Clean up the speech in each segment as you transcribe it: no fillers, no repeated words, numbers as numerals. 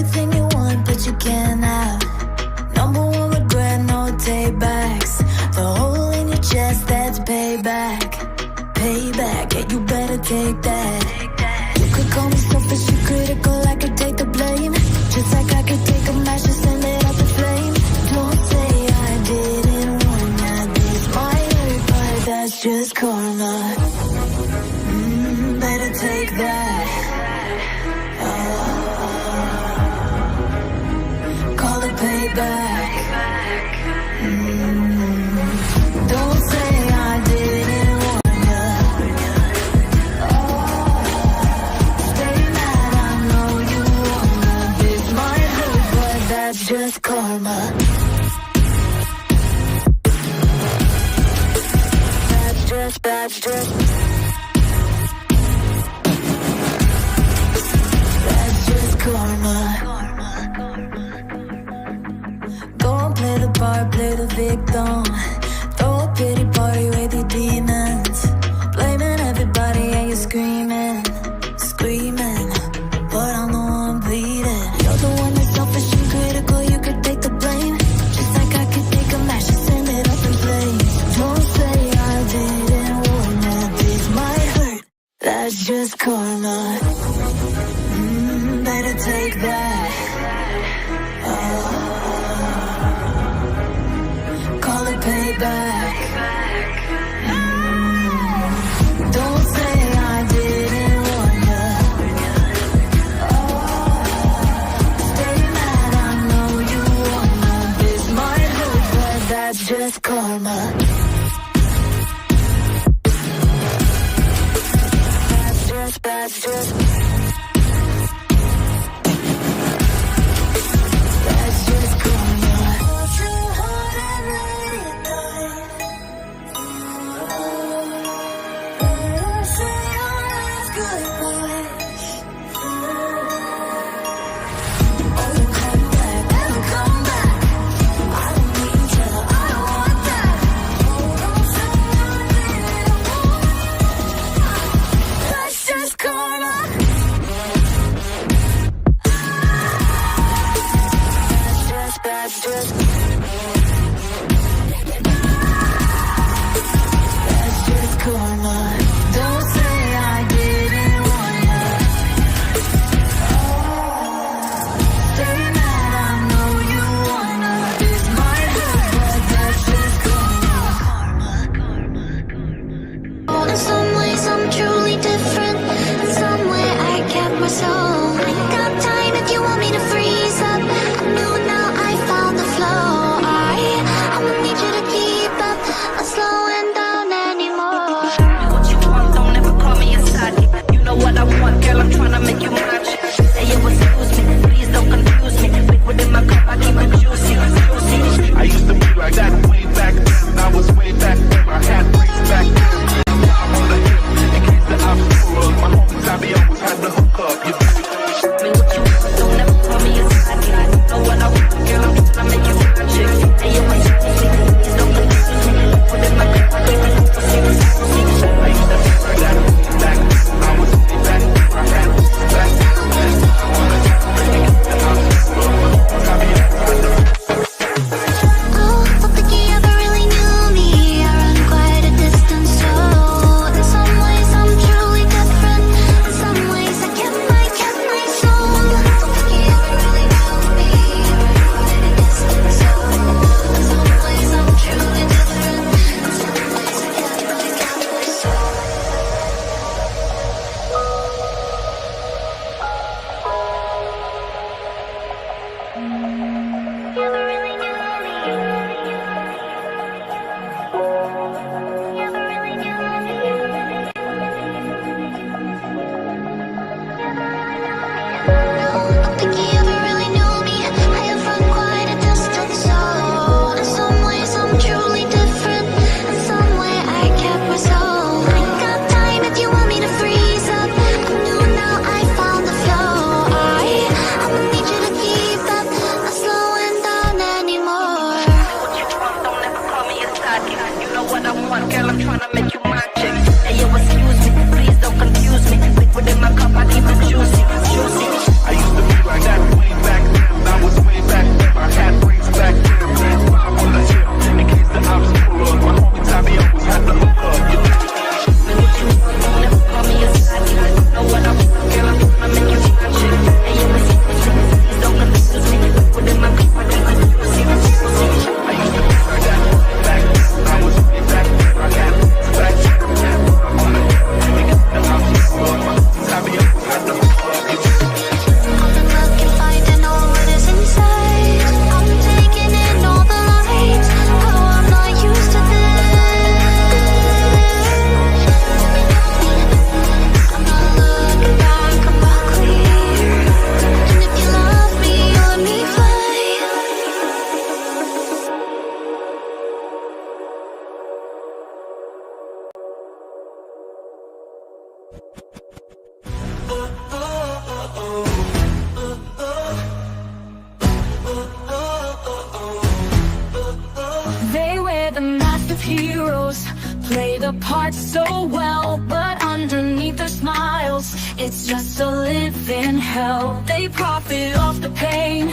everything you want, but you can't have. Number one regret, no takebacks. The hole in your chest, that's payback. Payback, yeah, you better take that. You could call me selfish and critical, I could take the blame. Just like I could take a match and send it up in flames. Don't say I didn't warn ya. This might hurt, but that's just karma. Better take that. Call it payback. Don't say I didn't warn ya. Stay mad, I know you wanna. This might hurt, but that's just karma. That's just That's just karma. Go and play the part, play the victim. Throw a pity party with your demons. Blaming everybody and you're screaming, screaming. But I'm the one bleeding. You're the one that's selfish and critical, you could take the blame. Just like I could take a match and send it up in flames. Don't say I didn't warn ya. This might hurt, that's just karma. Better take that. Call it payback. Don't say I didn't warn ya. Stay mad, I know you wanna. This might hurt, but that's just karma. That's just karma. Too hard and let it die. Better say our last goodbye. Oh, you come back, never come back. I don't need you, I don't want that. Oh, don't say I didn't want. That's just karma. That's just karma. Don't say I didn't warn ya. Stay mad, I know you wanna. This might hurt, but that's just karma. In some ways I'm truly different. In some way I kept my soul. I got time if you want me to freeze up. I know now I found the flow. I'ma need you to keep up. Not slowing down anymore. Do what you want, don't ever call me a sidekick. You know what I want, girl, I'm tryna make you my chick. Say it was excuse me, please don't confuse me. Liquid in my cup, I keep it juicy, juicy. I used to be like that way back then. I was way back then. I had rings back then. I'm on the hip in case the obstacle. My homies, I be always had the hook up. You Me what you want, don't ever call me a sidekick. You know what I want, girl, I'm tryna make you my chick. Say it was excuse me, please don't confuse me. Liquid in my cup, I keep it juicy, juicy. I used to be like that way back then. I was way back then. I had rings back then. I wanna get in case the obstacle. My homies, I be always had the hook up. Oh, don't think you ever really knew me. I run quite a distance, so in some ways I'm truly different. In some ways I kept my soul. Don't think you ever really knew me. I run quite a distance, so in some ways I'm truly different. In some ways I kept my soul. You ever really knew me? You ever really knew me? Don't think you ever really knew me. I have run quite a distance, so in some ways I'm truly different. In some way I kept my soul. I got time if you want me to freeze up. I knew now I found the flow. I'ma need you to keep up. Not slowing down anymore. What you want, don't ever call me a sidekick. You know what I want, girl, I'm tryna make you my chick. Say it was excuse me, please don't confuse me. Liquid in my cup, I keep it juicy, juicy. I used to be like that way back We're the massive heroes, play the part so well, but underneath their smiles, it's just a living hell. They profit off the pain,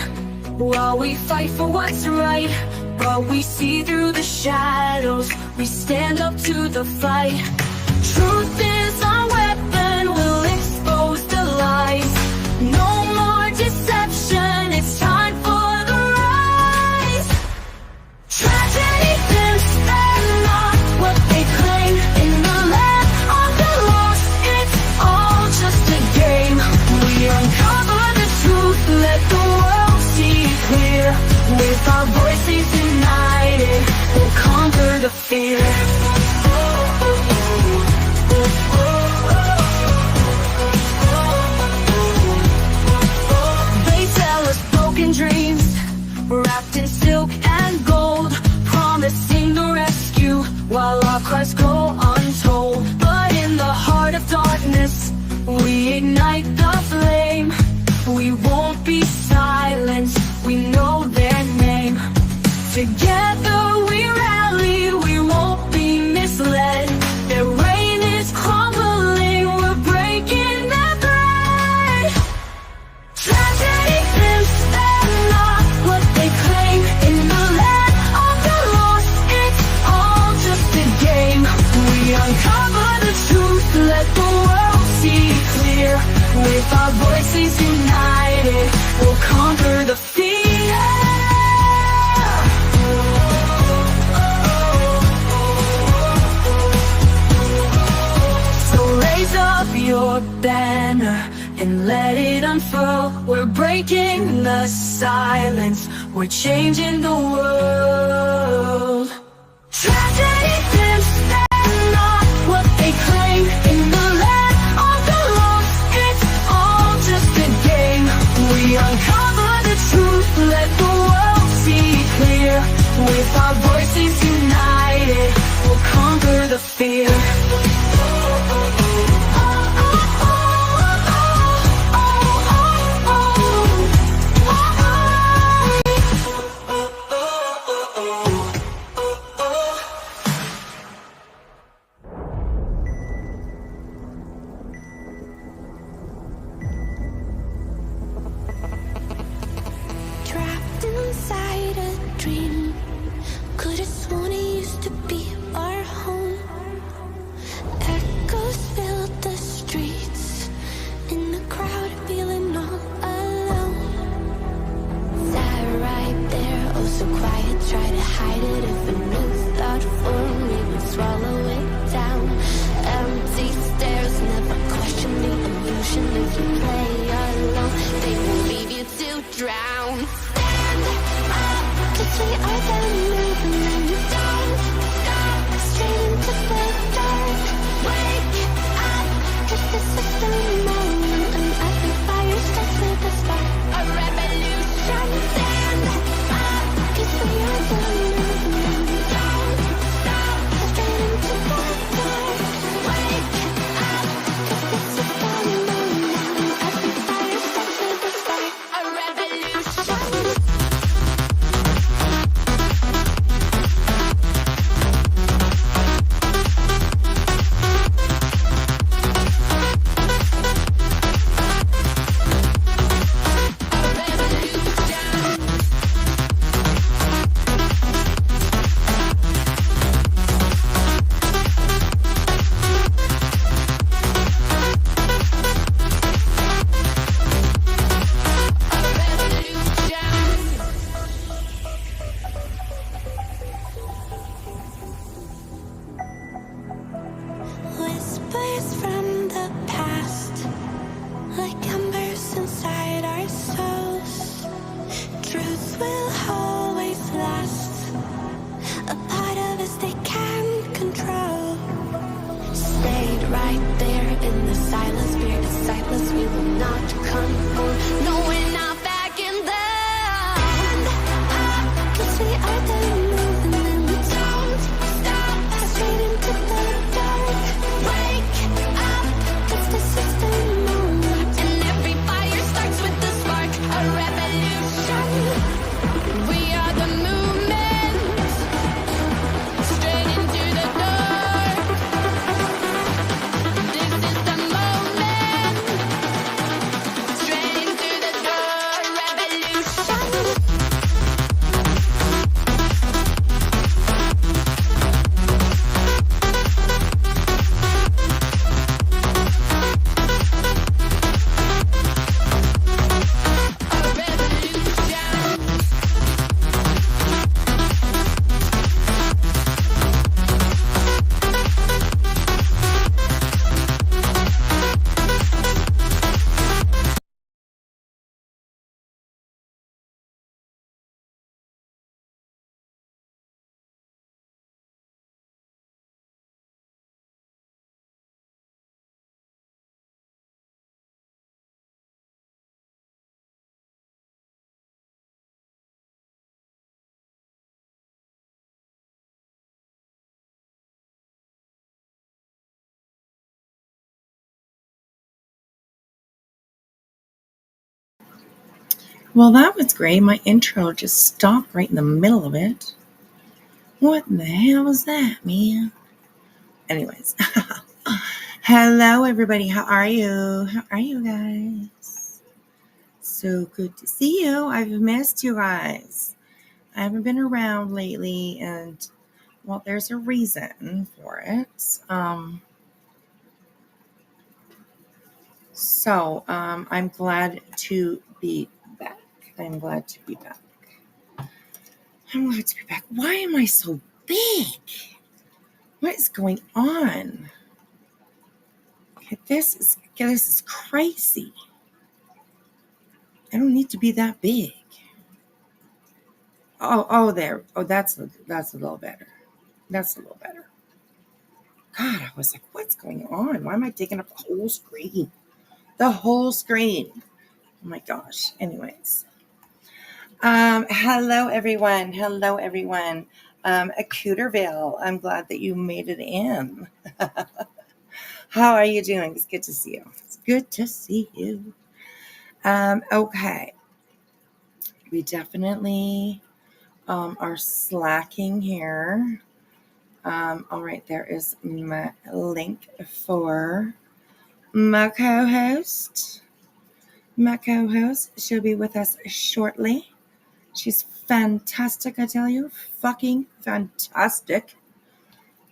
while we fight for what's right. But we see through the shadows, we stand up to the fight. Truth is our weapon, we'll expose the lies. No more deception, it's time for the rise. Tragedy pimps, they're not what they claim. In the land of the lost, it's all just a game. We uncover the truth, let the world see clear. With our voices united, we'll conquer the fear. They tell us broken dreams, wrapped in silk and gold, promising the rescue, while our cries go untold. But in the heart of darkness, we ignite the flame. We won't be silenced, we know their name. Together we rally, we won't be misled. Their reign is crumbling, we're breaking their thread. Tragedy pimps, they're not what they claim. In the land of the lost, it's all just a game. We uncover the truth, let the world see clear. With our voices united, we'll conquer the fear. So raise up your banner and let it unfurl. We're breaking the silence, we're changing the world. Tragedy pimps, they're not what they claim. In the land of the lost, it's all just a game. We uncover the truth, let the world see clear. With our voices united, we'll conquer the fear. Trapped inside a dream, could've sworn it used to be our home. Echoes filled the streets, in the crowd feeling all alone. Sat right there, oh so quiet, try to hide it. If a new thought formed, we would swallow it down. Empty stares, never question the illusion. If you play alone, they will leave you to drown. Stand up, 'cause we are the movement. Don't stop, straight into the dark. Wake up, 'cause this is the moment. And every fire starts with a spark. A revolution. Stand up, 'cause we are the movement. Don't stop, straight into the dark. Wake up, 'cause this is the moment. And every fire starts with a spark. A revolution. Whispers from the past, like embers inside our souls. Truth will always last, a part of us they can't control. Stayed right there in the silence, we're disciples, we will not conform. No, we're not backing down. Stand up, 'cause we are the movement. Don't stop, straight into the dark. Wake up, 'cause this is the moment. And every fire starts with the spark. A revolution. We are the movement. Well, that was great. My intro just stopped right in the middle of it. What the hell was that, man? Anyways, hello, everybody. How are you? How are you guys? So good to see you. I've missed you guys. I haven't been around lately, and well, there's a reason for it. I'm glad to be back. I'm glad to be back. I'm glad to be back. Why am I so big? What is going on? This is crazy. I don't need to be that big. There. Oh, that's a little better. That's a little better. God, I was like, what's going on? Why am I taking up the whole screen? The whole screen. Oh my gosh. Anyways. Hello everyone. Hello everyone. Cooterville, I'm glad that you made it in. How are you doing? It's good to see you. It's good to see you. Okay. We definitely are slacking here. All right, there is my link for my co-host. My co-host, she'll be with us shortly. She's fantastic, I tell you. Fucking fantastic.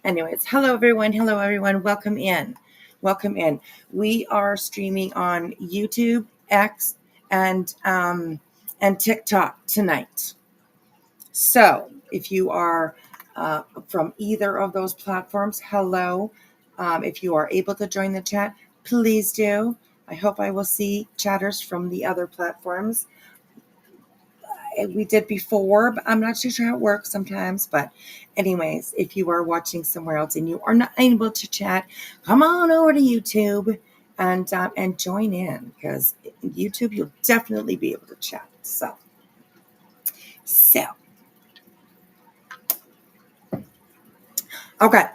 Anyways, hello everyone. Hello everyone. Welcome in. Welcome in. We are streaming on YouTube, X, and TikTok tonight. So if you are from either of those platforms, hello. If you are able to join the chat, please do. I hope I will see chatters from the other platforms. We did before, but I'm not too sure how it works sometimes. But anyways, if you are watching somewhere else and you are not able to chat, come on over to YouTube and join in, because YouTube you'll definitely be able to chat. So okay.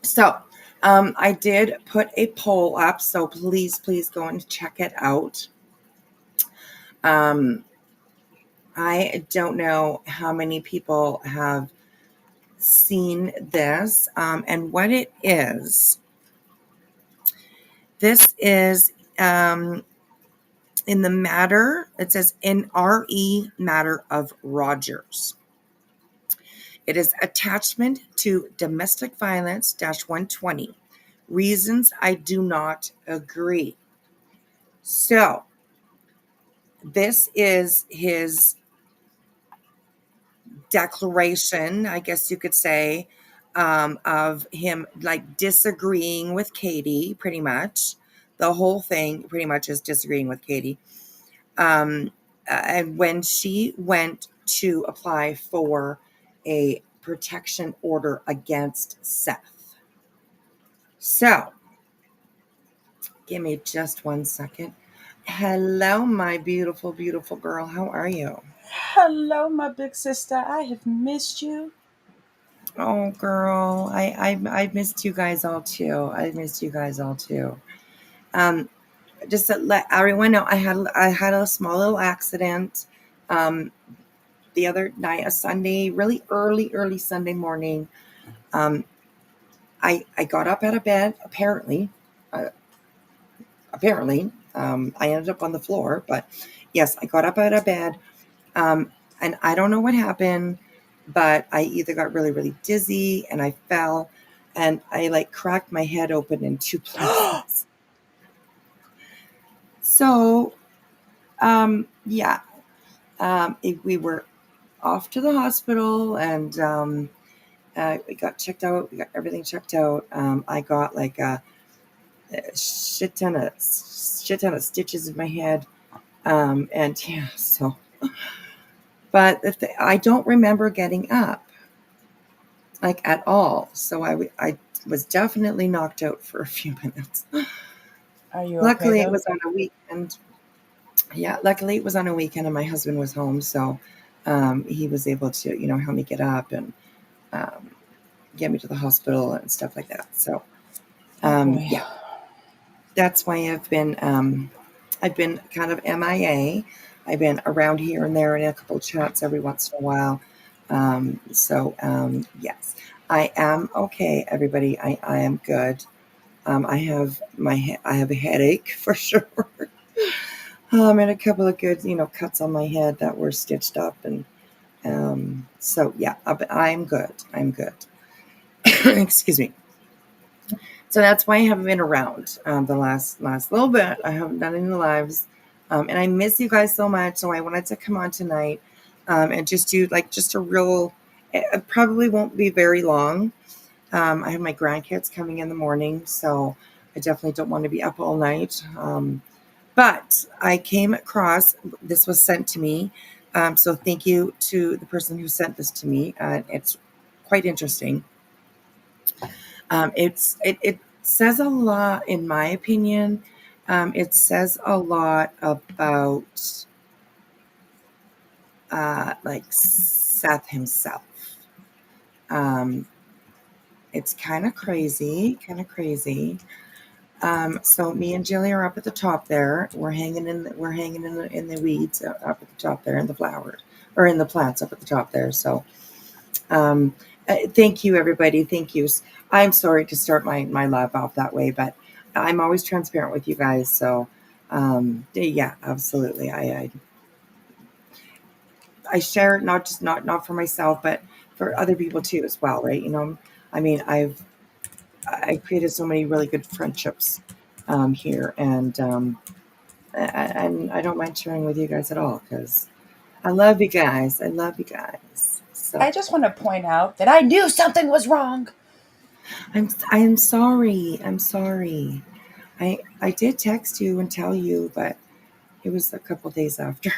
So I did put a poll up, so please go and check it out. I don't know how many people have seen this, and what it is. This is in the matter, it says in RE matter of Rogers. It is attachment to domestic violence -120. Reasons I do not agree. So this is his declaration, I guess you could say, of him like disagreeing with Katie, pretty much. The whole thing pretty much is disagreeing with Katie. And when she went to apply for a protection order against Seth. So, give me just 1 second. Hello, my beautiful, beautiful girl. How are you? Hello, my big sister. I have missed you. Oh, girl, I missed you guys all too. I missed you guys all too. Just to let everyone know, I had a small little accident the other night, a Sunday, really early Sunday morning. I got up out of bed. Apparently, I ended up on the floor, but yes, I got up out of bed, and I don't know what happened, but I either got really dizzy and I fell, and I like cracked my head open in two places. So, yeah, we were off to the hospital, and we got checked out. We got everything checked out. I got like a shit ton of stitches in my head, and yeah, so. But I don't remember getting up, like at all. So I was definitely knocked out for a few minutes. Are you Luckily, okay, it though? was on a weekend. Yeah, luckily it was on a weekend, and my husband was home, so he was able to, help me get up and get me to the hospital and stuff like that. So, Oh, boy. yeah, that's why I've been kind of MIA. I've been around here and there in a couple of chats every once in a while. Yes, I am okay, everybody. I am good. I have a headache for sure. And a couple of good, cuts on my head that were stitched up, and yeah, I'm good. I'm good. Excuse me. So that's why I haven't been around the last little bit. I haven't done any lives, and I miss you guys so much. So I wanted to come on tonight and just do just a real. It probably won't be very long. I have my grandkids coming in the morning, so I definitely don't want to be up all night. But I came across this was sent to me, so thank you to the person who sent this to me. It's quite interesting. It says a lot, in my opinion. It says a lot about Seth himself. Um, it's kind of crazy, So me and Jilly are up at the top there. We're hanging in the weeds up at the top there, in the flowers or in the plants up at the top there. So um, thank you, everybody. Thank you. I'm sorry to start my live off that way, but I'm always transparent with you guys. So yeah, absolutely. I share it, not for myself, but for other people too as well, right? I mean, I created so many really good friendships here, and I don't mind sharing with you guys at all, because I love you guys. I love you guys. So I just want to point out that I knew something was wrong. I'm sorry. I'm sorry. I did text you and tell you, but it was a couple days after.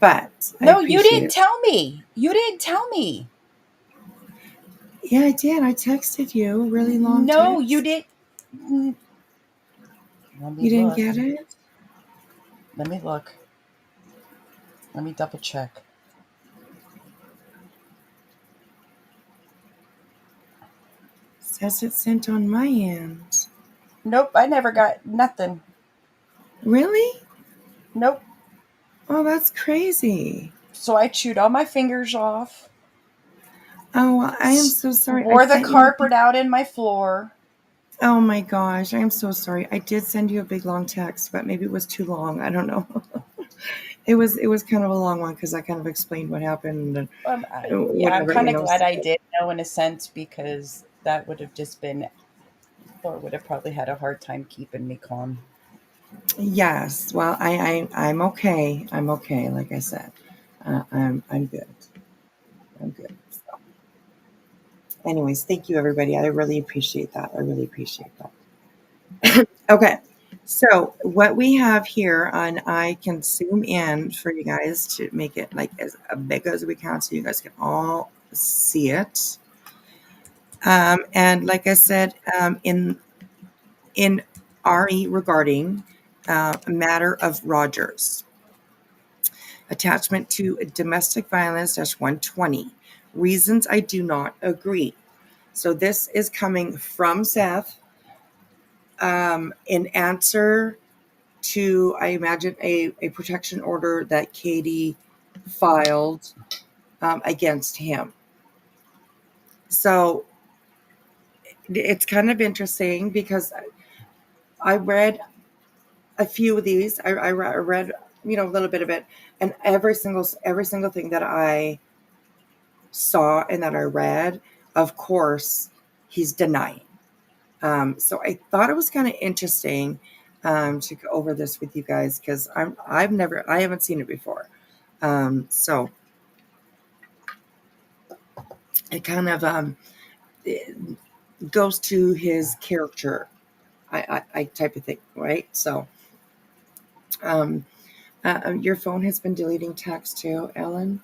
But I No, you appreciate didn't it. tell me. You didn't tell me. Yeah, I did. I texted you a really long No, you text. didn't. Let me You didn't look. get it? Let me look. Let me double check. Says it's sent on my end. Nope, I never got nothing. Really? Nope. Oh, that's crazy. So I chewed all my fingers off, Oh, well, I am so sorry. I wore the sent you. carpet out in my floor. Oh my gosh, I am so sorry. I did send you a big long text, but maybe it was too long. I don't know. It was kind of a long one because I kind of explained what happened and Yeah, I'm whatever, kind of glad So, I did know in a sense, because that would have just been, Thor would have probably had a hard time keeping me calm. yes. Well, I'm okay. I'm okay. Like I said, I'm good. I'm good. So, anyways, thank you, everybody. I really appreciate that. I really appreciate that. Okay. So what we have here, and I can zoom in for you guys to make it as big as we can, so you guys can all see it. And like I said, in RE regarding a matter of Rogers, attachment to domestic violence -120 reasons I do not agree. So this is coming from Seth in answer to, I imagine, a protection order that Katie filed against him. So it's kind of interesting because I read a few of these. I read a little bit of it, and every single thing that I saw and that I read, of course, he's denying. So I thought it was kind of interesting to go over this with you guys, because I haven't seen it before. So it kind of it goes to his character, I type of thing, right? So your phone has been deleting text too, Ellen.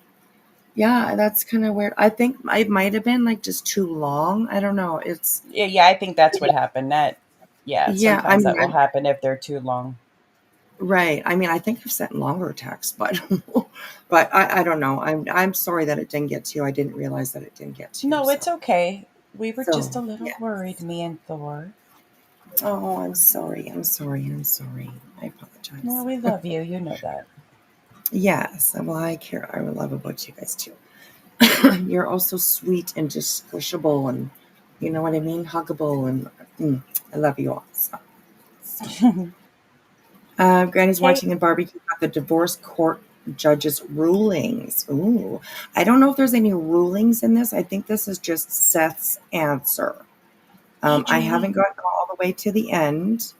Yeah, that's kind of weird. I think it might have been just too long. I don't know. It's Yeah, I think that's what happened. Yeah, Yeah. I sometimes mean, that will happen if they're too long. right. I mean, I think I've sent longer texts, but I don't know. I'm sorry that it didn't get to you. I didn't realize that it didn't get to you. No, it's So okay. We were just a little yeah. worried, me and Thor. Oh, I'm sorry. I'm sorry. I'm sorry. I apologize. Well, we love you. You know that. Yes. Well, I care. I love about you guys too. You're also sweet and just squishable and you know what I mean? Huggable and I love you all. So. Granny's Hey, watching and barbecue about the divorce court judges' rulings. Ooh. I don't know if there's any rulings in this. I think this is just Seth's answer. hey, I Julie. haven't gotten all the way to the end.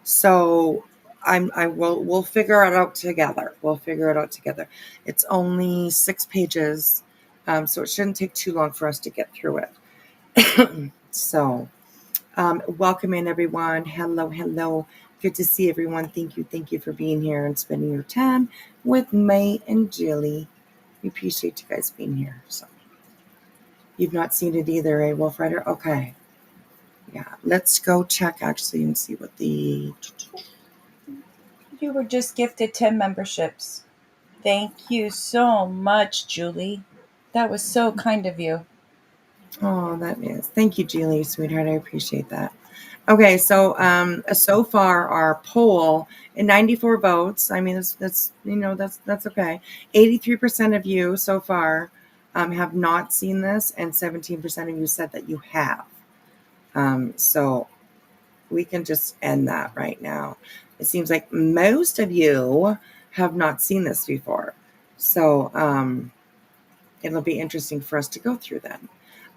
So we'll figure it out together. We'll figure it out together. It's only 6 pages. So it shouldn't take too long for us to get through it. So welcome in everyone. Hello, hello. Good to see everyone. Thank you for being here and spending your time with May and Jilly. We appreciate you guys being here. So you've not seen it either, eh, Wolf Rider? Okay. Yeah. Let's go check actually and see what the You were just gifted 10 memberships. Thank you so much, Julie. That was so kind of you. oh that is. Thank you, Julie, sweetheart. I appreciate that. Okay, so far our poll in 94 votes. I mean that's that's okay. 83% of you so far have not seen this, and 17% of you said that you have. So we can just end that right now. It seems like most of you have not seen this before. So it'll be interesting for us to go through them.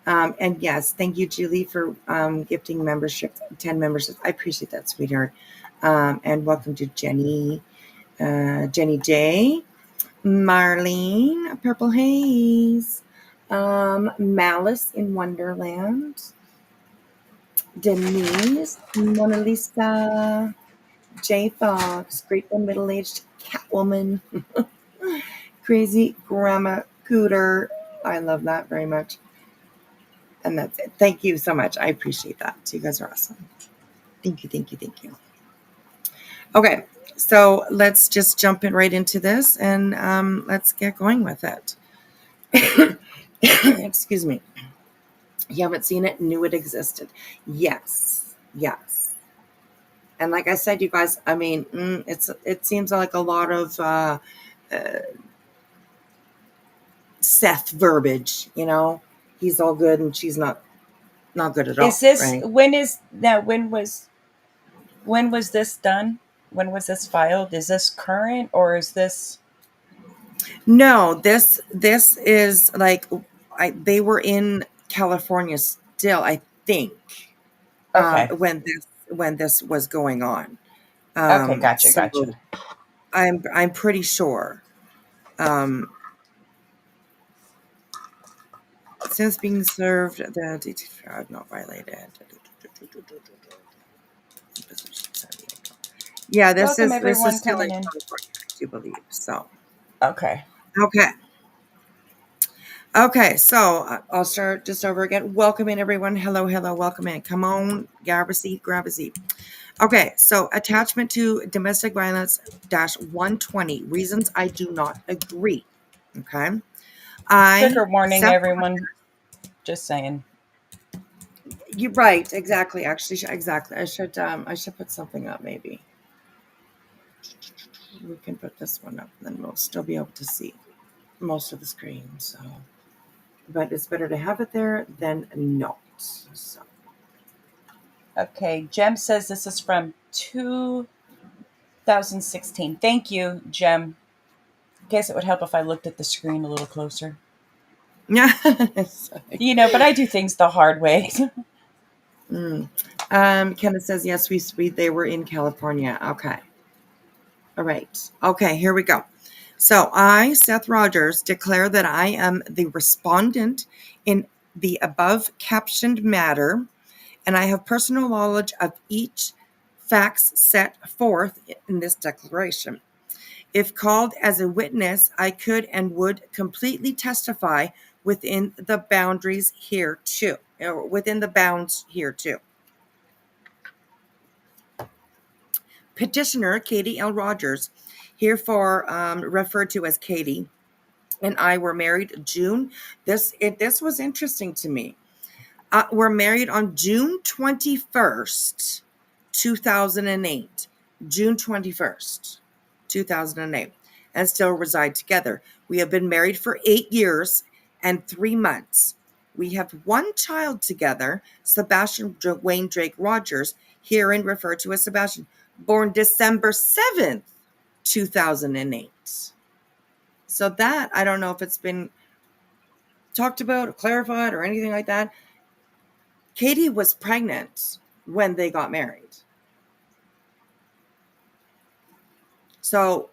And yes, thank you, Julie, for gifting membership, 10 memberships. I appreciate that, sweetheart. And welcome to Jenny, Jenny J, Marlene, Purple Haze, Malice in Wonderland, Denise, Mona Lisa, J Fox, Grateful Middle Aged Catwoman, Crazy Grandma Cooter. I love that very much. And that's it. Thank you so much. I appreciate that. You guys are awesome. Thank you. Okay, so let's just jump in right into this and let's get going with it. Excuse me. You haven't seen it, knew it existed. Yes. And like I said, you guys, I mean, it seems like a lot of Seth verbiage, you know? He's all good and she's not good at Is all, this right? when was this done? When was this filed? Is this current or is this No, this is like they were in California still, I think, okay? when this was going on. Okay, gotcha. So I'm pretty sure. Um, since being served, the I've not violated. Yeah, Welcome this is everyone still in coming in. California, I do believe. So Okay. okay. Okay, so I'll start just over again. Welcome in, everyone. Hello, welcome in. Come on, grab a seat. Okay, so attachment to domestic violence dash 120, reasons I do not agree. Okay, Trigger warning, Seth, everyone. Just saying. you're right, exactly. Actually, exactly. I should put something up. Maybe we can put this one up, and then we'll still be able to see most of the screen. So, but it's better to have it there than not. So. Okay, Jem says this is from 2016. Thank you, Jem. Guess it would help if I looked at the screen a little closer. Yeah. But I do things the hard way. Kenneth says yes. We they were in California. Okay. All right. Okay. Here we go. So I, Seth Rogers, declare that I am the respondent in the above captioned matter, and I have personal knowledge of each facts set forth in this declaration. If called as a witness, I could and would completely testify within the boundaries here too, or within the bounds here too. Petitioner Katie L. Rogers, herefore referred to as Katie, and I were married June. This was interesting to me. We're married on June 21st, 2008, June 21st, 2008, and still reside together. We have been married for 8 years and 3 months. We have one child together, Sebastian Wayne Drake Rogers, herein referred to as Sebastian, born December 7th, 2008. So that, I don't know if it's been talked about or clarified or anything like that. Katie was pregnant when they got married. So,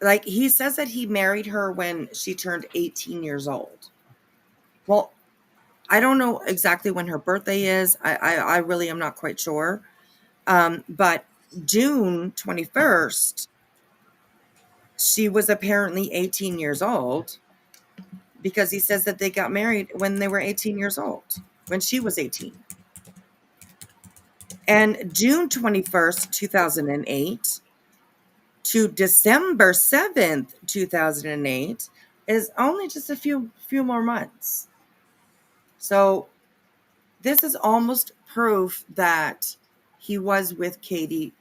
like, he says that he married her when she turned 18 years old. Well, I don't know exactly when her birthday is. I really am not quite sure. But June 21st, she was apparently 18 years old, because he says that they got married when they were 18 years old, when she was 18. And June 21st, 2008 to December 7th, 2008 is only just a few more months. So this is almost proof that he was with Katie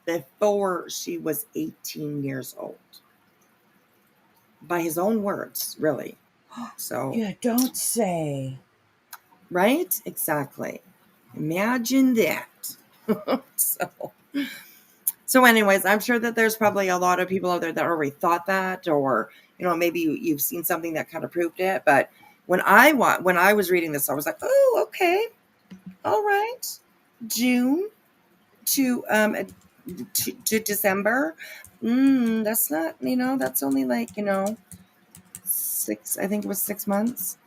before she was 18 years old. By his own words, really. So, Yeah, don't say. right? Exactly. Imagine that. So anyways, I'm sure that there's probably a lot of people out there that already thought that, or, maybe you've seen something that kind of proved it. But when I was reading this, I was like, oh, okay. All right. June to December. That's not, that's only like, 6, I think it was 6 months.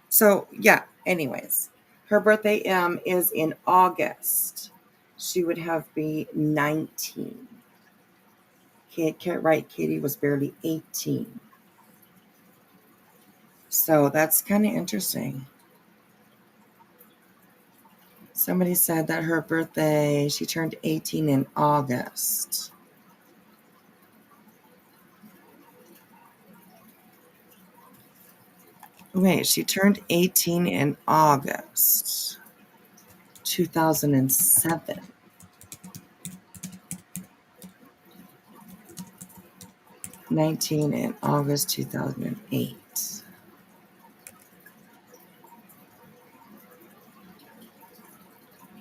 So yeah, anyways, her birthday is in August. She would have been 19. Right, Katie was barely 18. So that's kind of interesting. Somebody said that her birthday, she turned 18 in August. Wait, she turned 18 in August 2007. 19 in August 2008.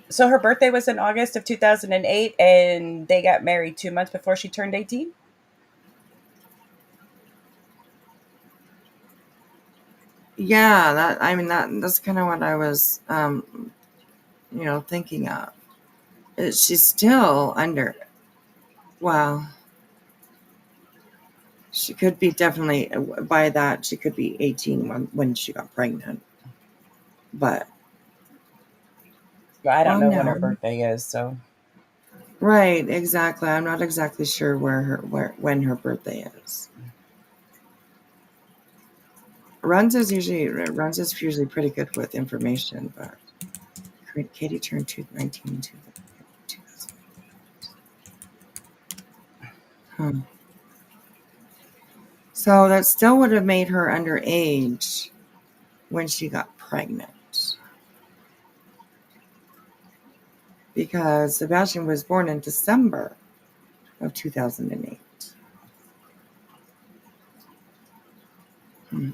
So her birthday was in August of 2008, and they got married 2 months before she turned 18? Yeah, that's kind of what I was, thinking of. She's still under. Well, she could be definitely, by that she could be 18 when she got pregnant. But I don't know when her no. birthday is, so. Right, exactly. I'm not exactly sure when her birthday is. Runs is usually pretty good with information, but Katie turned 19 in 2000. Huh. So that still would have made her underage when she got pregnant, because Sebastian was born in December of 2008.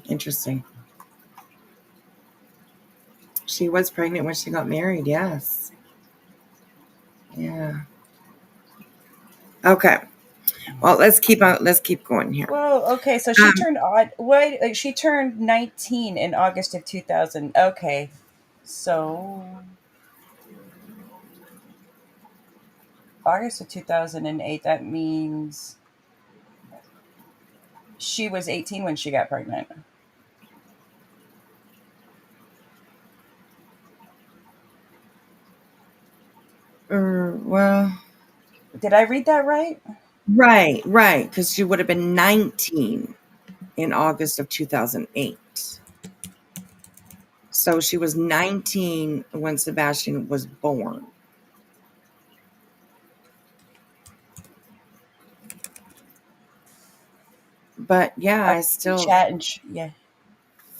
Interesting. She was pregnant when she got married, yes. Yeah. Okay. Well, let's keep going here. Well, okay, so she turned she turned 19 in August of 2000. Okay. So August of 2008, that means she was 18 when she got pregnant. Well, Did I read that right? right, because she would have been 19 in August of 2008. So she was 19 when Sebastian was born. But yeah, I still Chat and yeah.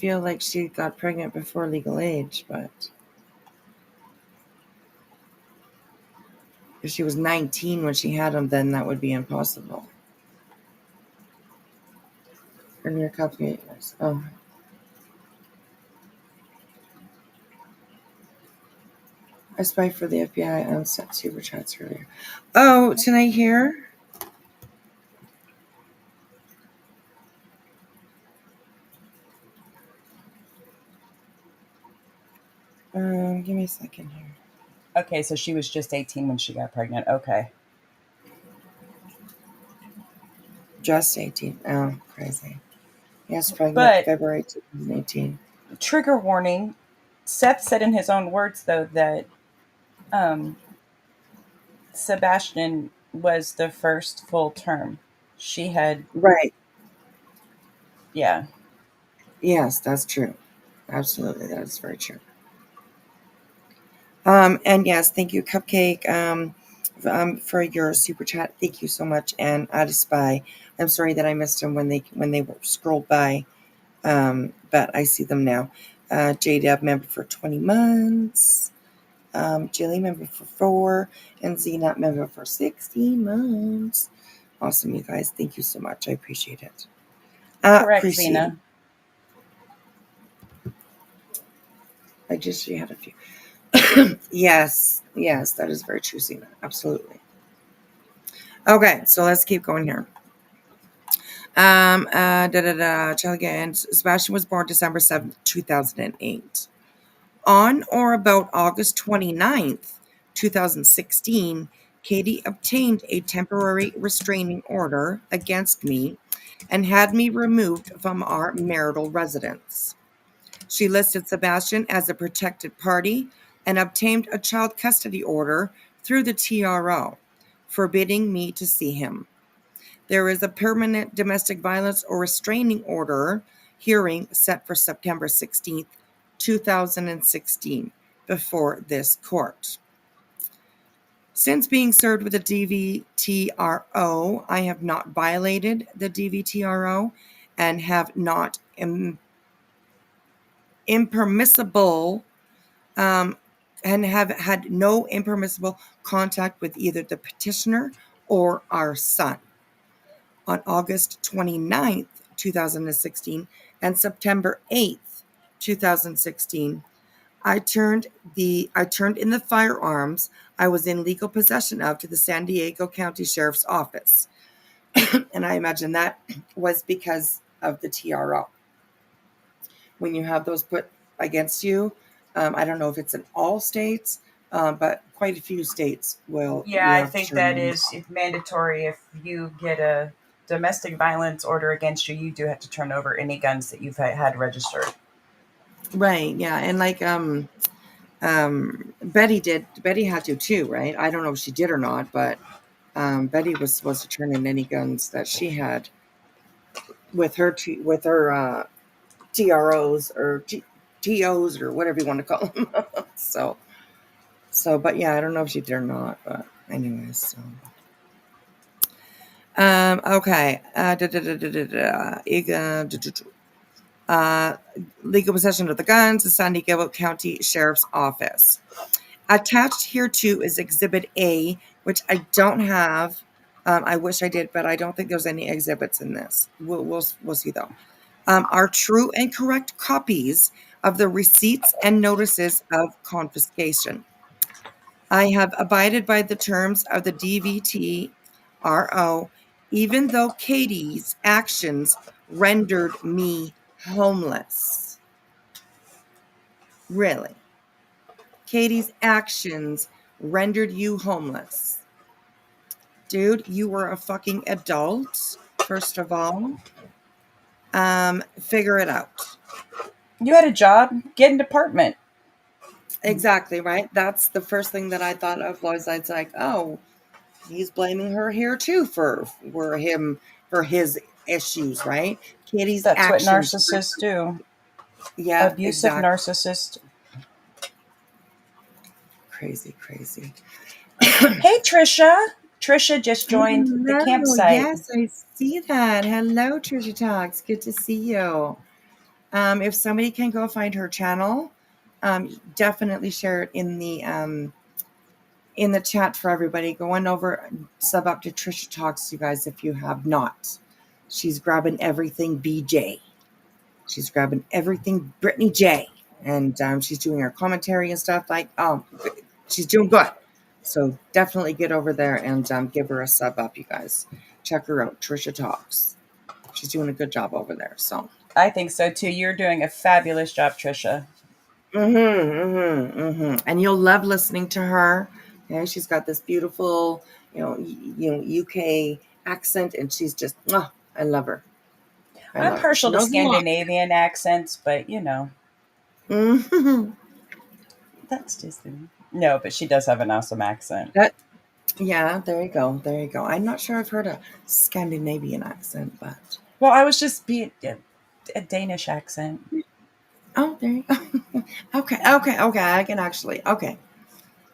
feel like she got pregnant before legal age, but if she was 19 when she had him, then that would be impossible. In your calculators. Oh. I spy for the FBI on set super chats earlier. Oh, tonight here? Give me a second here. Okay, so she was just 18 when she got pregnant. Okay. Just 18. Oh, crazy. Yes, pregnant But February 2018. trigger warning, Seth said in his own words, though, that um, Sebastian was the first full term. She had, Right. yeah. Yes, that's true. Absolutely, that is very true. And yes, thank you, Cupcake, for your super chat. Thank you so much. And I spy. I'm sorry that I missed them when they scrolled by, but I see them now. JDub member for 20 months. Jilly member for 4, and Zenat member for 16 months. Awesome, you guys. Thank you so much. I appreciate it. Correct, Appreciate it. Zena. She had a few. Yes, that is very true, Zena. Absolutely. Okay, so let's keep going here. Again, Sebastian was born December 7th, 2008. On or about August 29th, 2016, Katie obtained a temporary restraining order against me and had me removed from our marital residence. She listed Sebastian as a protected party and obtained a child custody order through the TRO, forbidding me to see him. There is a permanent domestic violence or restraining order hearing set for September 16th, 2016, before this court. Since being served with a DVTRO, I have not violated the DVTRO and have not impermissible and have had no impermissible contact with either the petitioner or our son. On August 29th, 2016, and September 8th, 2016, I turned in the firearms I was in legal possession of to the San Diego County Sheriff's Office. And I imagine that was because of the TRO. When you have those put against you, I don't know if it's in all states, but quite a few states will. Yeah, You I have to think turn that them is mandatory. If you get a domestic violence order against you, you do have to turn over any guns that you've had registered. Right. Yeah. And like Betty had to too, right? I don't know if she did or not, but Betty was supposed to turn in any guns that she had with her TROs or TOs or whatever you want to call them. But yeah, I don't know if she did or not, but anyways, so. Okay. Legal possession of the guns, the San Diego County Sheriff's Office. Attached hereto is Exhibit A, which I don't have. I wish I did, but I don't think there's any exhibits in this. We'll see though. Are true and correct copies of the receipts and notices of confiscation. I have abided by the terms of the DVTRO, even though Katie's actions rendered me homeless. Really? Katie's actions rendered you homeless. Dude, you were a fucking adult, first of all. Figure it out. You had a job, get an apartment. Exactly, right? That's the first thing that I thought of was I'd like, oh, he's blaming her here too for his issues, right? Katie's That's what actions. narcissists do. Yeah, Abusive exactly. narcissist. Crazy. Hey, Trisha. Trisha just joined the Hello, campsite. yes, I see that. Hello, Trisha Talks. Good to see you. If somebody can go find her channel, definitely share it in the chat for everybody. Go on over, sub up to Trisha Talks, you guys, if you have not. She's grabbing everything BJ. She's grabbing everything Brittany J. And she's doing her commentary and stuff. She's doing good. So definitely get over there and give her a sub up, you guys. Check her out, Trisha Talks. She's doing a good job over there. So. I think so too. You're doing a fabulous job, Trisha. And you'll love listening to her. Okay, she's got this beautiful, UK accent, and she's just, I love her. I'm partial She to knows a lot. Scandinavian accents, but Mhm. that's just no. But she does have an awesome accent. Yeah, there you go. There you go. I'm not sure I've heard a Scandinavian accent, but Well, I was just being a Danish accent. oh, there you go. Okay. I can actually. Okay.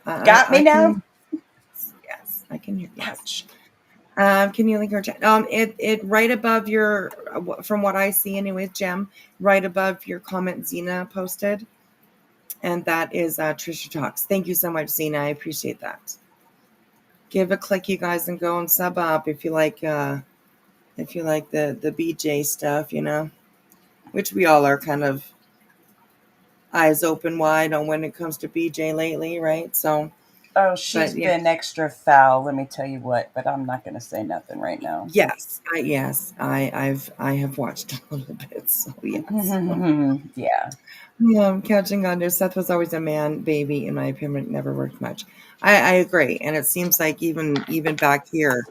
Got me I now? can. Yes, I can hear. Yes. Ouch. Can you link her chat? It right above your, from what I see anyways, Jem, right above your comment Zena posted, and that is Trisha Talks. Thank you so much, Zena. I appreciate that. Give a click, you guys, and go and sub up if you like the BJ stuff, which we all are kind of eyes open wide on when it comes to BJ lately, right? So. Oh, she's But yeah. been extra foul. Let me tell you what. But I'm not going to say nothing right now. Yes, I have watched a little bit, so yes. Yeah. Yeah, I'm catching on to Seth was always a man baby, in my opinion. It never worked much. I agree, and it seems like even back here,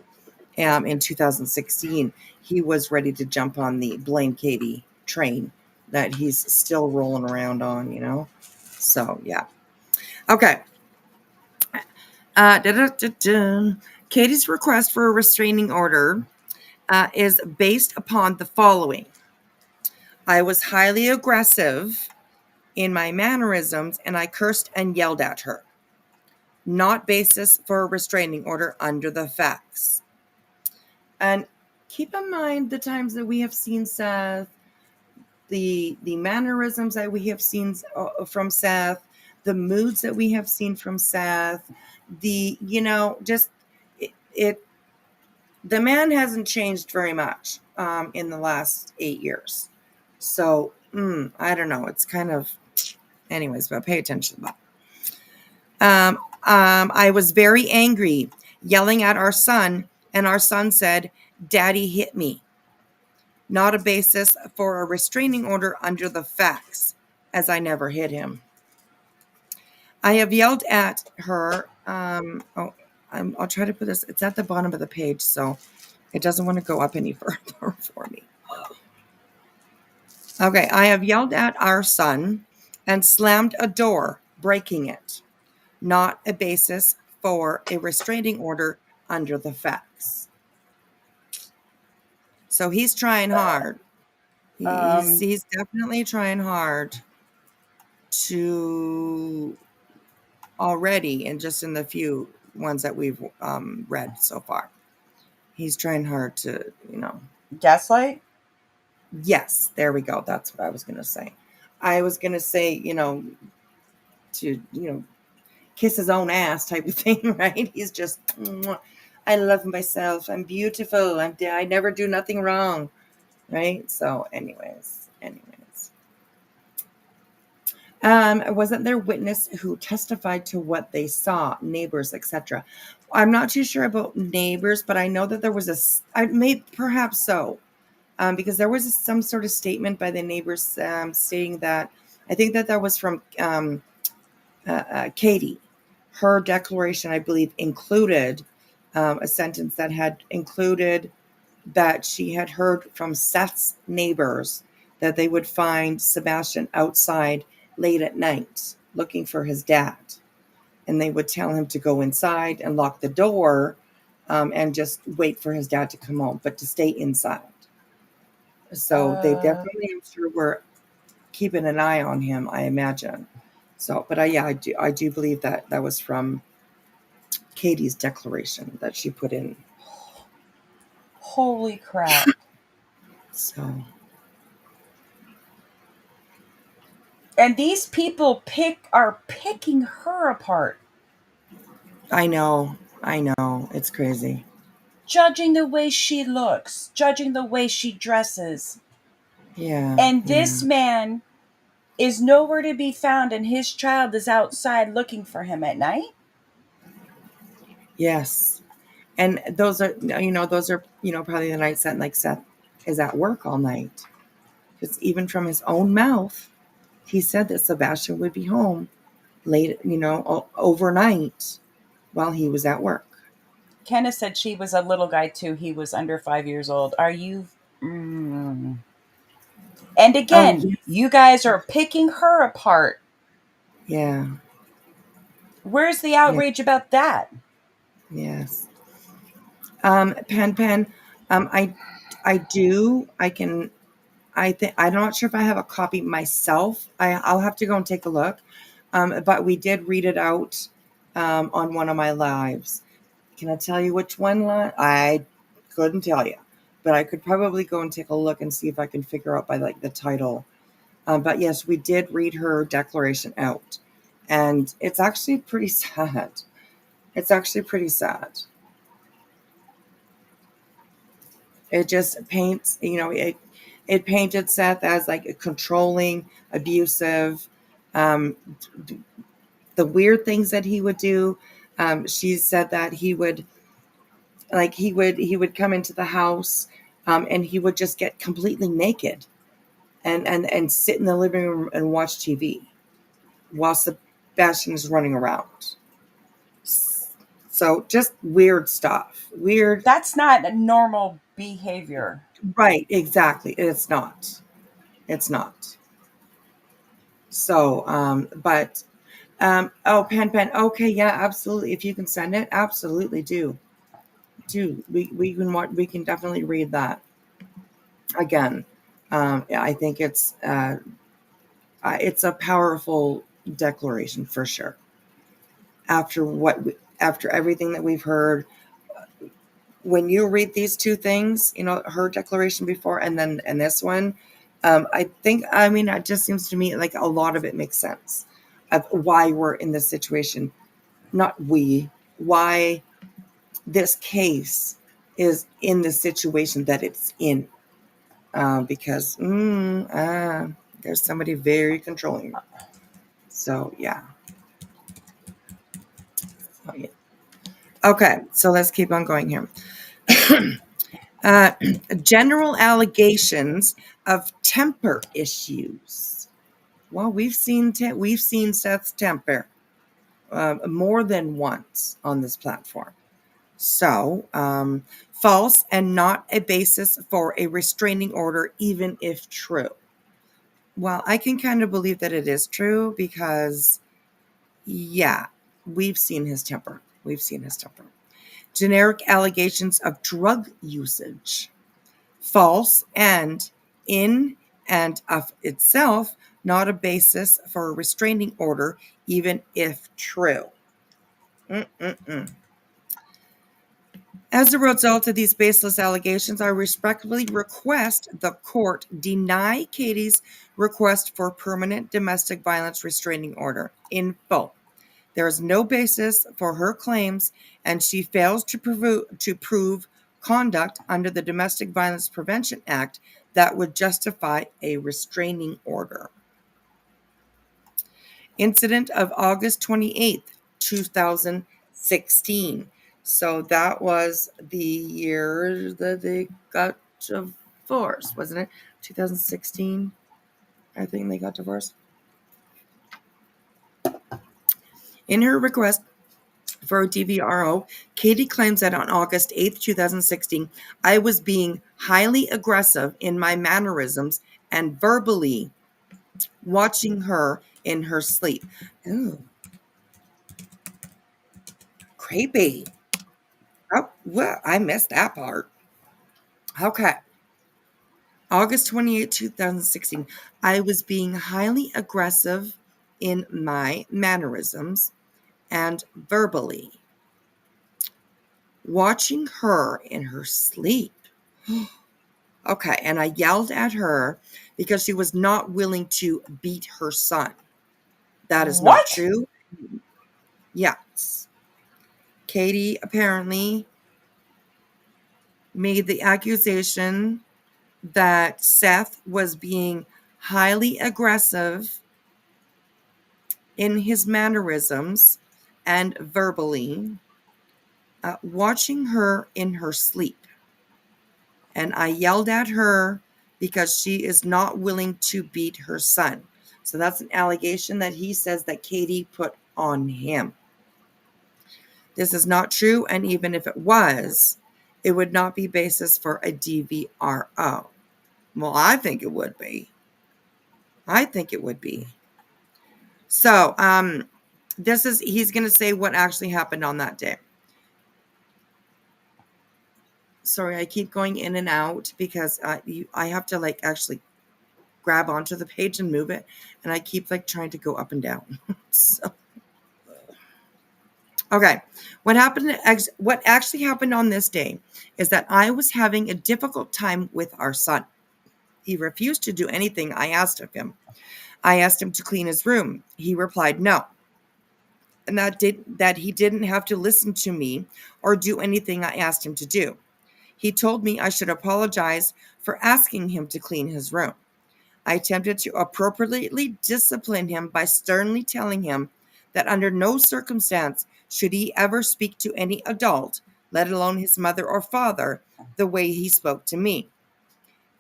in 2016, he was ready to jump on the blame Katie train that he's still rolling around on. So yeah, okay. Katie's request for a restraining order is based upon the following. I was highly aggressive in my mannerisms, and I cursed and yelled at her. Not basis for a restraining order under the facts. And keep in mind the times that we have seen Seth, the mannerisms that we have seen from Seth, the moods that we have seen from Seth, just it the man hasn't changed very much in the last 8 years. So, I don't know. It's kind of, anyways, but pay attention to that. I was very angry, yelling at our son, and our son said, "Daddy hit me." Not a basis for a restraining order under the facts, as I never hit him. I have yelled at her. I'll try to put this. It's at the bottom of the page, so it doesn't want to go up any further for me. Okay, I have yelled at our son and slammed a door, breaking it. Not a basis for a restraining order under the facts. So he's trying hard. He's definitely trying hard to already, and just in the few ones that we've read so far. He's trying hard to, Gaslight? Yes, there we go. That's what I was going to say. I was going to say, to, kiss his own ass type of thing, right? He's just, I love myself. I'm beautiful. I never do nothing wrong, right? So anyways. Wasn't there witness who testified to what they saw, neighbors, etc.? I'm not too sure about neighbors, but I know that there was perhaps so. Because there was some sort of statement by the neighbors stating that, I think that was from Katie. Her declaration, I believe, included a sentence that had included that she had heard from Seth's neighbors that they would find Sebastian outside late at night looking for his dad. And they would tell him to go inside and lock the door and just wait for his dad to come home, but to stay inside. So they definitely, I'm sure, were keeping an eye on him, I imagine. So, but I do believe that was from Katie's declaration that she put in. Holy crap. So, And these people are picking her apart, I know. It's crazy. judging the way she looks, judging the way she dresses. Yeah, And yeah, this man is nowhere to be found, and his child is outside looking for him at night. yes. And those are, probably the nights that like Seth is at work all night. Because even from his own mouth, he said that Sebastian would be home late, overnight while he was at work. Kenneth said she was a little guy too. He was under 5 years old. Are you? Mm. And Oh, again, yes. you guys are picking her apart. Yeah. Where's the Yeah. outrage about that? Yes. Pen. I can. I'm not sure if I have a copy myself. I'll have to go and take a look. But we did read it out on one of my lives. Can I tell you which one? I couldn't tell you, but I could probably go and take a look and see if I can figure out by like the title. But yes, we did read her declaration out, and it's actually pretty sad. It's actually pretty sad. It just paints, it painted Seth as like a controlling, abusive, um, the weird things that he would do. She said that he would come into the house, and he would just get completely naked and sit in the living room and watch TV while Sebastian is running around. So just weird stuff. Weird. That's not normal behavior. Right. Exactly. It's not. It's not. So, but, oh, pen. Okay. Yeah, absolutely. If you can send it, absolutely do. We can definitely read that again. Yeah, I think it's a powerful declaration for sure. After everything that we've heard, when you read these two things, her declaration before and this one, I mean, it just seems to me like a lot of it makes sense of why we're in this situation. Not why this case is in the situation that it's in, because there's somebody very controlling. So yeah. So, yeah. Okay, so let's keep on going here. Uh, General allegations of temper issues. Well, we've seen Seth's temper more than once on this platform. So, false and not a basis for a restraining order, even if true. Well, I can kind of believe that it is true because, yeah, we've seen his temper. We've seen his temper. Generic allegations of drug usage. False and in and of itself not a basis for a restraining order, even if true. Mm-mm-mm. As a result of these baseless allegations, I respectfully request the court deny Katie's request for permanent domestic violence restraining order in full. There is no basis for her claims, and she fails to prove conduct under the Domestic Violence Prevention Act that would justify a restraining order. Incident of August 28th, 2016. So that was the year that they got divorced, wasn't it? 2016, I think they got divorced. In her request for a DVRO, Katie claims that on August 8th, 2016, I was being highly aggressive in my mannerisms and verbally watching her in her sleep. Ooh, creepy. Oh, well, I missed that part. Okay. August 28th, 2016. I was being highly aggressive in my mannerisms and verbally watching her in her sleep. Okay, and I yelled at her because she was not willing to beat her son. That is not What? true. Yes. Katie apparently made the accusation that Seth was being highly aggressive in his mannerisms and verbally, watching her in her sleep. And I yelled at her because she is not willing to beat her son. So that's an allegation that he says that Katie put on him. This is not true, and even if it was, it would not be basis for a DVRO. Well, I think it would be. I think it would be. So, he's going to say what actually happened on that day. Sorry, I keep going in and out because I have to like actually grab onto the page and move it, and I keep like trying to go up and down. So, okay, what actually happened on this day is that I was having a difficult time with our son. He refused to do anything I asked of him. I asked him to clean his room. He replied no, and that he didn't have to listen to me or do anything I asked him to do. He told me I should apologize for asking him to clean his room. I attempted to appropriately discipline him by sternly telling him that under no circumstance should he ever speak to any adult, let alone his mother or father, the way he spoke to me.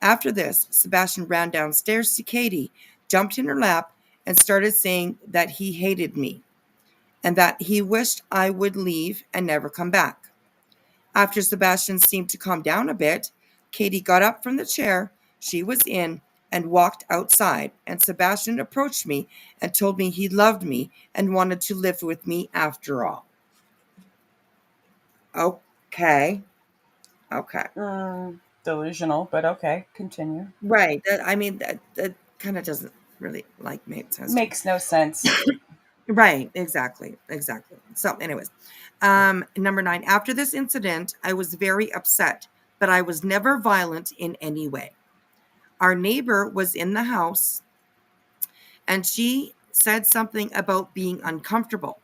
After this, Sebastian ran downstairs to Katie, jumped in her lap, and started saying that he hated me and that he wished I would leave and never come back. After Sebastian seemed to calm down a bit, Katie got up from the chair she was in and walked outside, and Sebastian approached me and told me he loved me and wanted to live with me after all. Okay. Okay. Delusional, but okay, continue. Right. That kind of doesn't really like make sense. Makes no sense. Right. Exactly. So, anyways, number 9. After this incident, I was very upset, but I was never violent in any way. Our neighbor was in the house and she said something about being uncomfortable.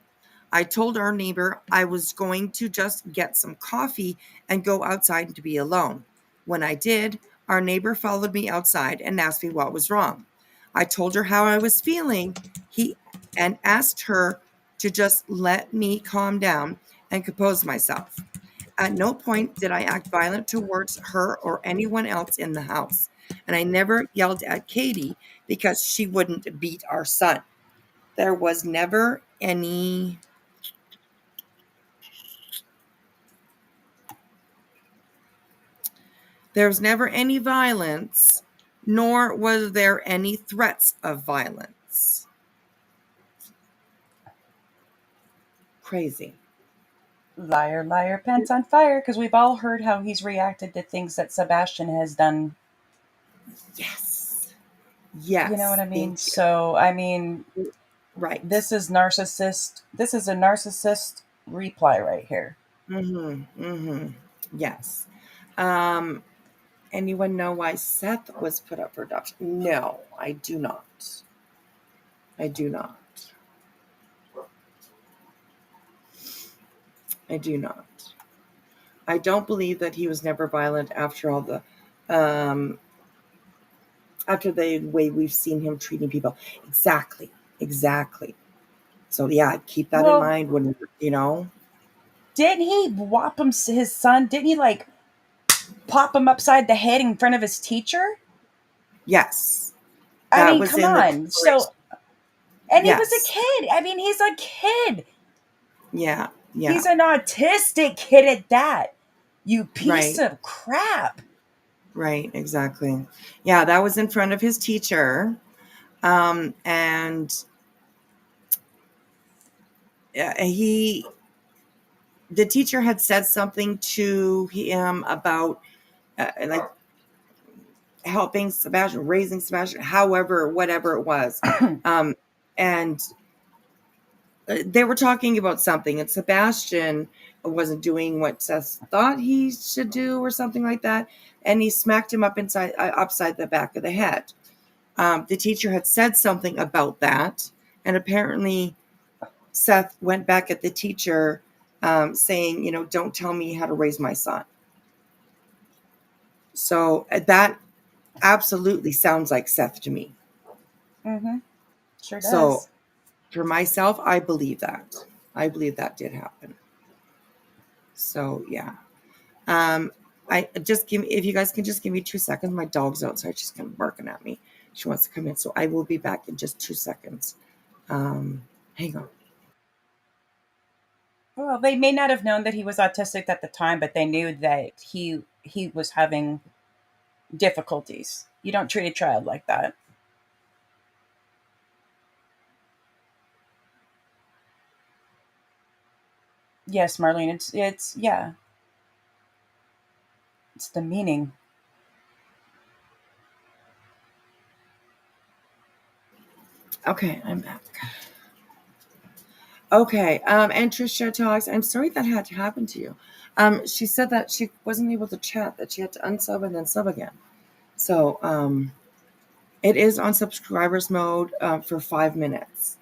I told our neighbor I was going to just get some coffee and go outside to be alone. When I did, our neighbor followed me outside and asked me what was wrong. I told her how I was feeling and asked her to just let me calm down and compose myself. At no point did I act violent towards her or anyone else in the house. And I never yelled at Katie because she wouldn't beat our son. There was never any violence, nor was there any threats of violence. Crazy. Liar, liar, pants on fire, because we've all heard how he's reacted to things that Sebastian has done. Yes. You know what I mean? Thank So, I mean, you. Right. this is narcissist. This is a narcissist reply right here. Yes. Anyone know why Seth was put up for adoption? No, I do not. I do not. I do not. I don't believe that he was never violent after all the after the way we've seen him treating people. Exactly. So yeah, keep that in Well, mind when didn't he whop his son? Didn't he like pop him upside the head in front of his teacher? Yes. I That mean, was come in the on. So, and he was a yes. kid. I mean, he's a kid. Yeah. He's an autistic kid at that. You piece Right. of crap. Right, exactly. Yeah, that was in front of his teacher. And the teacher had said something to him about like helping Sebastian, raising Sebastian, however, whatever it was. And they were talking about something, and Sebastian wasn't doing what Seth thought he should do, or something like that, and he smacked him upside the back of the head. The teacher had said something about that, and apparently Seth went back at the teacher, saying, don't tell me how to raise my son. So that absolutely sounds like Seth to me. Mm-hmm. Sure So does. for myself, I believe that. I believe that did happen. So yeah. I just if you guys can just give me 2 seconds. My dog's outside. She's kind of barking at me. She wants to come in. So I will be back in just 2 seconds. Hang on. Well, they may not have known that he was autistic at the time, but they knew that he was having difficulties. You don't treat a child like that. Yes, Marlene, it's yeah, it's the meaning. Okay, I'm back. Okay, and Trisha talks. I'm sorry that had to happen to you. She said that she wasn't able to chat, that she had to unsub and then sub again. So it is on subscribers mode for 5 minutes.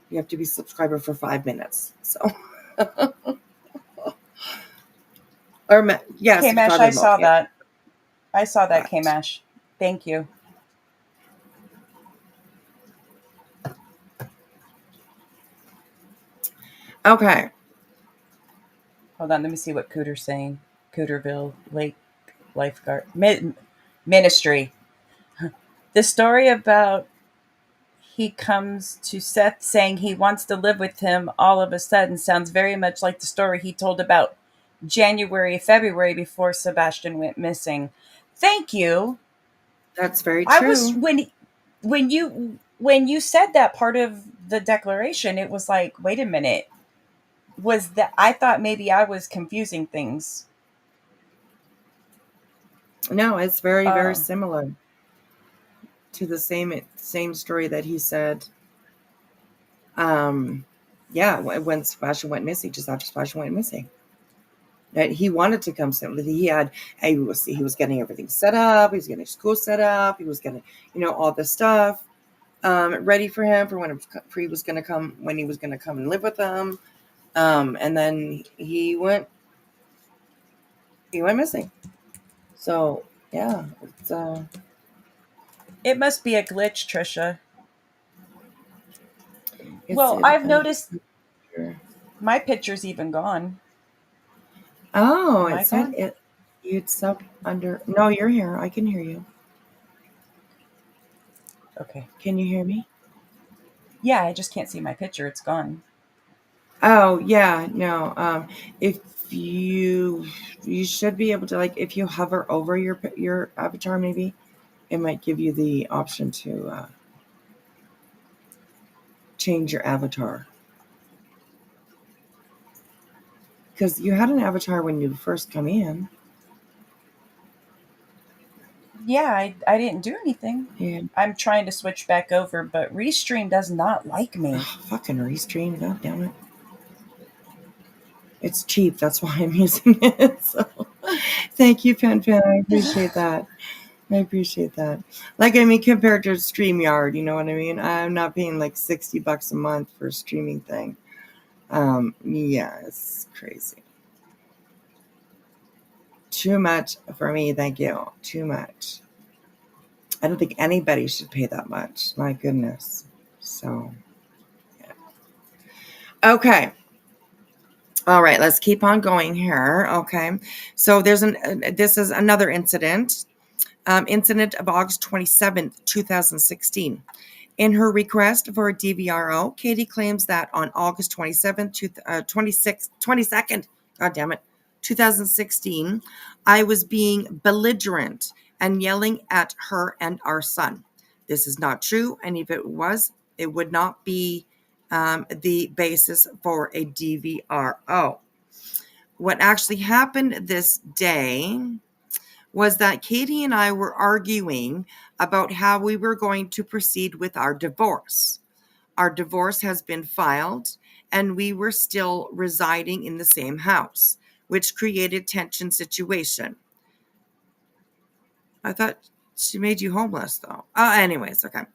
You have to be subscriber for 5 minutes. So, or yeah, K-Mash, I subscriber mode. saw Yeah. that. I saw that, Right. K-Mash. Thank you. Okay. Hold on, let me see what Cooter's saying. Cooterville Lake Lifeguard Ministry. The story about he comes to Seth saying he wants to live with him all of a sudden sounds very much like the story he told about January, February before Sebastian went missing. Thank you. That's very I was true. when you said that part of the declaration, it was like, wait a minute. Was that I thought maybe I was confusing things. No, it's very, very Oh, similar to the same story that he said. Um, yeah, when Sebastian went missing, just after Sebastian went missing. That he wanted to come simply. He was getting everything set up. He was getting school set up. He was getting, all this stuff ready for him for he was going to come, when he was going to come and live with them. And then he went missing. So yeah, it's it must be a glitch, Trisha. it's Well, it. I've noticed my picture's even gone. Oh, Am it I said gone? it. You'd sub under. No, you're here. I can hear you. Okay. Can you hear me? Yeah, I just can't see my picture. It's gone. Oh yeah, no. If you should be able to, like, if you hover over your avatar, maybe it might give you the option to change your avatar, because you had an avatar when you first come in. Yeah, I didn't do anything. And I'm trying to switch back over, but Restream does not like me. fucking restream. God damn it! It's cheap. That's why I'm using it. So thank you, Pen Pen. I appreciate that. I appreciate that. Like, I mean, compared to StreamYard, you know what I mean? I'm not paying like $60 a month for a streaming thing. Yeah, it's crazy. Too much for me, thank you. Too much. I don't think anybody should pay that much. My goodness. So, yeah. Okay. All right, let's keep on going here. Okay. So this is another incident. Incident of August 27th, 2016. In her request for a DVRO, Katie claims that on August 27th, 22nd, God damn it, 2016, I was being belligerent and yelling at her and our son. This is not true, and if it was, it would not be the basis for a DVRO. What actually happened this day was that Katie and I were arguing about how we were going to proceed with our divorce. Our divorce has been filed, and we were still residing in the same house, which created tension situation. I thought she made you homeless, though. Anyways, okay.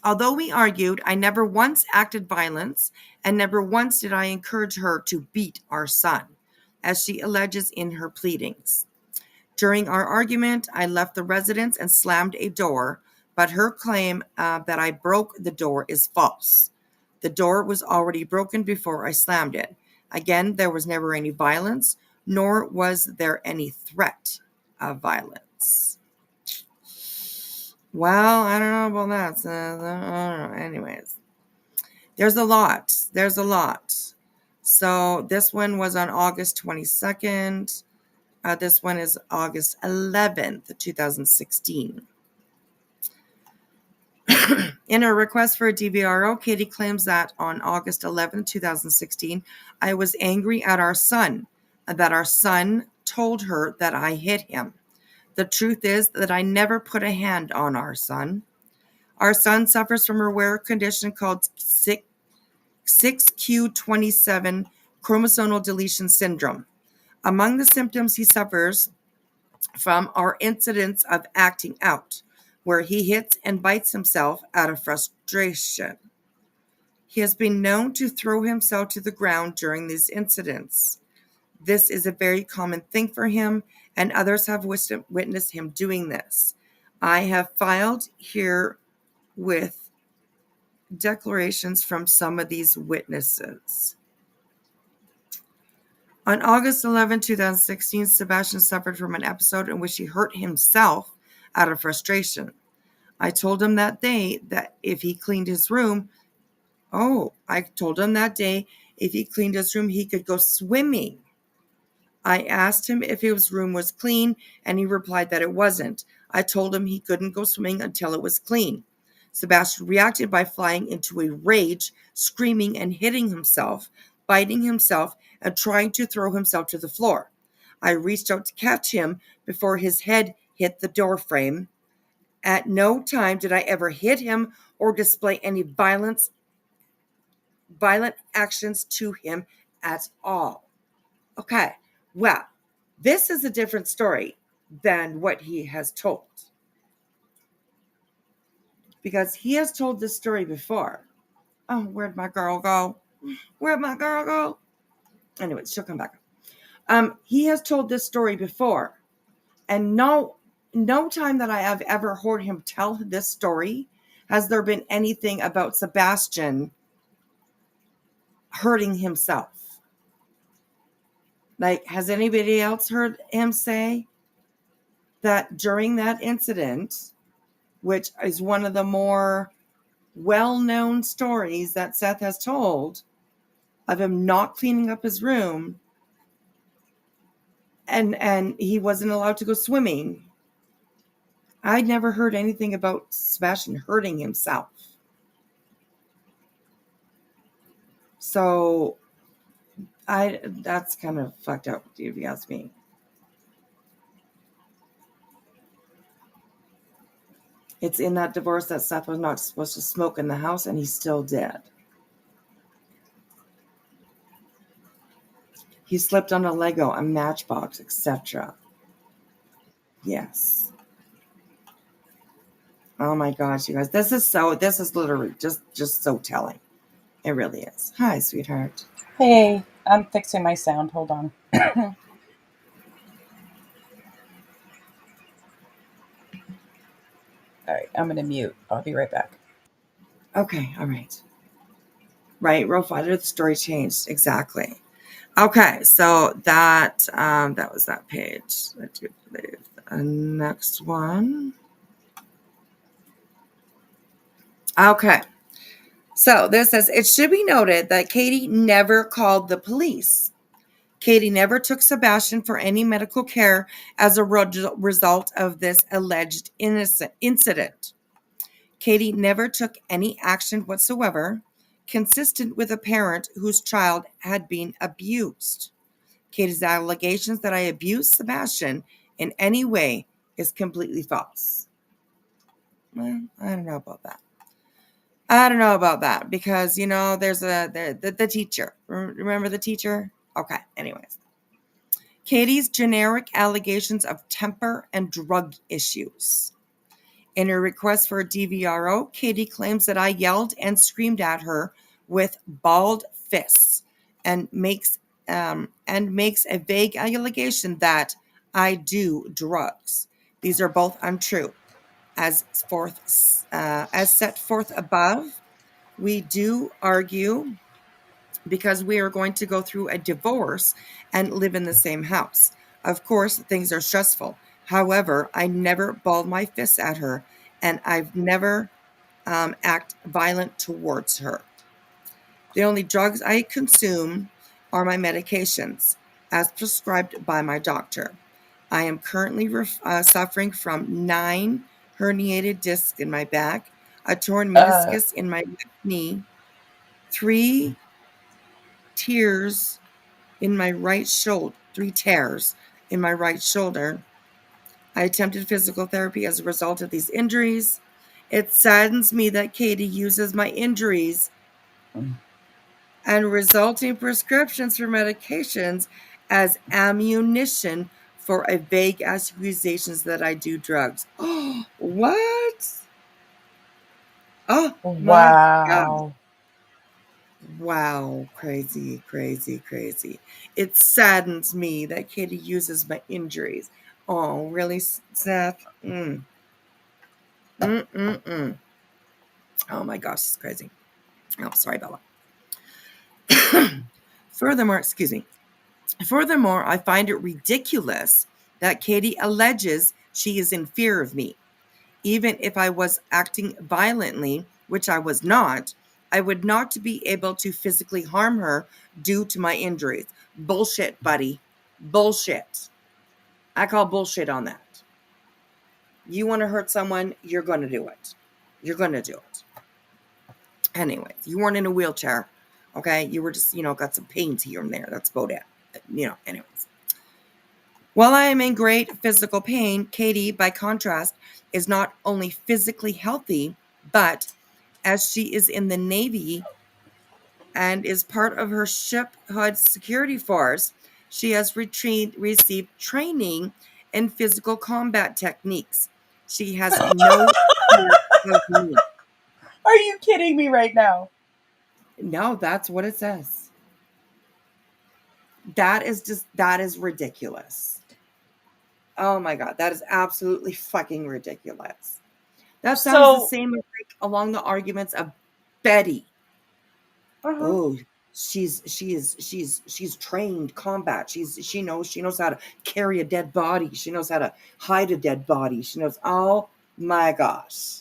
Although we argued, I never once acted violence, and never once did I encourage her to beat our son, as she alleges in her pleadings. During our argument, I left the residence and slammed a door, but her claim that I broke the door is false. The door was already broken before I slammed it. Again, there was never any violence, nor was there any threat of violence. Well, I don't know about that. I don't know. Anyways, there's a lot. So this one was on August 22nd. This one is August 11th, 2016. In her request for a DVRO, Katie claims that on August 11th, 2016, I was angry at our son, that our son told her that I hit him. The truth is that I never put a hand on our son. Our son suffers from a rare condition called 6q27 chromosomal deletion syndrome. Among the symptoms he suffers from are incidents of acting out, where he hits and bites himself out of frustration. He has been known to throw himself to the ground during these incidents. This is a very common thing for him, and others have witnessed him doing this. I have filed here with declarations from some of these witnesses. On August 11, 2016, Sebastian suffered from an episode in which he hurt himself out of frustration. I told him that day that if he cleaned his room, he could go swimming. I asked him if his room was clean, and he replied that it wasn't. I told him he couldn't go swimming until it was clean. Sebastian reacted by flying into a rage, screaming and hitting himself, biting himself, and trying to throw himself to the floor. I reached out to catch him before his head hit the door frame. At no time did I ever hit him or display any violent actions to him at all. Okay, well, this is a different story than what he has told. Because he has told this story before. Oh, where'd my girl go? Anyway, she'll come back. He has told this story before. And no time that I have ever heard him tell this story has there been anything about Sebastian hurting himself. Like, has anybody else heard him say that during that incident, which is one of the more well-known stories that Seth has told of him not cleaning up his room, and he wasn't allowed to go swimming? I'd never heard anything about Sebastian hurting himself. So that's kind of fucked up, if you ask me. It's in that divorce that Seth was not supposed to smoke in the house, and he still did. He slipped on a Lego, a matchbox, etc. Yes. Oh my gosh, you guys. This is literally just so telling. It really is. Hi, sweetheart. Hey, I'm fixing my sound. Hold on. All right, I'm going to mute. I'll be right back. Okay, all right. Right, row 5, the story changed. Exactly. Okay, so that was that page. I do believe. The next one. Okay. So this says, it should be noted that Katie never called the police. Katie never took Sebastian for any medical care as a result of this alleged incident. Katie never took any action whatsoever consistent with a parent whose child had been abused. Katie's allegations that I abused Sebastian in any way is completely false. Well, I don't know about that. I don't know about that because there's the teacher. Remember the teacher? Okay. Anyways, Katie's generic allegations of temper and drug issues. In her request for a DVRO, Katie claims that I yelled and screamed at her with balled fists and makes a vague allegation that I do drugs. These are both untrue. As set forth above, we do argue because we are going to go through a divorce and live in the same house. Of course, things are stressful. However, I never balled my fists at her, and I've never act violent towards her. The only drugs I consume are my medications, as prescribed by my doctor. I am currently suffering from 9 herniated discs in my back, a torn Uh, meniscus in my left knee, 3 tears in my right shoulder, 3 tears in my right shoulder. I attempted physical therapy as a result of these injuries. It saddens me that Katie uses my injuries and resulting prescriptions for medications as ammunition for a vague accusations that I do drugs. Oh, what? Oh my God. wow. Wow. Crazy, crazy, crazy. It saddens me that Katie uses my injuries. Oh, really, Seth? Mm. Oh my gosh, it's crazy. Oh, sorry, Bella. Furthermore, excuse me. Furthermore, I find it ridiculous that Katie alleges she is in fear of me. Even if I was acting violently, which I was not, I would not be able to physically harm her due to my injuries. Bullshit, buddy. Bullshit. I call bullshit on that. You want to hurt someone, you're going to do it. You're going to do it. Anyways, you weren't in a wheelchair. Okay. You were just, got some pains here and there. That's about it. Anyways. While I am in great physical pain, Katie, by contrast, is not only physically healthy, but as she is in the Navy and is part of her shiphood security force, she has received training in physical combat techniques. She has no fear of me. Are you kidding me right now? No, that's what it says. That is ridiculous. Oh my God, that is absolutely fucking ridiculous. That sounds the So, same as along the arguments of Betty. uh-huh. Oh, she's trained combat. She knows how to carry a dead body. She knows how to hide a dead body. She knows. Oh my gosh.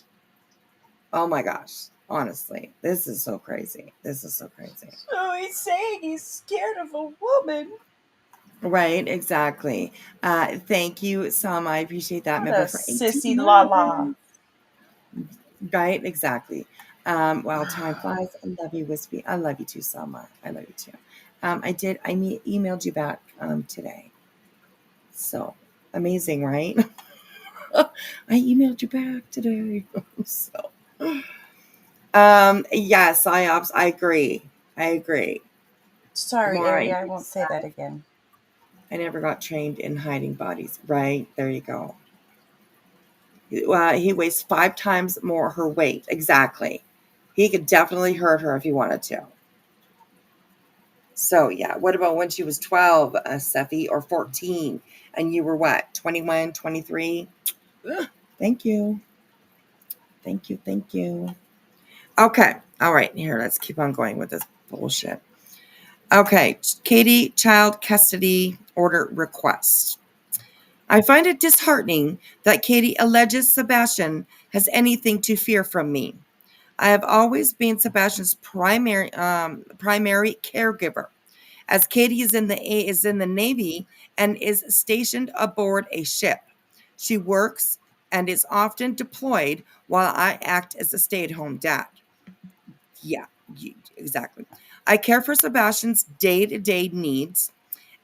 Oh my gosh. Honestly, this is so crazy. This is so crazy. So he's saying he's scared of a woman. Right, exactly. Thank you, Sama. I appreciate that What a member for 18 sissy la la. months. Right, exactly. Well, time flies. I love you, Whispy. I love you too, Selma. I love you too. Emailed you back today. So amazing, right? I emailed you back today. So, yes, I agree. I agree. The Sorry, more Ari, I, I won't say that again. I never got trained in hiding bodies. Right, there you go. He weighs 5 times more her weight. Exactly. He could definitely hurt her if he wanted to. So, yeah, what about when she was 12, Seffi, or 14, and you were what, 21, 23? Ugh, thank you. Thank you. Thank you. Okay. All right. Here, let's keep on going with this bullshit. Okay. Katie, child custody order request. I find it disheartening that Katie alleges Sebastian has anything to fear from me. I have always been Sebastian's primary caregiver, as Katie is in the Navy and is stationed aboard a ship. She works and is often deployed while I act as a stay-at-home dad. Yeah, exactly. I care for Sebastian's day-to-day needs,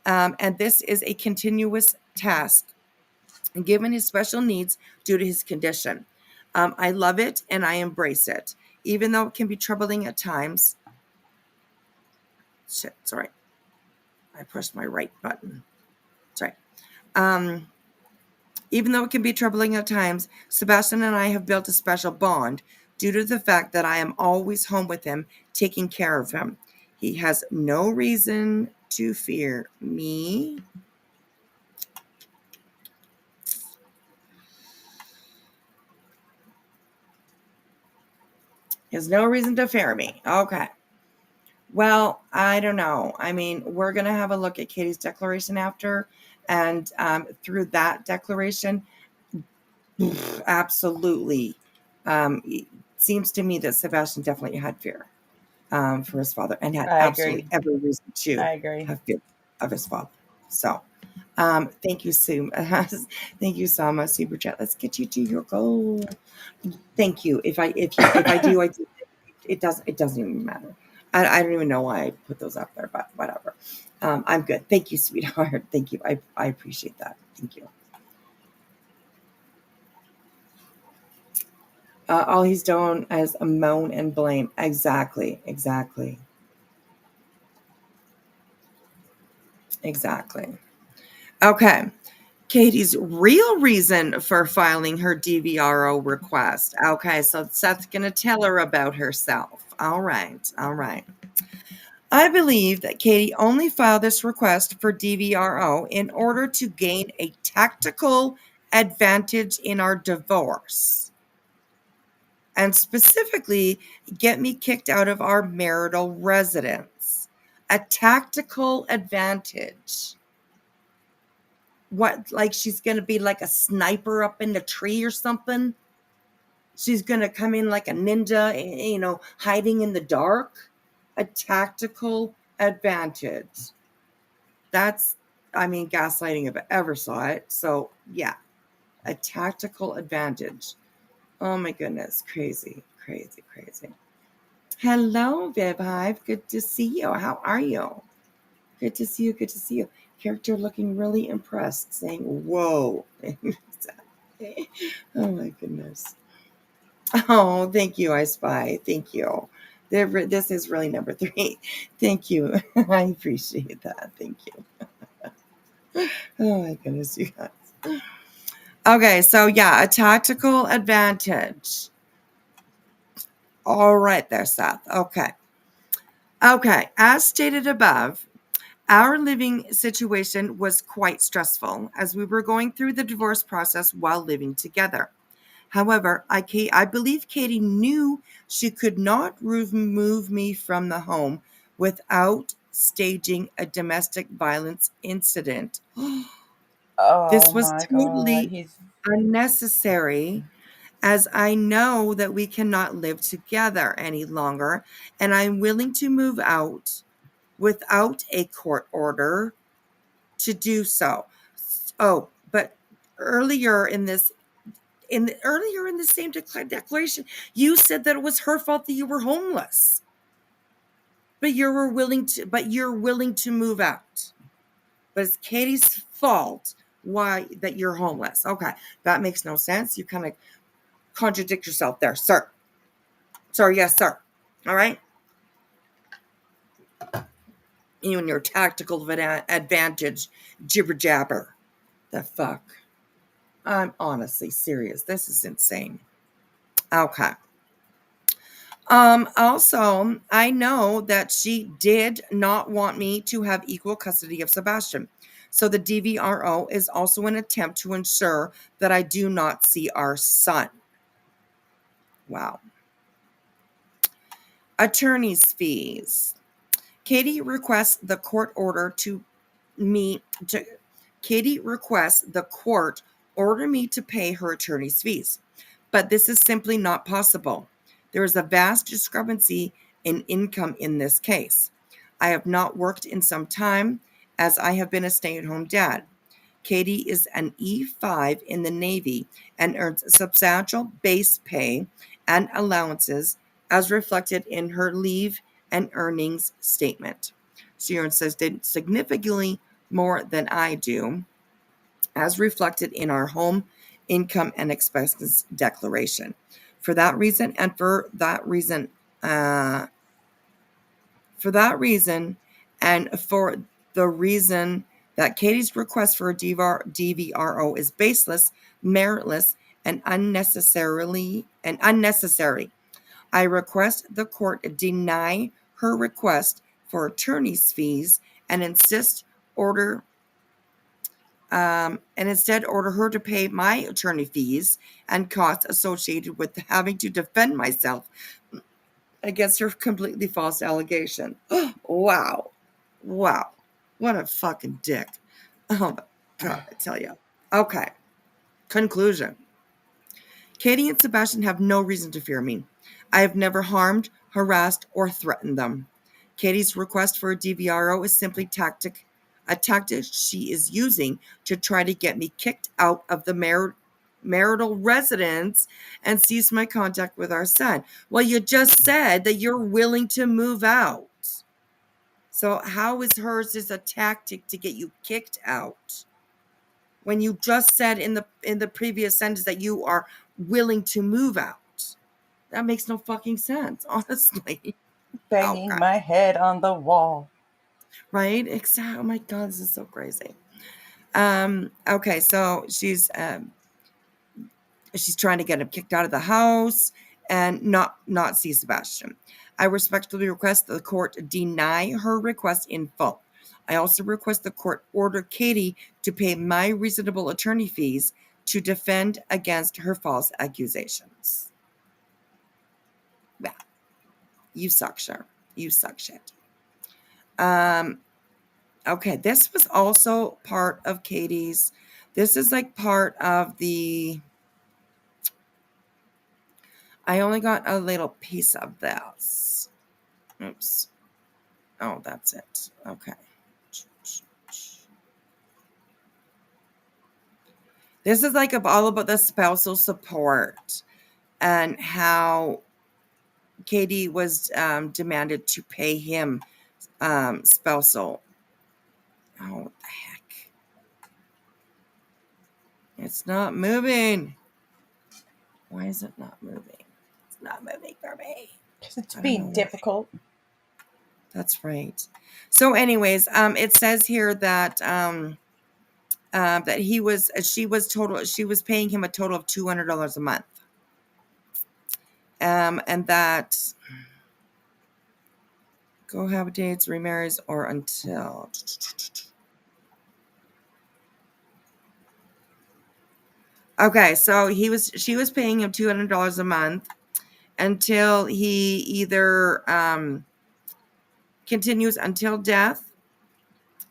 and this is a continuous task given his special needs due to his condition. I love it and I embrace it. Even though it can be troubling at times. Shit, sorry. I pushed my right button. Sorry. Even though it can be troubling at times, Sebastian and I have built a special bond due to the fact that I am always home with him, taking care of him. He has no reason to fear me. He has no reason to fear me. Okay. Well, I don't know. I mean, we're going to have a look at Katie's declaration after. And through that declaration, absolutely. It seems to me that Sebastian definitely had fear for his father and had I absolutely agree. every reason to I agree. have fear of his father. So, thank you, Sue. Thank you, Sama. Super chat. Let's get you to your goal. Thank you. If I do, it doesn't even matter. I don't even know why I put those up there, but whatever. I'm good. Thank you, sweetheart. Thank you. I appreciate that. Thank you. All he's done is a moan and blame. Exactly. Okay. Katie's real reason for filing her DVRO request. Okay, so Seth's going to tell her about herself. All right. I believe that Katie only filed this request for DVRO in order to gain a tactical advantage in our divorce, and specifically get me kicked out of our marital residence. A tactical advantage. What, like she's going to be like a sniper up in the tree or something? She's going to come in like a ninja, hiding in the dark? A tactical advantage. That's, gaslighting if I ever saw it. So, yeah, a tactical advantage. Oh my goodness, crazy. Hello, Viv Hive. Good to see you. How are you? Good to see you. Character looking really impressed, saying, whoa. Oh my goodness. Oh, thank you, I Spy. Thank you. This is really number 3. Thank you. I appreciate that. Thank you. Oh my goodness, you guys. Okay, so yeah, a tactical advantage. All right there, Seth. Okay, as stated above, our living situation was quite stressful as we were going through the divorce process while living together. However, I believe Katie knew she could not remove me from the home without staging a domestic violence incident. Oh This was my God. totally unnecessary, as I know that we cannot live together any longer, and I'm willing to move out without a court order to do so. Oh, but earlier in the same declaration, you said that it was her fault that you were homeless, but you're willing to move out. But it's Katie's fault why that you're homeless. Okay, that makes no sense. You kind of contradict yourself there, sir. Sorry, yes, sir. All right. You and your tactical advantage, jibber jabber. The fuck. I'm honestly serious. This is insane. Okay. Also, I know that she did not want me to have equal custody of Sebastian. So the DVRO is also an attempt to ensure that I do not see our son. Wow. Attorney's fees. Katie requests the court order me to pay her attorney's fees. But this is simply not possible. There is a vast discrepancy in income in this case. I have not worked in some time, as I have been a stay-at-home dad. Katie is an E5 in the Navy and earns substantial base pay and allowances as reflected in her leave and earnings statement. She earns significantly more than I do, as reflected in our home income and expenses declaration. For that reason, and for that reason, and for the reason that Katie's request for a DVRO is baseless, meritless, and unnecessary, I request the court deny her request for attorney's fees and instead order her to pay my attorney fees and costs associated with having to defend myself against her completely false allegation. Wow. What a fucking dick. Oh my God, I tell you. Okay. Conclusion. Katie and Sebastian have no reason to fear me. I have never harmed, harassed, or threatened them. Katie's request for a DVRO is simply a tactic she is using to try to get me kicked out of the marital residence and cease my contact with our son. Well, you just said that you're willing to move out. So how is hers just a tactic to get you kicked out? When you just said in the previous sentence that you are willing to move out. That makes no fucking sense, honestly. Banging Okay. my head on the wall. Right? Exactly. Oh my God, this is so crazy. Okay, so she's trying to get him kicked out of the house and not see Sebastian. I respectfully request that the court deny her request in full. I also request the court order Katie to pay my reasonable attorney fees to defend against her false accusations. Yeah. You suck, sure. You suck shit. Okay, this was also part of Katie's. This is like part of the. I only got a little piece of this. Oops. Oh, that's it. Okay. This is like all about the spousal support and how Katie was demanded to pay him spousal. Oh, what the heck. It's not moving. Why is it not moving? It's not moving for me. Because it's I don't know being why. difficult. That's right. So, anyways, it says here that that she was paying him a total of $200 a month, and that cohabitates, remarries, or until. Okay, so she was paying him $200 a month until he either continues until death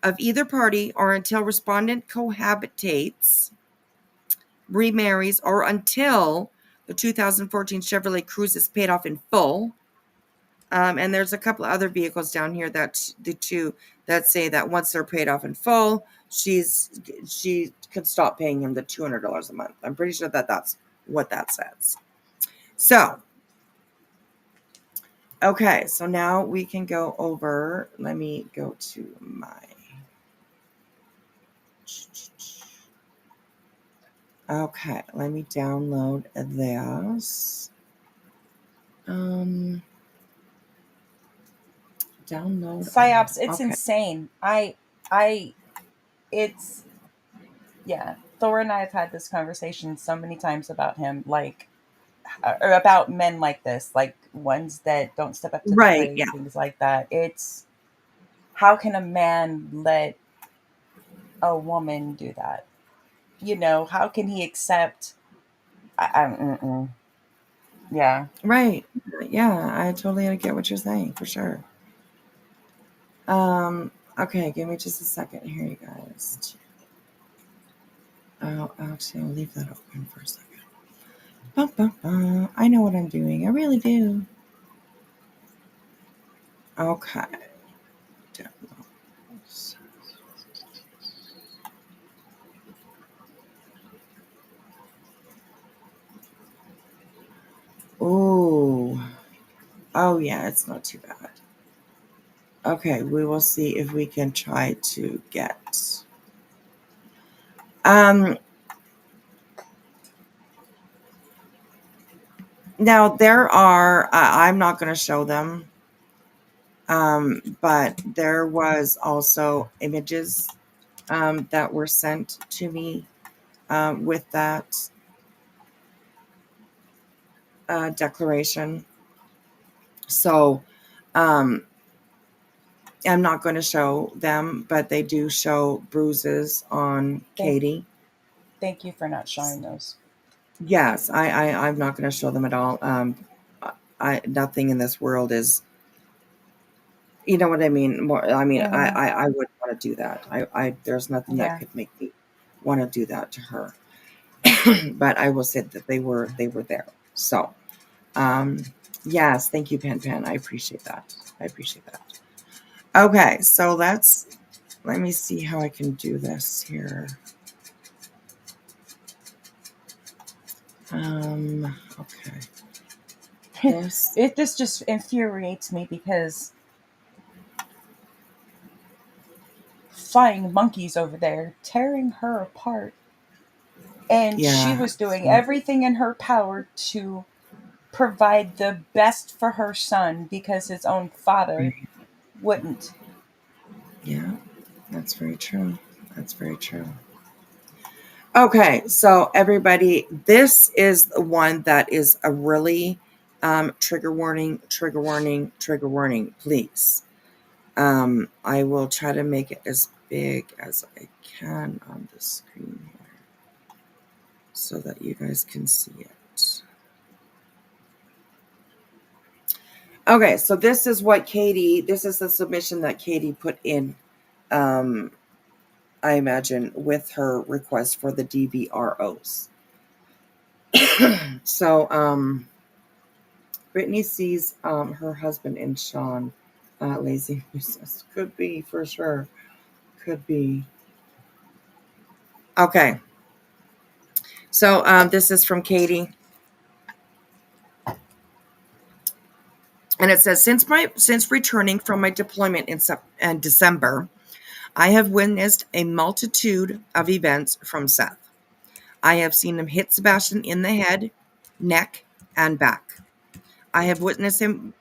of either party or until respondent cohabitates, remarries, or until the 2014 Chevrolet Cruze is paid off in full. And there's a couple of other vehicles down here that the two that say that once they're paid off in full, she could stop paying him the $200 a month. I'm pretty sure that that's what that says. So, okay, so now we can go over. Let me go to my. Okay, let me download this. Download. Psyops, it's Okay. insane. It's, yeah. Thor and I have had this conversation so many times about him, like, or about men like this, like ones that don't step up to the Right. plate, Yeah. things like that. It's, how can a man let a woman do that? You know, how can he accept? Yeah. Right. Yeah. I totally get what you're saying for sure. Okay. Give me just a second here, you guys. Oh, actually, I'll leave that open for a second. I know what I'm doing. I really do. Okay. Downloads. Oh. Oh, yeah, it's not too bad. Okay, we will see if we can try to get. Now there are. I'm not going to show them. But there was also images that were sent to me with that declaration. So um, I'm not going to show them, but they do show bruises on Thank, Katie. thank you for not showing those. Yes, I'm not going to show them at all. Nothing in this world is, you know what I mean. More, I mean, Hmm. I wouldn't want to do that. There's nothing that Yeah. could make me want to do that to her. But I will say that they were there. So, um, yes, thank you, Pan Pan. I appreciate that. I appreciate that. Okay, so let me see how I can do this here. Okay. This, This just infuriates me because flying monkeys over there tearing her apart, and she yeah, was doing everything in her power to provide the best for her son because his own father wouldn't. yeah, that's very true. That's very true. Okay, so everybody, this is the one that is a really trigger warning, trigger warning, trigger warning, please. I will try to make it as big as I can on the screen here so that you guys can see it. Okay, so this is the submission that Katie put in, I imagine, with her request for the DVROs. So, Brittany sees her husband in Sean lazy. Could be, for sure. Could be. Okay. So this is from Katie. And it says, since returning from my deployment in December, I have witnessed a multitude of events from Seth. I have seen him hit Sebastian in the head, neck, and back. I have witnessed him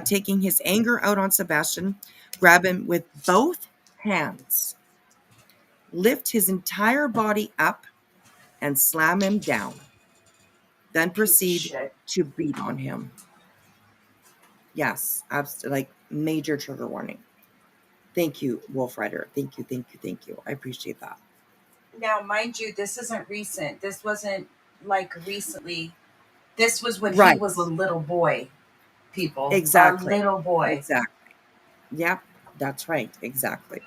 taking his anger out on Sebastian, grab him with both hands, lift his entire body up, and slam him down, then Piece of proceed shit. to beat on him. Yes, like major trigger warning. Thank you, Wolf Rider. Thank you, thank you, thank you. I appreciate that. Now, mind you, this isn't recent. This wasn't like recently. This was when he Right. was a little boy, people. A Exactly. little boy. Exactly. Yep, that's right. Exactly.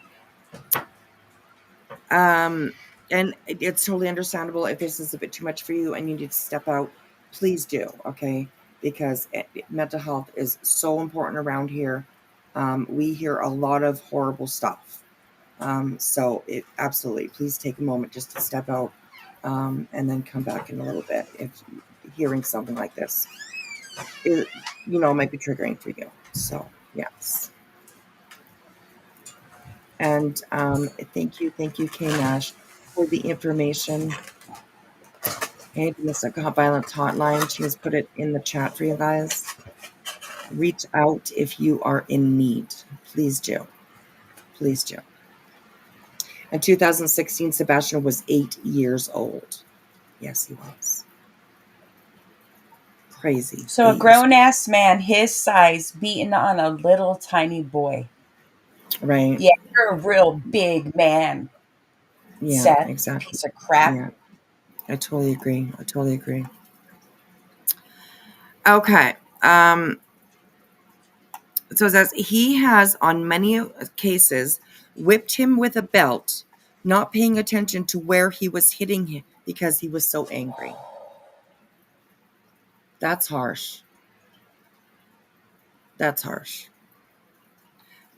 Um, and it's totally understandable if this is a bit too much for you and you need to step out. Please do, okay? Because mental health is so important around here. We hear a lot of horrible stuff. So absolutely, please take a moment just to step out and then come back in a little bit if hearing something like this, might be triggering for you. So, yes. And thank you, K Nash, for the information. And Domestic Violence Hotline. She has put it in the chat for you guys. Reach out if you are in need. Please do. Please do. In 2016, Sebastian was 8 years old. Yes, he was. Crazy. So a 8 years grown ass man his size beating on a little tiny boy. old. Right. Yeah, you're a real big man, Yeah, Seth. exactly. Piece of crap. Yeah, I totally agree. I totally agree. Okay. So it says he has on many cases whipped him with a belt, not paying attention to where he was hitting him because he was so angry. That's harsh. That's harsh.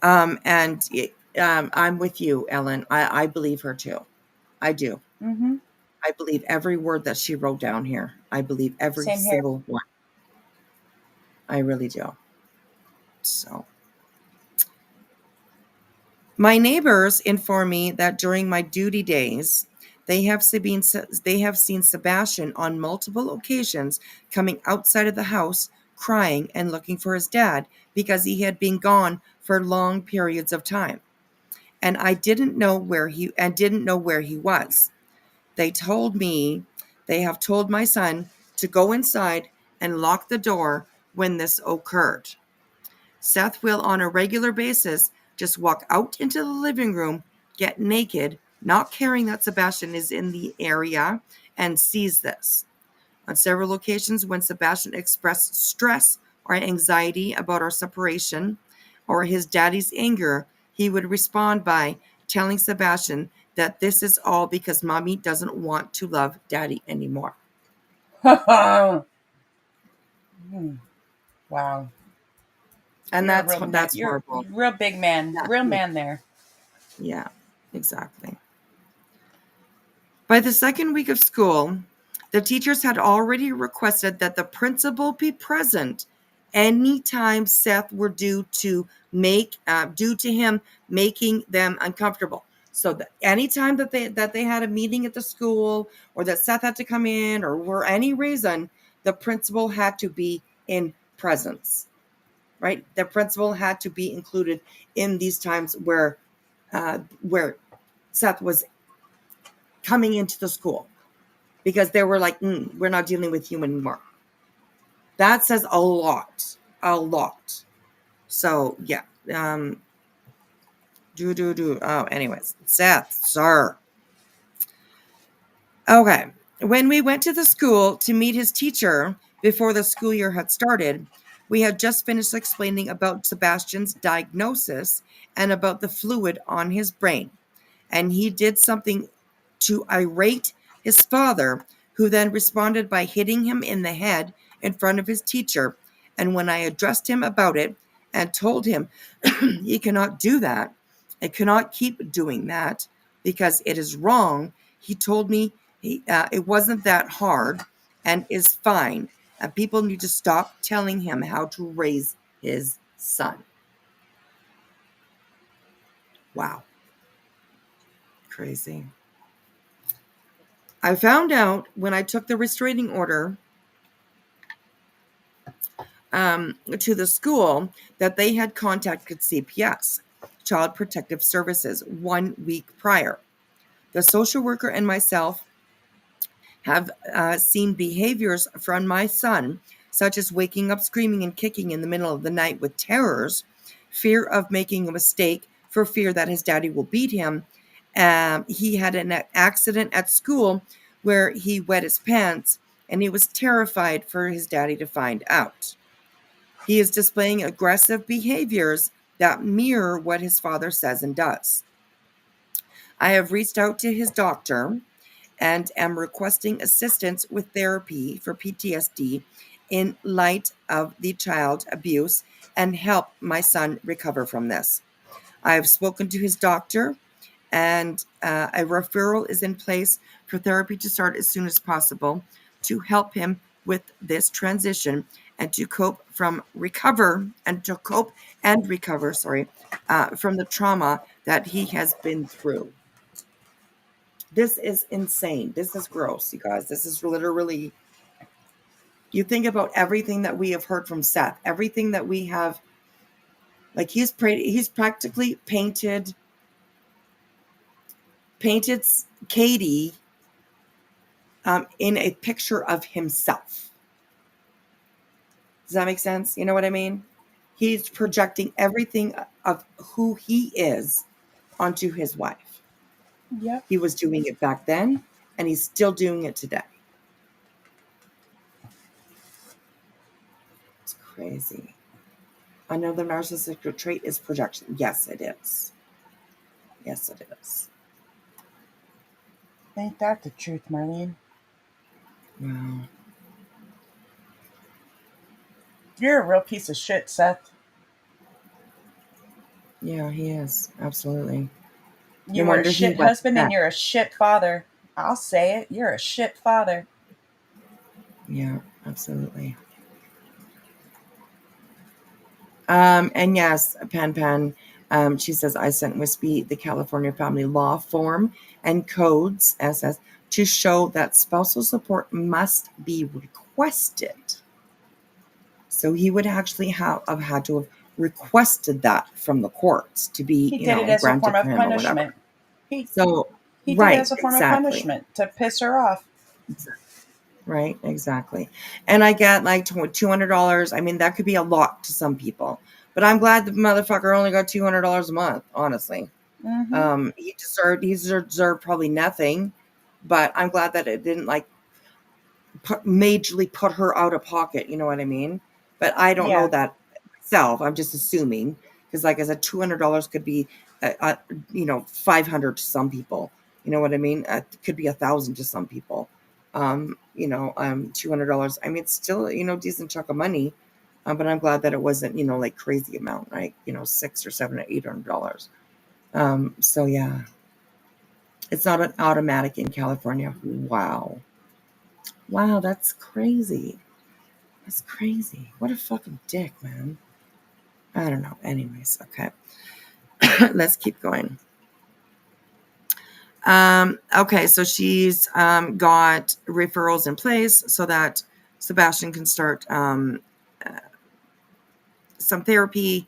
And I'm with you, Ellen. I believe her too. I do. Mm-hmm. I believe every word that she wrote down here. I believe every Same here. single one. I really do. So, my neighbors inform me that during my duty days, They have seen Sebastian on multiple occasions coming outside of the house crying and looking for his dad because he had been gone for long periods of time. And I didn't know where he was. They told me they have told my son to go inside and lock the door when this occurred. Seth will, on a regular basis, just walk out into the living room, get naked, not caring that Sebastian is in the area, and sees this. On several occasions, when Sebastian expressed stress or anxiety about our separation or his daddy's anger, he would respond by telling Sebastian that this is all because mommy doesn't want to love daddy anymore. Wow. And You're a real man. that's You're horrible. a real big man. Yeah, Real man there. yeah, exactly. By the second week of school, the teachers had already requested that the principal be present anytime Seth were due to him making them uncomfortable. So that anytime that they had a meeting at the school, or that Seth had to come in, or for any reason, the principal had to be in presence. Right? The principal had to be included in these times where Seth was coming into the school, because they were like, we're not dealing with you anymore. That says a lot. So yeah. Oh, anyways, Seth, sir. Okay. When we went to the school to meet his teacher before the school year had started, we had just finished explaining about Sebastian's diagnosis and about the fluid on his brain. And he did something to irate his father, who then responded by hitting him in the head in front of his teacher. And when I addressed him about it and told him he cannot do that, I cannot keep doing that because it is wrong, he told me it wasn't that hard and is fine. And people need to stop telling him how to raise his son. Wow. Crazy. I found out when I took the restraining order to the school that they had contacted CPS, Child Protective Services, 1 week prior. The social worker and myself have seen behaviors from my son, such as waking up screaming and kicking in the middle of the night with terrors, fear of making a mistake for fear that his daddy will beat him. He had an accident at school where he wet his pants, and he was terrified for his daddy to find out. He is displaying aggressive behaviors that mirror what his father says and does. I have reached out to his doctor and am requesting assistance with therapy for PTSD in light of the child abuse and help my son recover from this. I have spoken to his doctor, and a referral is in place for therapy to start as soon as possible to help him with this transition and to recover from the trauma that he has been through. This is insane. This is gross, you guys. This is literally, you think about everything that we have heard from Seth, everything that we have, like he's practically painted Katie in a picture of himself. Does that make sense? You know what I mean? He's projecting everything of who he is onto his wife. Yep. He was doing it back then, and he's still doing it today. It's crazy. Another narcissistic trait is projection. Yes, it is. Yes, it is. Ain't that the truth, Marlene? Wow. You're a real piece of shit, Seth. Yeah, he is. Absolutely. You No were a wonder he shit was husband back. and you're a shit father. I'll say it. You're a shit father. Yeah, absolutely. And yes, Pan, She says, I sent Whispy the California Family Law Form and Codes, SS, to show that spousal support must be requested. So he would actually have had to have requested that from the courts to be, He did it as a granted form for of him or whatever. punishment. He So, he did it right, as a form of exactly. punishment to piss her off. Right, exactly. And I get like $200. I mean, that could be a lot to some people, but I'm glad the motherfucker only got $200 a month. Honestly, Mm-hmm. he deserved probably nothing, but I'm glad that it didn't like majorly put her out of pocket. You know what I mean? But I don't know Yeah. that myself. I'm just assuming because, like I said, $200 could be, 500 to some people. You know what I mean? It could be 1,000 to some people. $200. I mean, it's still decent chunk of money, but I'm glad that it wasn't like crazy amount, right? $600 or $700 or $800. So yeah, it's not an automatic in California. Wow, that's crazy. That's crazy. What a fucking dick, man. I don't know. Anyways, okay. Let's keep going. Okay, so she's got referrals in place so that Sebastian can start some therapy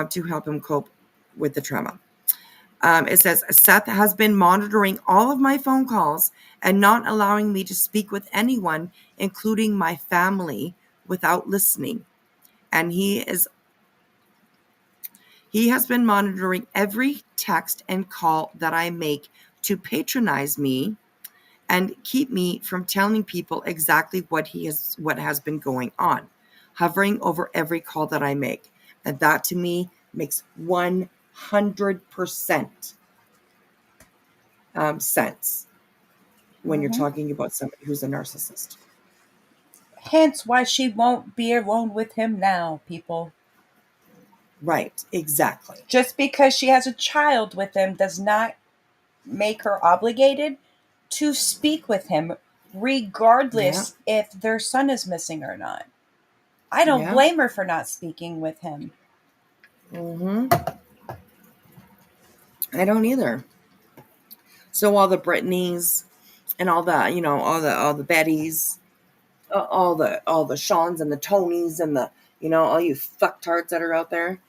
to help him cope with the trauma. It says, Seth has been monitoring all of my phone calls and not allowing me to speak with anyone, including my family, without listening. And he has been monitoring every text and call that I make to patronize me and keep me from telling people exactly what has been going on, hovering over every call that I make. And that to me makes 100% sense when you're Mm-hmm. talking about somebody who's a narcissist. Hence why she won't be alone with him now, people. Right, exactly. Just because she has a child with him does not make her obligated to speak with him, Yeah, regardless if their son is missing or not. I don't yeah. blame her for not speaking with him. hmm I don't either. So all the Britneys and all the, all the Bettys, all the Seans and the Tonys and the, all you fucktards that are out there.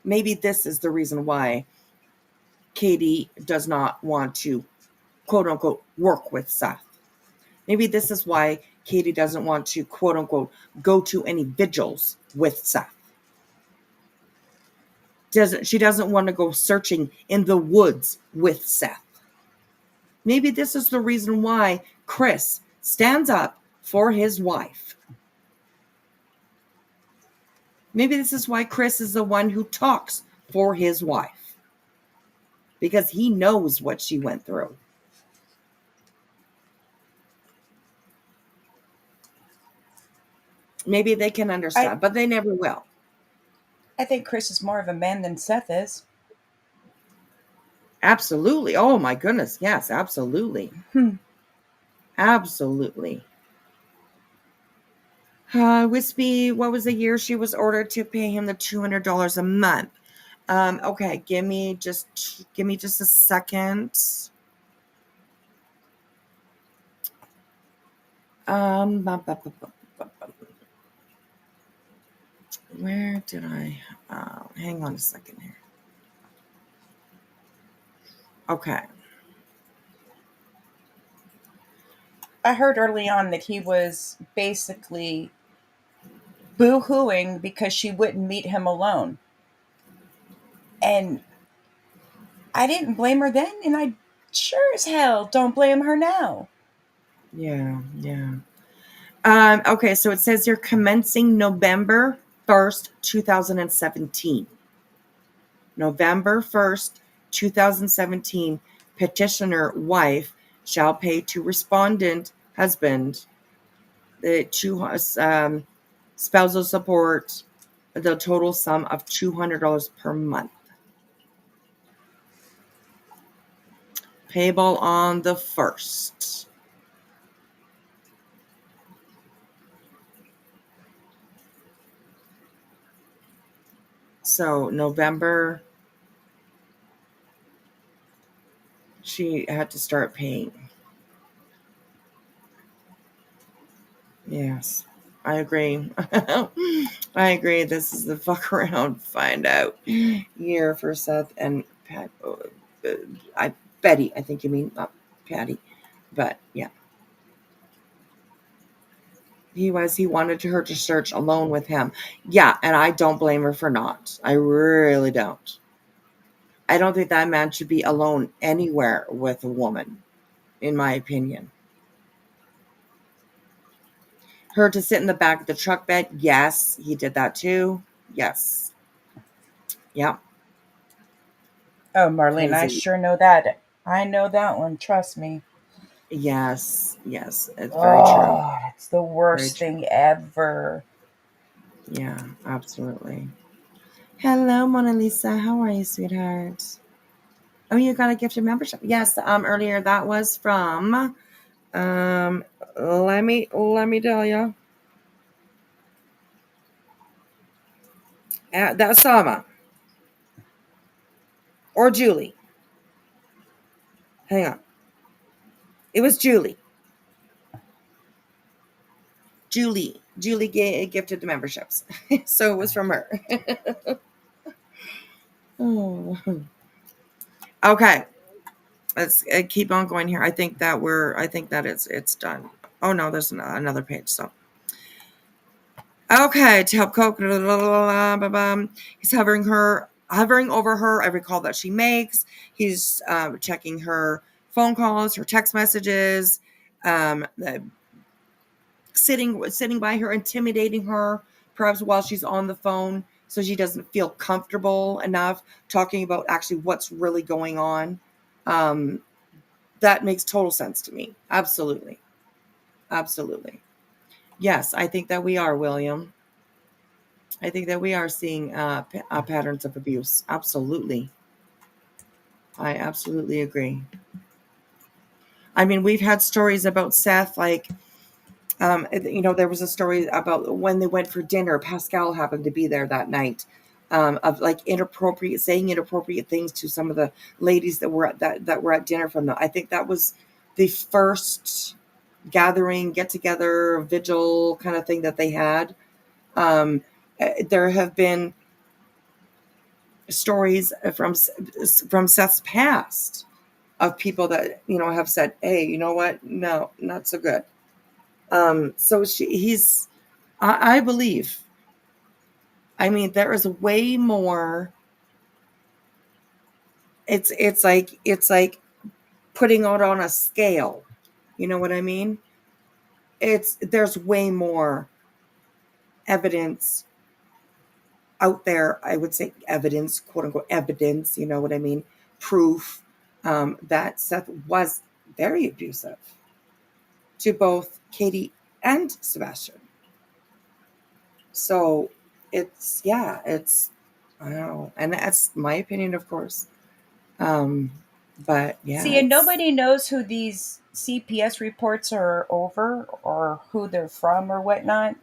Maybe this is the reason why Katie does not want to, quote unquote, work with Seth. Maybe this is why Katie doesn't want to, quote unquote, go to any vigils with Seth. She doesn't want to go searching in the woods with Seth. Maybe this is the reason why Chris stands up for his wife. Maybe this is why Chris is the one who talks for his wife. Because he knows what she went through. Maybe they can I, understand, but they never will. I think Chris is more of a man than Seth is. Absolutely. Oh my goodness. Yes, absolutely. Hmm. Absolutely. Whispy, what was the year she was ordered to pay him the $200 a month? Okay, give me just a second. Where did I? Hang on a second here. Okay. I heard early on that he was basically boo-hooing because she wouldn't meet him alone. And I didn't blame her then, and I sure as hell don't blame her now. Yeah. Okay, so it says you're commencing November 1st, 2017. November 1st, 2017, petitioner wife shall pay to respondent husband the spousal support, the total sum of $200 per month. Payable on the 1st. So November, she had to start paying. Yes, I agree. I agree. This is the fuck around, find out year for Seth and Pat. I Betty. I think you mean not Patty, but yeah, he was. He wanted her to search alone with him. Yeah, and I don't blame her for not. I really don't. I don't think that man should be alone anywhere with a woman, in my opinion. Her to sit in the back of the truck bed. Yes, he did that too. Yes. Yeah. Oh, Marlene, I Crazy. sure know that. I know that one. Trust me. Yes. Yes. It's very true. Oh, it's the Very worst true. thing ever. Yeah, absolutely. Hello, Mona Lisa. How are you, sweetheart? Oh, you got a gifted membership. Yes, earlier that was from let me tell you. That's Sama or Julie. Hang on. It was Julie. Julie gifted the memberships. So it was from her. Oh. Okay. Let's keep on going here. I think that it's done. Oh no, there's another page. So okay, to help cope. Blah, blah, blah, blah, blah. He's hovering over her every call that she makes. He's checking her phone calls, her text messages, um, uh, sitting by her, intimidating her, perhaps while she's on the phone, so she doesn't feel comfortable enough talking about actually what's really going on. Um, that makes total sense to me. Absolutely, absolutely. Yes, I think that we are, William. I think that we are seeing patterns of abuse. Absolutely. I absolutely agree. I mean, we've had stories about Seth, like, there was a story about when they went for dinner. Pascal happened to be there that night, of like saying inappropriate things to some of the ladies that were at dinner from them. I think that was the first gathering, get together, vigil kind of thing that they had. There have been stories from Seth's past of people that have said, "Hey, you know what? No, not so good." So he's, I believe. I mean, there is way more. It's like putting it on a scale. You know what I mean? There's way more evidence out there. I would say evidence, quote unquote evidence. You know what I mean? Proof that Seth was very abusive to both Katie and Sebastian. So it's I don't know, and that's my opinion, of course. Um, but yeah, See, and nobody knows who these CPS reports are over or who they're from or whatnot.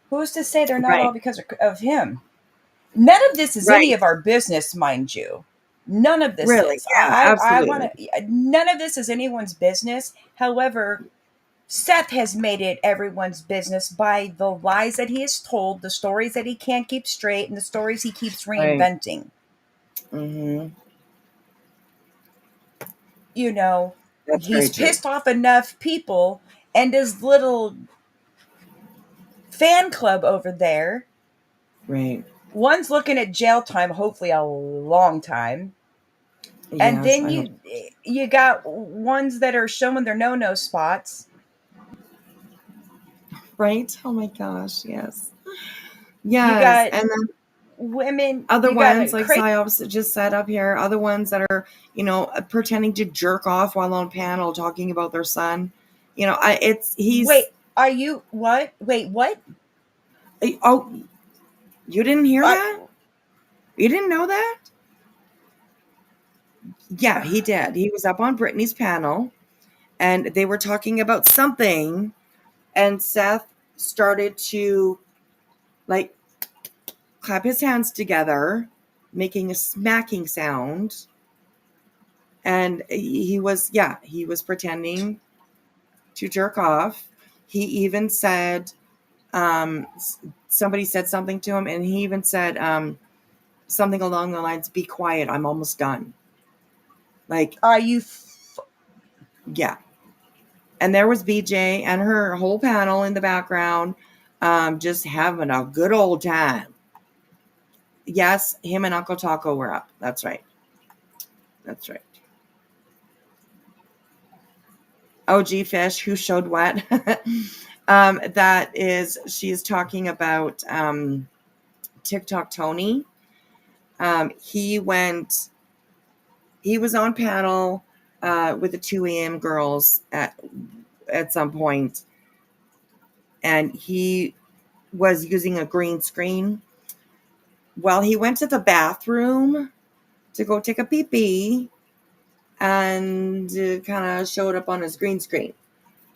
Who's to say they're not all right, because of him? None of this is any right, of our business, mind you. None of this really, is. yeah, I want absolutely, to. None of this is anyone's business. However, Seth has made it everyone's business by the lies that he has told, the stories that he can't keep straight, and the stories he keeps right. reinventing. Hmm. You know, That's very he's true. pissed off enough people, and his little fan club over there. Right. One's looking at jail time, hopefully a long time. And Yes, then I hope. you got ones that are showing their no spots. Right. Oh my gosh. Yes. You Yes. got And then women. other You got ones, a like crazy. Psyops just said up here, other ones that are, pretending to jerk off while on panel talking about their son. He's, Wait, are you what? Wait, what? oh, you didn't hear I, that? You didn't know that? Yeah, he did. He was up on Brittany's panel and they were talking about something, and Seth started to like clap his hands together making a smacking sound. And he was pretending to jerk off. He even said, somebody said something to him, and he even said something along the lines, "Be quiet, I'm almost done." Like, Are you? yeah. And there was BJ and her whole panel in the background, just having a good old time. Yes, him and Uncle Taco were up. That's right. That's right. OG Fish, who showed what? That is, she's talking about TikTok Tony. He was on panel with the 2 a.m. girls at some point, and he was using a green screen. Well, he went to the bathroom to go take a pee-pee and kind of showed up on his green screen.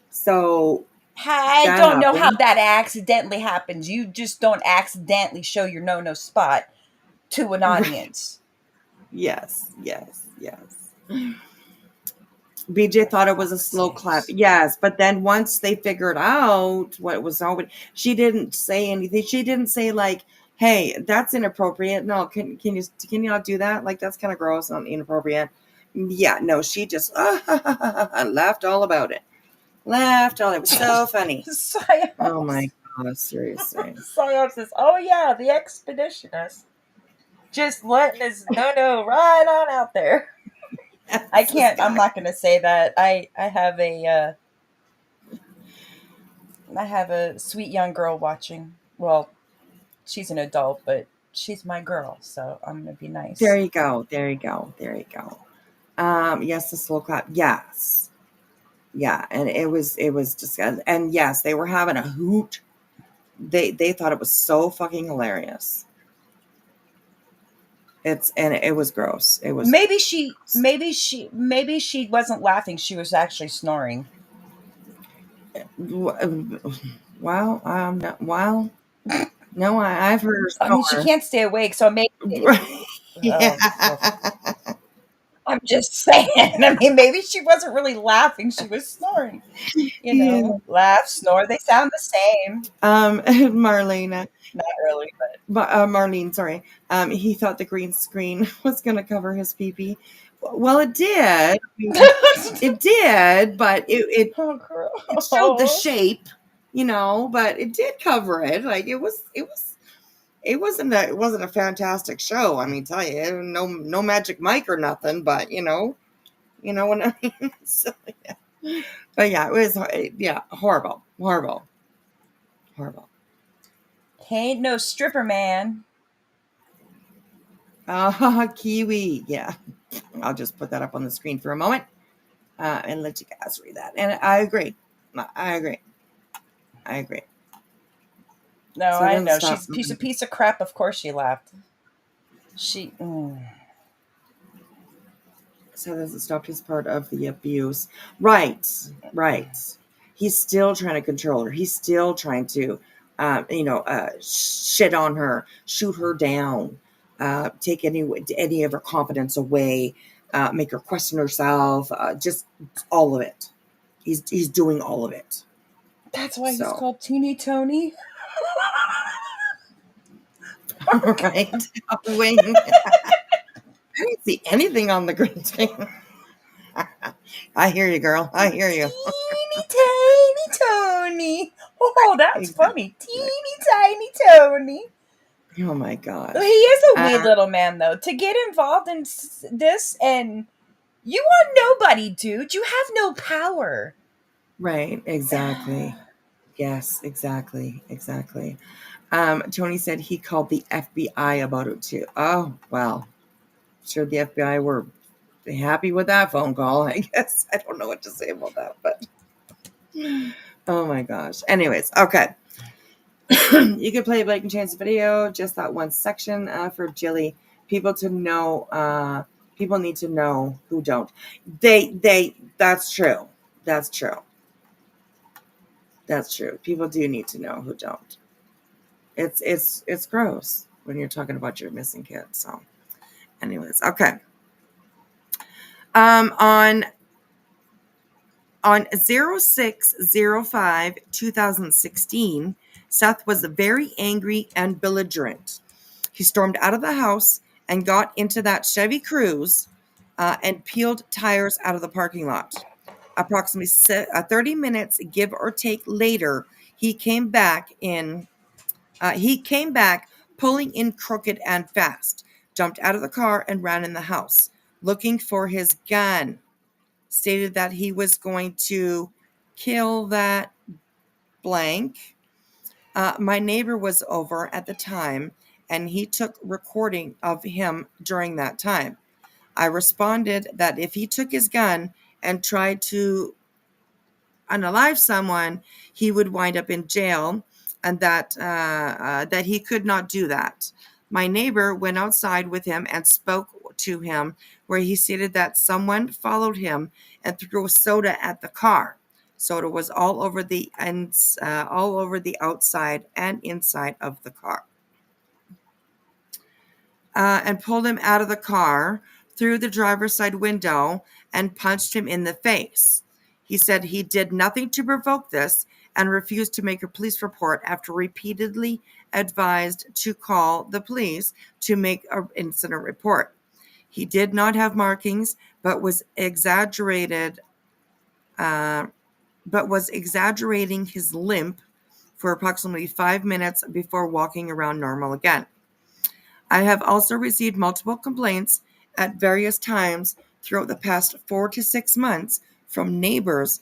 So I that don't know how happened. that accidentally happens. You just don't accidentally show your no spot to an audience. Yes. BJ thought it was a slow clap. Yes, but then once they figured out what was wrong with, she didn't say anything. She didn't say like, "Hey, that's inappropriate." No, can you not do that? Like, that's kind of gross and inappropriate. Yeah, no, she just laughed all about it. Laughed all. It was so funny. Oh my god, seriously. Psyops says, "Oh yeah, the expeditionist, just letting his no right on out there." I can't. I'm not going to say that. I have a sweet young girl watching. Well, she's an adult, but she's my girl, so I'm going to be nice. There you go. Yes, the slow clap. Yes. Yeah, and it was disgusting. And yes, they were having a hoot. They thought it was so fucking hilarious. It was gross. It was maybe she wasn't laughing. She was actually snoring. Well, no, I've heard her snore. I mean, she can't stay awake, so maybe. Yeah. I'm just saying. I mean, maybe she wasn't really laughing. She was snoring. You know, laugh, snore. They sound the same. Marlena. Not really, but Marlene, sorry. He thought the green screen was going to cover his pee-pee. Well, it did. It did, but it showed the shape, but it did cover it. Like, it wasn't a fantastic show. I mean, tell you, no magic mic or nothing, but you know what I mean. So, yeah. But yeah, it was horrible. He ain't no stripper man. Kiwi. Yeah, I'll just put that up on the screen for a moment and let you guys read that. And I agree. No, so I know she's a piece of crap. Of course, she laughed. She. So doesn't stop his part of the abuse. Right. He's still trying to control her. He's still trying to, shit on her, shoot her down, take any of her confidence away, make her question herself. Just all of it. He's doing all of it. That's why he's called Teeny Tony. Right. Wait. I didn't see anything on the green screen. I hear you, girl. I hear you. Teeny tiny Tony. Oh, that's funny. Teeny tiny Tony. Oh my God. He is a wee little man, though. To get involved in this, and you are nobody, dude. You have no power. Right. Exactly. Yes. Exactly. Tony said he called the FBI about it too. Oh, well. Sure, the FBI were happy with that phone call, I guess. I don't know what to say about that, but oh my gosh. Anyways, okay. You can play Blake and Chance's video, just that one section for Jilly. People need to know who don't. That's true. People do need to know who don't. It's gross when you're talking about your missing kids. So Anyways, okay. On 06/05/2016, Seth was very angry and belligerent. He stormed out of the house and got into that Chevy Cruze and peeled tires out of the parking lot. Approximately 30 minutes, give or take, later, he came back in. He came back, pulling in crooked and fast, jumped out of the car and ran in the house, looking for his gun. Stated that he was going to kill that blank. My neighbor was over at the time, and he took recording of him during that time. I responded that if he took his gun and tried to unalive someone, he would wind up in jail, and that he could not do that. My neighbor went outside with him and spoke to him, where he stated that someone followed him and threw a soda at the car. Soda was all over the outside and inside of the car. And pulled him out of the car through the driver's side window and punched him in the face. He said he did nothing to provoke this and refused to make a police report after repeatedly advised to call the police to make an incident report. He did not have markings, but was exaggerating his limp for approximately 5 minutes before walking around normal again. I have also received multiple complaints at various times throughout the past 4 to 6 months from neighbors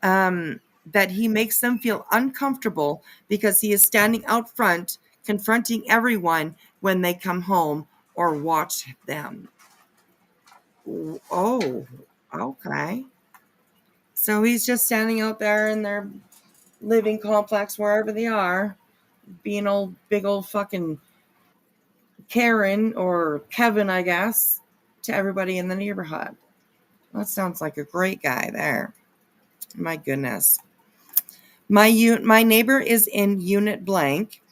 that he makes them feel uncomfortable because he is standing out front confronting everyone when they come home or watch them. Oh, okay. So he's just standing out there in their living complex, wherever they are, being big old fucking Karen or Kevin, I guess, to everybody in the neighborhood. That sounds like a great guy there. My goodness. My neighbor is in unit blank,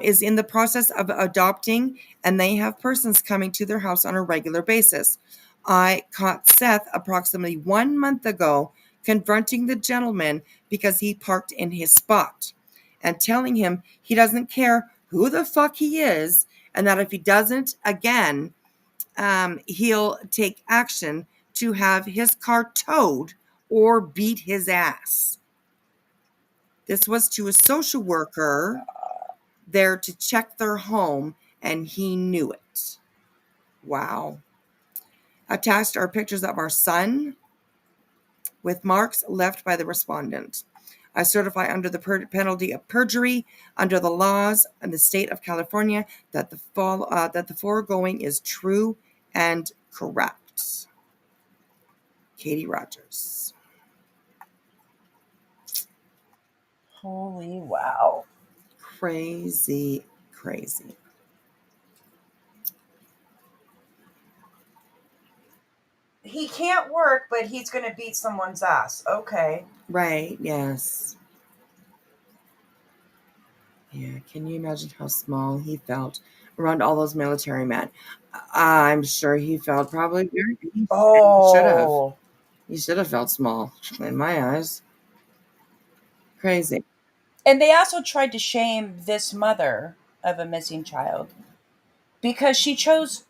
is in the process of adopting, and they have persons coming to their house on a regular basis. I caught Seth approximately 1 month ago confronting the gentleman because he parked in his spot and telling him he doesn't care who the fuck he is, and that if he doesn't again, he'll take action to have his car towed or beat his ass. This was to a social worker there to check their home, and he knew it. Wow. Attached are pictures of our son with marks left by the respondent. I certify under the penalty of perjury, under the laws in the state of California, that the foregoing is true and correct. Katie Rogers. Holy wow. Crazy, crazy. He can't work, but he's going to beat someone's ass. Okay. Right, yes. Yeah, can you imagine how small he felt around all those military men? I'm sure he felt probably very. Oh. He should have felt small in my eyes. Crazy. And they also tried to shame this mother of a missing child because she chose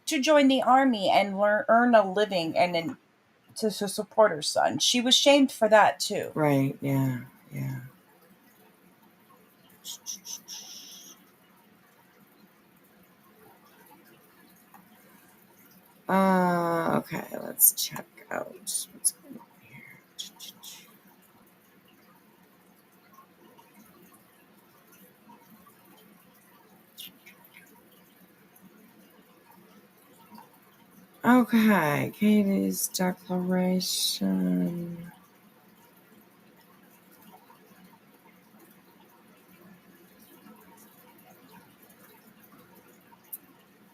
to join the army and earn a living and to support her son. She was shamed for that too. Right, yeah, yeah. Okay, let's check out what's going on here. Okay, Katie's declaration.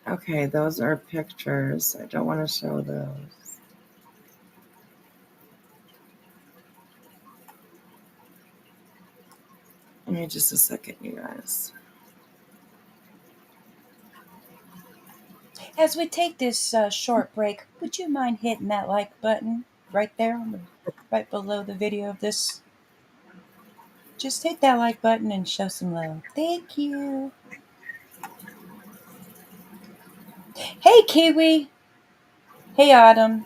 Okay, those are pictures. I don't want to show those. Give me just a second, you guys. As we take this short break, would you mind hitting that like button right there on the right below the video of this? Just hit that like button and show some love. Thank you. Hey, Kiwi. Hey, Autumn.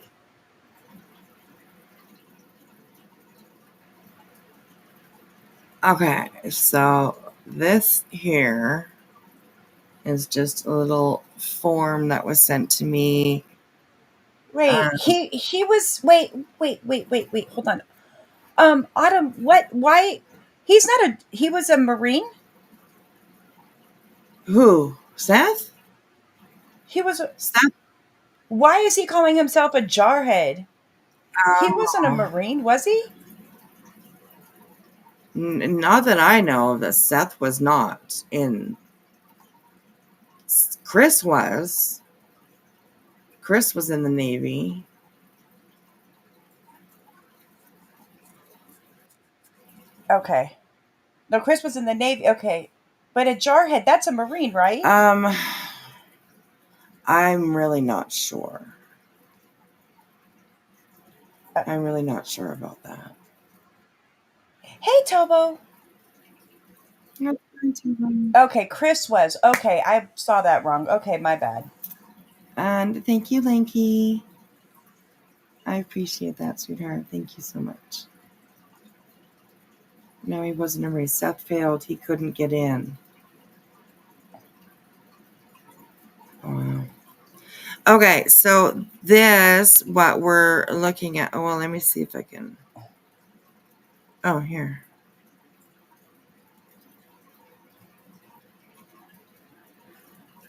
Okay, so this here is just a little form that was sent to me. Wait, he was wait. Hold on. Autumn, what? Why? He's not a. He was a Marine. Who? Seth? He was. Seth? Why is he calling himself a jarhead? He wasn't a Oh, Marine, was he? not that I know of. That Seth was not in. Chris was. Chris was in the Navy. Okay. No, Chris was in the Navy. Okay. But a jarhead, that's a Marine, right? I'm really not sure. Uh, I'm really not sure about that. Hey, Tobo. Okay, Chris was. Okay, I saw that wrong. Okay, my bad. And thank you, Lanky. I appreciate that, sweetheart. Thank you so much. No, he wasn't a race. Seth failed. He couldn't get in. Wow. Okay, so this, what we're looking at. Oh, well, let me see if I can. Oh, here.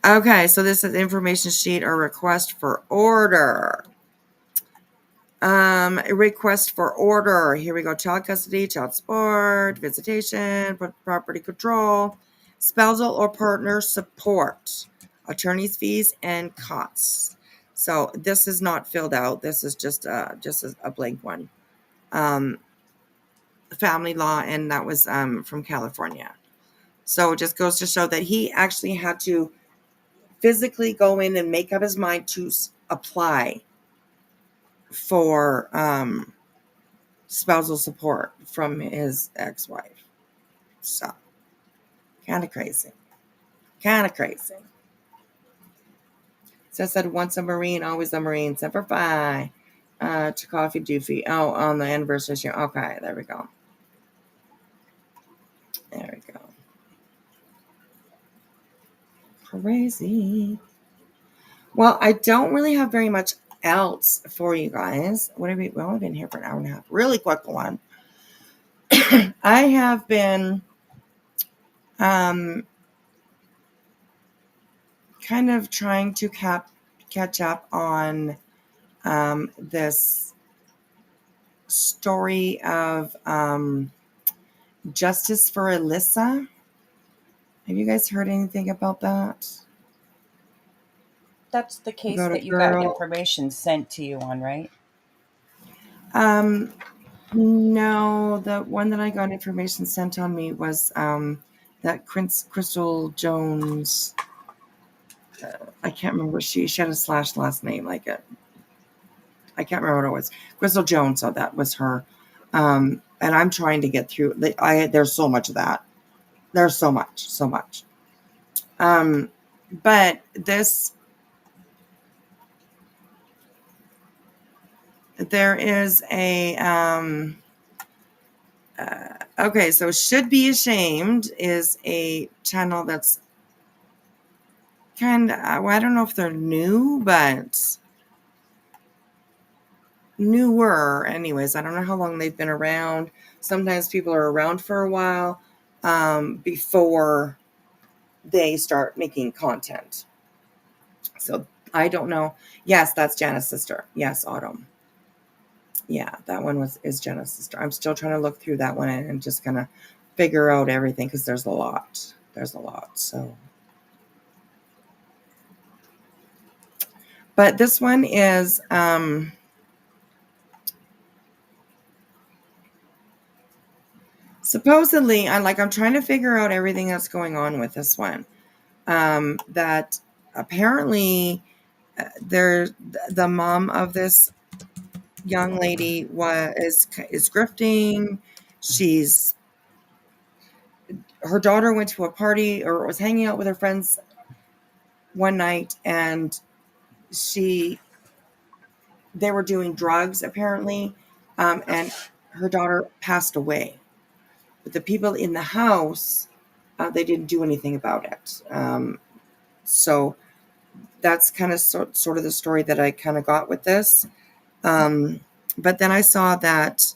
Okay, so this is information sheet or request for order. A request for order. Here we go. Child custody, child support, visitation, property control, spousal or partner support, attorney's fees, and costs. So this is not filled out. This is just a blank one. Family law, and that was from California. So it just goes to show that he actually had to physically go in and make up his mind to apply for spousal support from his ex-wife. So kind of crazy. So I said once a Marine, always a Marine. Semper Fi. To Coffee Doofy. Oh, on the anniversary. Okay, there we go. Crazy. Well, I don't really have very much else for you guys. What have we? Well, we've been here for an hour and a half. Really quick one. I have been kind of trying to catch up on this story of justice for Alyssa. Have you guys heard anything about that? That's the case About a that you got girl. information sent to you on, right? No, the one that I got information sent on me was that Crystal Jones. I can't remember. She had a slash last name like it. I can't remember what it was. Crystal Jones. So that was her. And I'm trying to get through. There's so much of that. There's so much. But this, there is a okay. So Should Be Ashamed is a channel that's kind of, well, I don't know if they're new, but newer anyways. I don't know how long they've been around. Sometimes people are around for a while before they start making content. So I don't know. Yes, that's Jana's sister. Yes, Autumn. Yeah, that one is Jenna's sister. I'm still trying to look through that one and just kind of figure out everything because there's a lot. So, but this one is supposedly, I'm trying to figure out everything that's going on with this one. That apparently there, the mom of this young lady is grifting. Her daughter went to a party or was hanging out with her friends one night, and they were doing drugs apparently, and her daughter passed away. But the people in the house, they didn't do anything about it. So that's kind of sort of the story that I kind of got with this. But then I saw that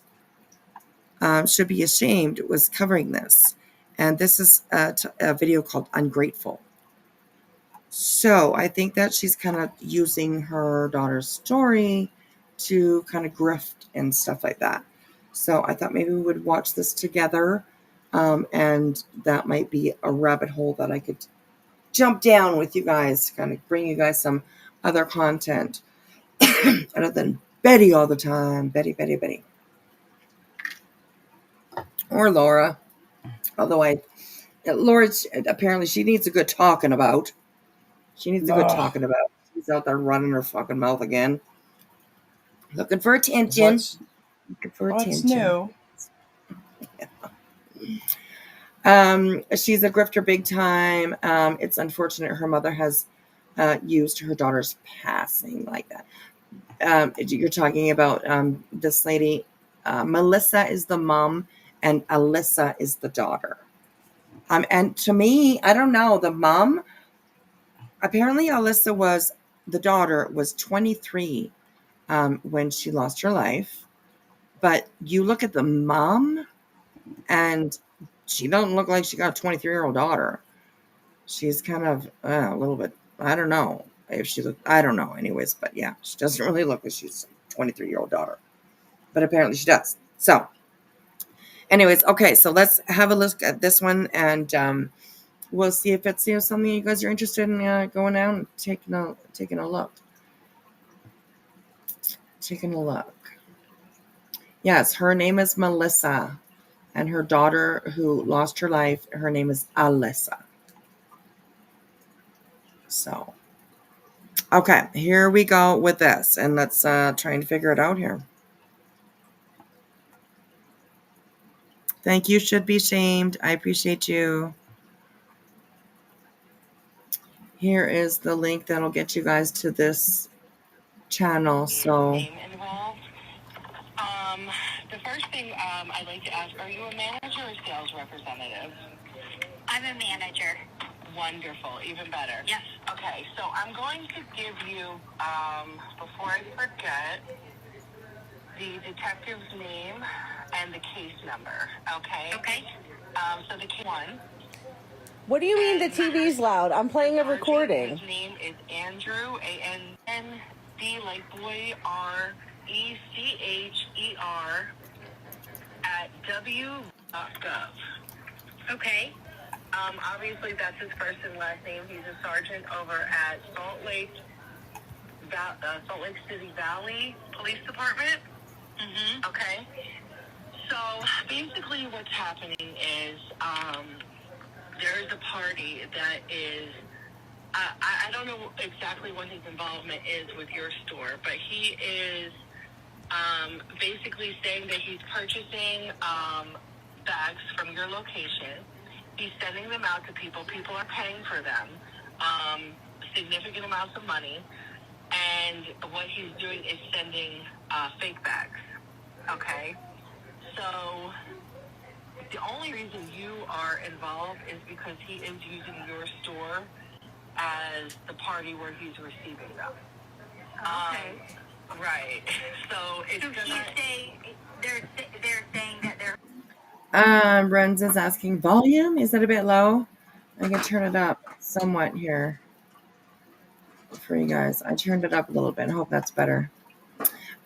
Should Be Ashamed was covering this. And this is a video called Ungrateful. So I think that she's kind of using her daughter's story to kind of grift and stuff like that. So I thought maybe we would watch this together. And that might be a rabbit hole that I could jump down with you guys, kind of bring you guys some other content other than Betty all the time. Betty. Or Laura. Although Laura, apparently she needs a good talking about. She's out there running her fucking mouth again. Looking for attention. What's new? She's a grifter big time. It's unfortunate her mother has used her daughter's passing like that. You're talking about this lady. Melissa is the mom and Alyssa is the daughter. And to me, I don't know, the mom, apparently Alyssa the daughter was 23 when she lost her life. But you look at the mom and she doesn't look like she got a 23-year-old daughter. She's kind of a little bit, I don't know if she looked, I don't know anyways, but yeah, she doesn't really look like she's a 23-year-old daughter. But apparently she does. So anyways, okay, so let's have a look at this one, and we'll see if it's something you guys are interested in going out and taking a look. Yes, her name is Melissa, and her daughter who lost her life, her name is Alyssa. So, okay, here we go with this, and let's try and figure it out here. Thank you, Should Be Shamed. I appreciate you. Here is the link that'll get you guys to this channel. So, the first thing I'd like to ask, are you a manager or sales representative? I'm a manager. Wonderful, even better. Yes. Okay, so I'm going to give you, before I forget, the detective's name and the case number, okay? Okay. So the case one. What do you mean the TV's loud? I'm playing a Sergeant, recording. his name is Andrew, A-N-D like boy, R-E-C-H-E-R at w.gov. Okay. Obviously, that's his first and last name. He's a sergeant over at Salt Lake City Valley Police Department. Mm-hmm. Okay. So basically, what's happening is there is a party that is. I don't know exactly what his involvement is with your store, but he is basically saying that he's purchasing bags from your location. He's sending them out to people. People are paying for them, significant amounts of money. And what he's doing is sending fake bags. Okay? So the only reason you are involved is because he is using your store as the party where he's receiving them. Okay. Right. So it's So gonna... they're saying that they're... Renz is asking volume. Is that a bit low? I can turn it up somewhat here for you guys. I turned it up a little bit. I hope that's better.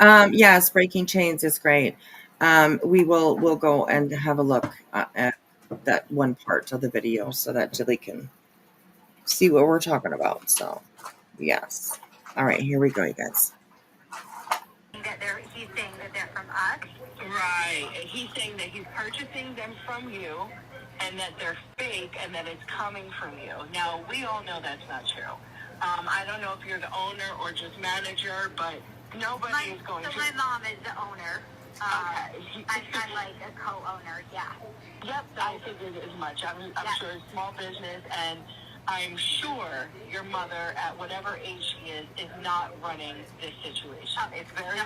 Yes, Breaking Chains is great. We'll go and have a look at that one part of the video so that Jilly can see what we're talking about. So, yes. All right, here we go, you guys. He's saying that they're from us? Right. He's saying that he's purchasing them from you and that they're fake and that it's coming from you. Now, we all know that's not true. I don't know if you're the owner or just manager, but nobody is going to. My mom is the owner. Okay. I'm like a co-owner, yeah. Yep, I figured as much. I'm sure it's small business, and I'm sure your mother, at whatever age she is not running this situation. It's very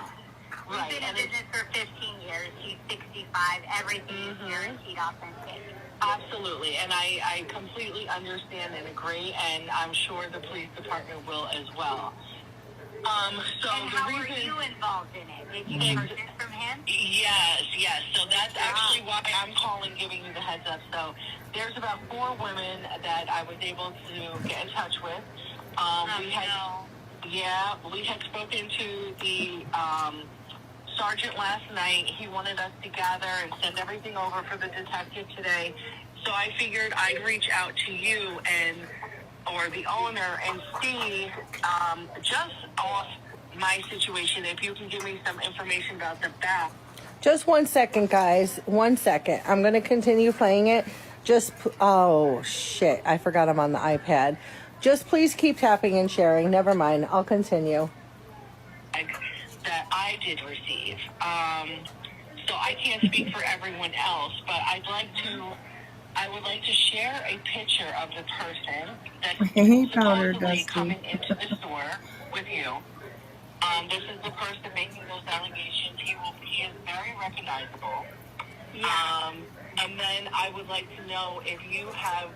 We've right. been in And business for 15 years. She's 65. Everything is guaranteed authentic. absolutely, and I completely understand and agree, and I'm sure the police department will as well. So And the how reason are you involved in it? Did you purchase from him? Yes. So that's actually why I'm calling, giving you the heads up. So there's about 4 women that I was able to get in touch with. We had spoken to the sergeant last night. He wanted us to gather and send everything over for the detective today. So I figured I'd reach out to you or the owner and see just off my situation if you can give me some information about the back. Just 1 second, guys. 1 second. I'm going to continue playing it. Oh, shit. I forgot I'm on the iPad. Just please keep tapping and sharing. Never mind. I'll continue. That I did receive. So I can't speak for everyone else, but I would like to share a picture of the person that's supposedly coming into the store with you. This is the person making those allegations. He is very recognizable. Yeah. And then I would like to know if you have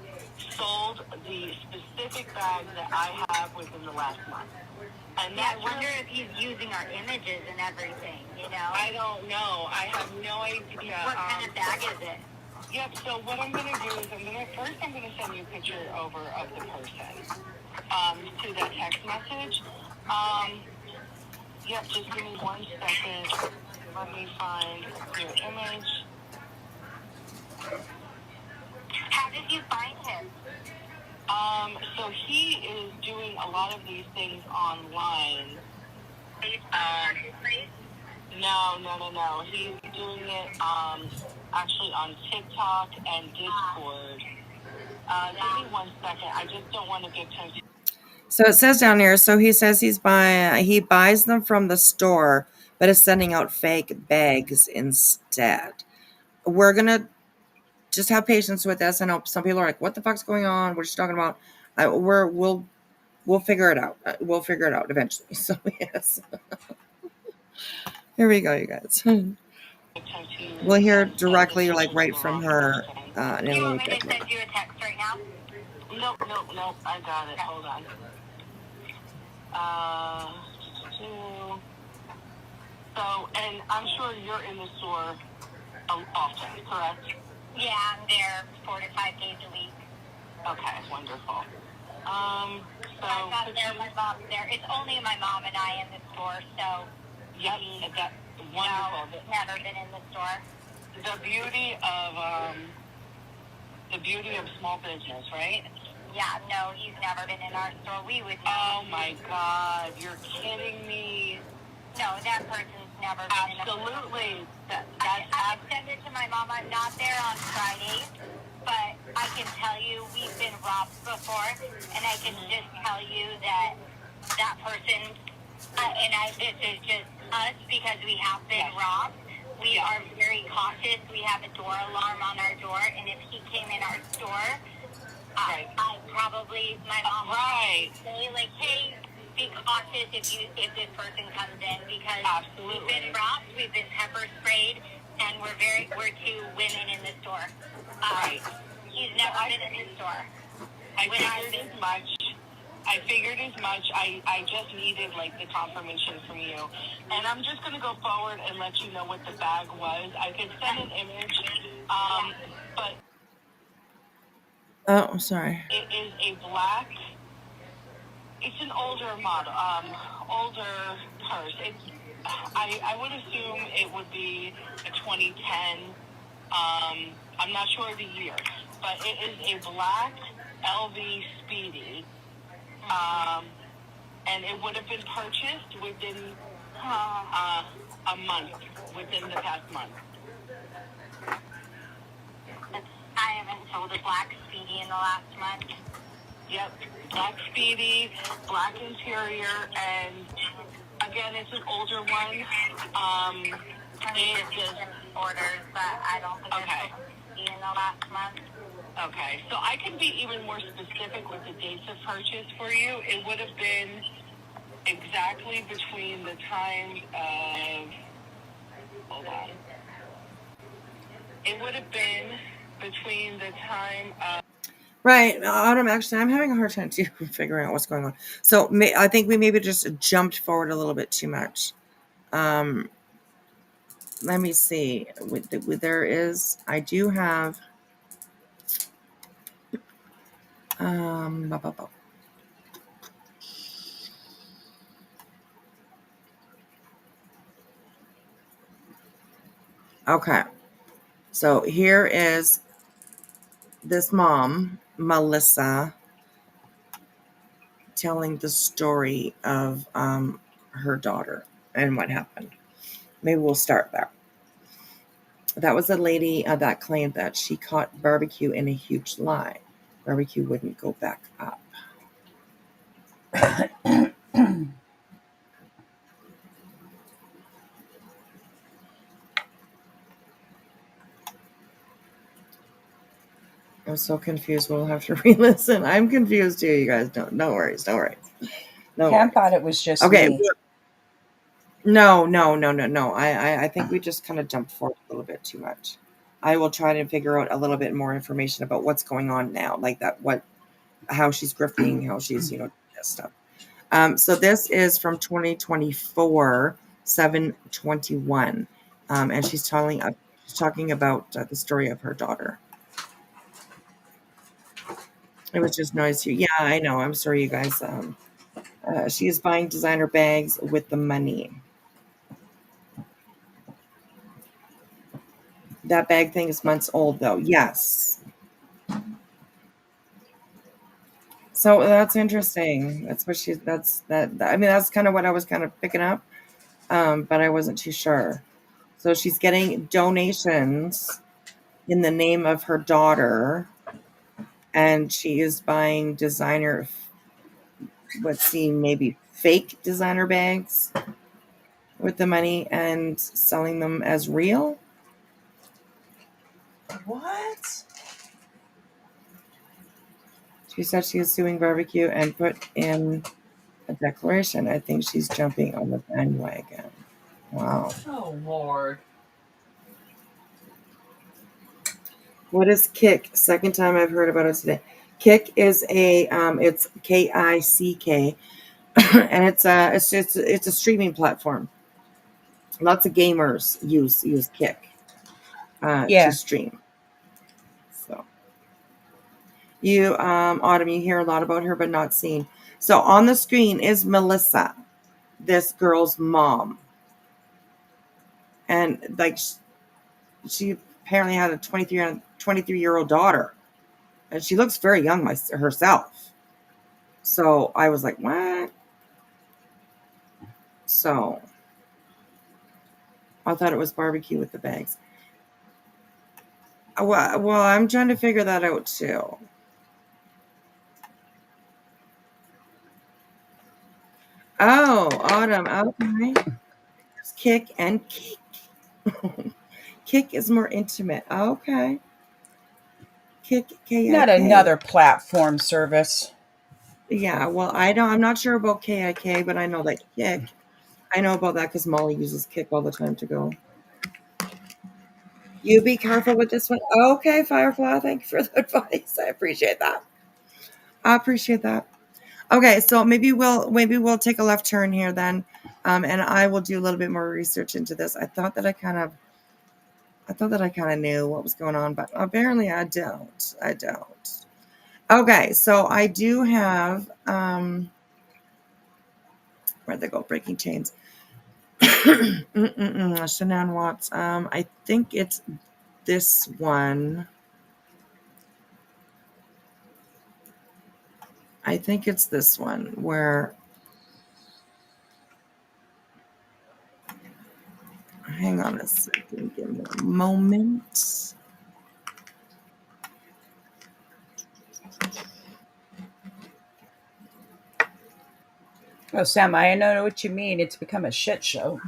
sold the specific bag that I have within the last month. And I wonder if he's using our images and everything, I don't know. I have no idea. What kind of bag is it? Yep, so what I'm going to do is I'm going to send you a picture over of the person to that text message. Yep, just give me 1 second. Let me find your image. How did you find him? So he is doing a lot of these things online. No. He's doing it actually on TikTok and Discord. Give me 1 second. I just don't want to get tempted. So it says down here, so he says he buys them from the store, but is sending out fake bags instead. We're going to just have patience with this. I know some people are like, what the fuck's going on? What are you talking about? We'll figure it out. We'll figure it out eventually. So yes. Here we go, you guys. We'll hear directly, like right from her in a Do you little want me bit. to send you a text right now? Nope. I got it. Hold on. So, and I'm sure you're in the store often, correct? Yeah, I'm there 4 to 5 days a week. Okay, wonderful. I'm not there, my mom's there. It's only my mom and I in the store, so. Yep, that's wonderful. No, never been in the store. The beauty of small business, right? Yeah, no, he's never been in our store. We would know. Oh my God, you're kidding me. No, that person's never been in our store. Absolutely. I send it to my mom. I'm not there on Fridays, but I can tell you we've been robbed before, and I can just tell you that person, this is just us because we have been robbed. We are very cautious. We have a door alarm on our door, and if he came in our store, my mom would say, like, hey, be cautious if this person comes in, because we've been robbed, we've been pepper sprayed, and we're 2 women in the store. He's never been in the store. I figured as much. I just needed like the confirmation from you, and I'm just gonna go forward and let you know what the bag was. I could send an image, but oh, sorry. It is a black. It's an older model, older purse. I would assume it would be a 2010. I'm not sure of the year, but it is a black LV Speedy. And it would have been purchased within a month, within the past month. I haven't sold a black Speedy in the last month. Yep, black Speedy, black interior, and again, it's an older one. It just orders, but I don't think it's in the last month. Okay, so I can be even more specific with the dates of purchase for you. It would have been exactly between the time of, hold on. It would have been between the time of. Right, Autumn. Actually, I'm having a hard time too figuring out what's going on. So I think we maybe just jumped forward a little bit too much. Let me see. There is. I do have. Ba, ba, ba. Okay, so here is this mom, Melissa, telling the story of her daughter and what happened. Maybe we'll start there. That was a lady that claimed that she caught barbecue in a huge lie. Barbecue wouldn't go back up. I'm so confused. We'll have to re-listen. I'm confused too, you guys. No worries. Don't worry. No Pam worries. thought it was just Okay. me. No. I think we just kind of jumped forward a little bit too much. I will try to figure out a little bit more information about what's going on now, like that, how she's grifting, how she's, stuff. So this is from 2024, 7/21, and she's talking about the story of her daughter. It was just noisy. Yeah, I know. I'm sorry, you guys. She is buying designer bags with the money. That bag thing is months old, though. Yes. So that's interesting. That's what she. That's that. I mean, that's kind of what I was kind of picking up, but I wasn't too sure. So she's getting donations in the name of her daughter, and she is buying designer, what seem maybe fake designer bags with the money and selling them as real. What? She said she is suing barbecue and put in a declaration. I think she's jumping on the bandwagon. Wow. Oh, Lord. What is Kick? Second time I've heard about it today. Kick is it's KICK, and it's a streaming platform. Lots of gamers use Kick to Yeah. stream. So Autumn, you hear a lot about her, but not seen. So on the screen is Melissa, this girl's mom, and like she apparently had a 23-year-old daughter, and she looks very young herself. So I was like, what? So I thought it was barbecue with the bags. Well, I'm trying to figure that out too. Oh, Autumn. Okay. There's Kick and Kick. Kick is more intimate. Okay. Kick, K-I-K. Not another platform service. Yeah, well, I'm not sure about KIK, but I know that Kick. I know about that because Molly uses Kick all the time to go. You be careful with this one. Okay, Firefly, thank you for the advice. I appreciate that. Okay, so maybe we'll take a left turn here then, and I will do a little bit more research into this. I thought that I kind of knew what was going on, but apparently I don't. Okay, so I do have where'd they go? Breaking Chains. Shanann Watts. I think it's this one. I think it's this one where. Hang on a second. Give me a moment. Oh, Sam, I know what you mean. It's become a shit show.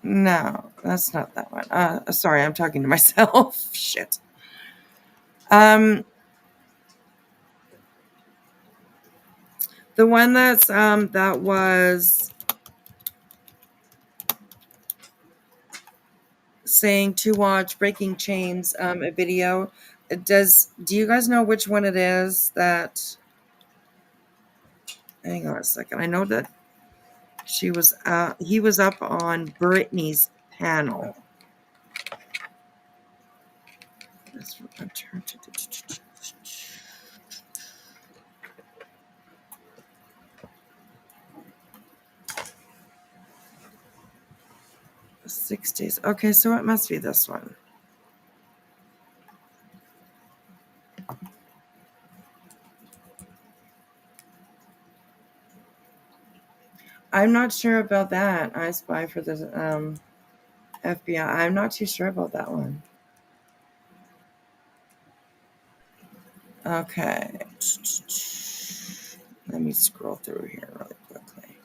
No, that's not that one. Sorry, I'm talking to myself. Shit. The one that was saying to watch Breaking Chains, a video. Do you guys know which one it is that? Hang on a second. I know that he was up on Britney's panel. That's what I'm trying to do. 60s. Okay, so it must be this one. I'm not sure about that. I Spy for the FBI. I'm not too sure about that one. Okay. Let me scroll through here really quickly.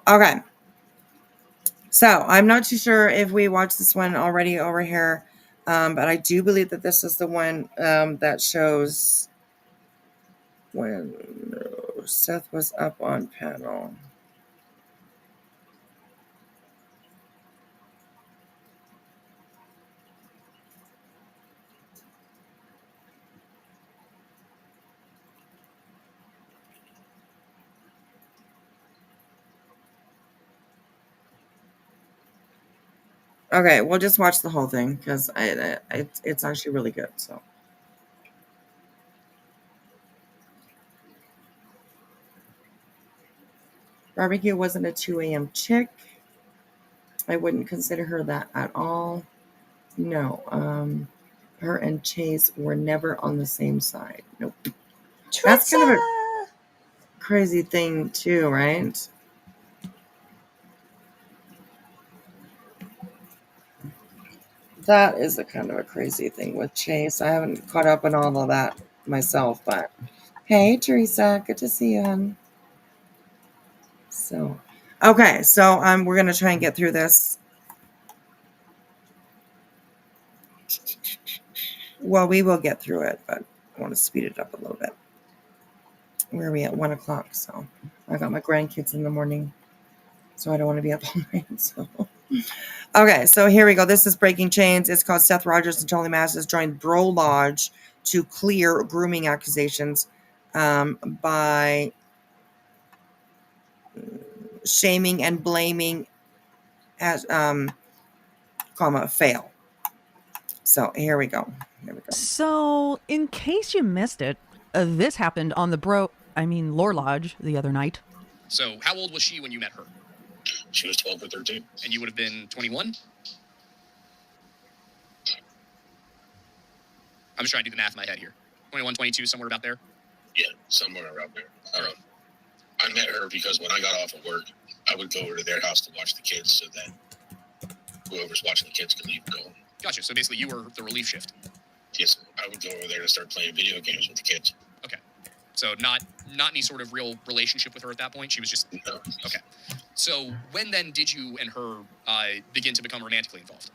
Okay. So I'm not too sure if we watched this one already over here, but I do believe that this is the one that shows when Seth was up on panel. Okay, we'll just watch the whole thing because it's actually really good. So. Barbecue wasn't a 2 a.m. chick. I wouldn't consider her that at all. No. Her and Chase were never on the same side. Nope. That's kind of a crazy thing too, right? That is a kind of a crazy thing with Chase. I haven't caught up on all of that myself, but hey, Teresa, good to see you, hon. So, okay, so we're gonna try and get through this. Well, we will get through it, but I want to speed it up a little bit. Where are we at? 1 o'clock. So I got my grandkids in the morning, so I don't want to be up all night. So. Okay, so here we go. This is Breaking Chains. It's called Seth Rogers and Tony Masters joined Bro Lodge to clear grooming accusations by shaming and blaming as fail. So here we go. So, in case you missed it, this happened on the Lore Lodge the other night. So, how old was she when you met her? She was 12 or 13. And you would have been 21? I'm just trying to do the math in my head here. 21, 22, somewhere about there? Yeah, somewhere around there. I met her because when I got off of work, I would go over to their house to watch the kids so that whoever's watching the kids could leave and go. Gotcha. So basically you were the relief shift. Yes, I would go over there to start playing video games with the kids. Okay. So not any sort of real relationship with her at that point? She was just... No. Okay. So when then did you and her begin to become romantically involved?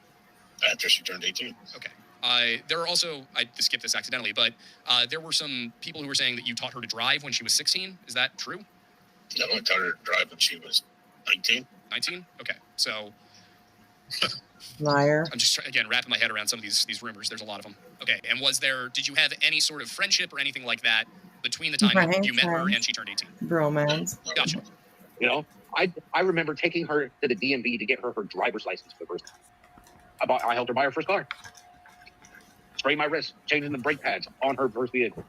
After she turned 18. Okay. There are also... I skipped this accidentally, but there were some people who were saying that you taught her to drive when she was 16. Is that true? No, I taught her to drive when she was 19. 19? Okay. So... Liar. I'm just again wrapping my head around some of these rumors. There's a lot of them. Okay, and did you have any sort of friendship or anything like that between the time that you met her and she turned 18? Bromance. Gotcha. You know, I remember taking her to the DMV to get her driver's license for the first time. I helped her buy her first car. Spraying my wrist, changing the brake pads on her first vehicle.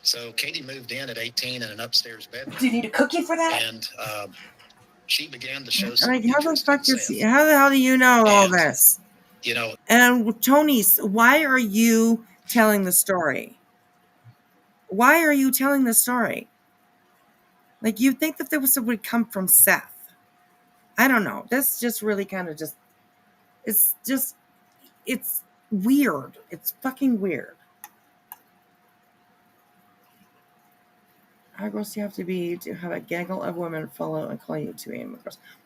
So Katie moved in at 18 in an upstairs bedroom. Do you need a cookie for that? And she began to show some how the hell do you know all this? You know, and Tony, why are you telling the story? Why are you telling the story? Like, you'd think that this would come from Seth. I don't know. This just really kind of it's weird. It's fucking weird. How gross do you have to be to have a gaggle of women follow and call you 2 a.m.?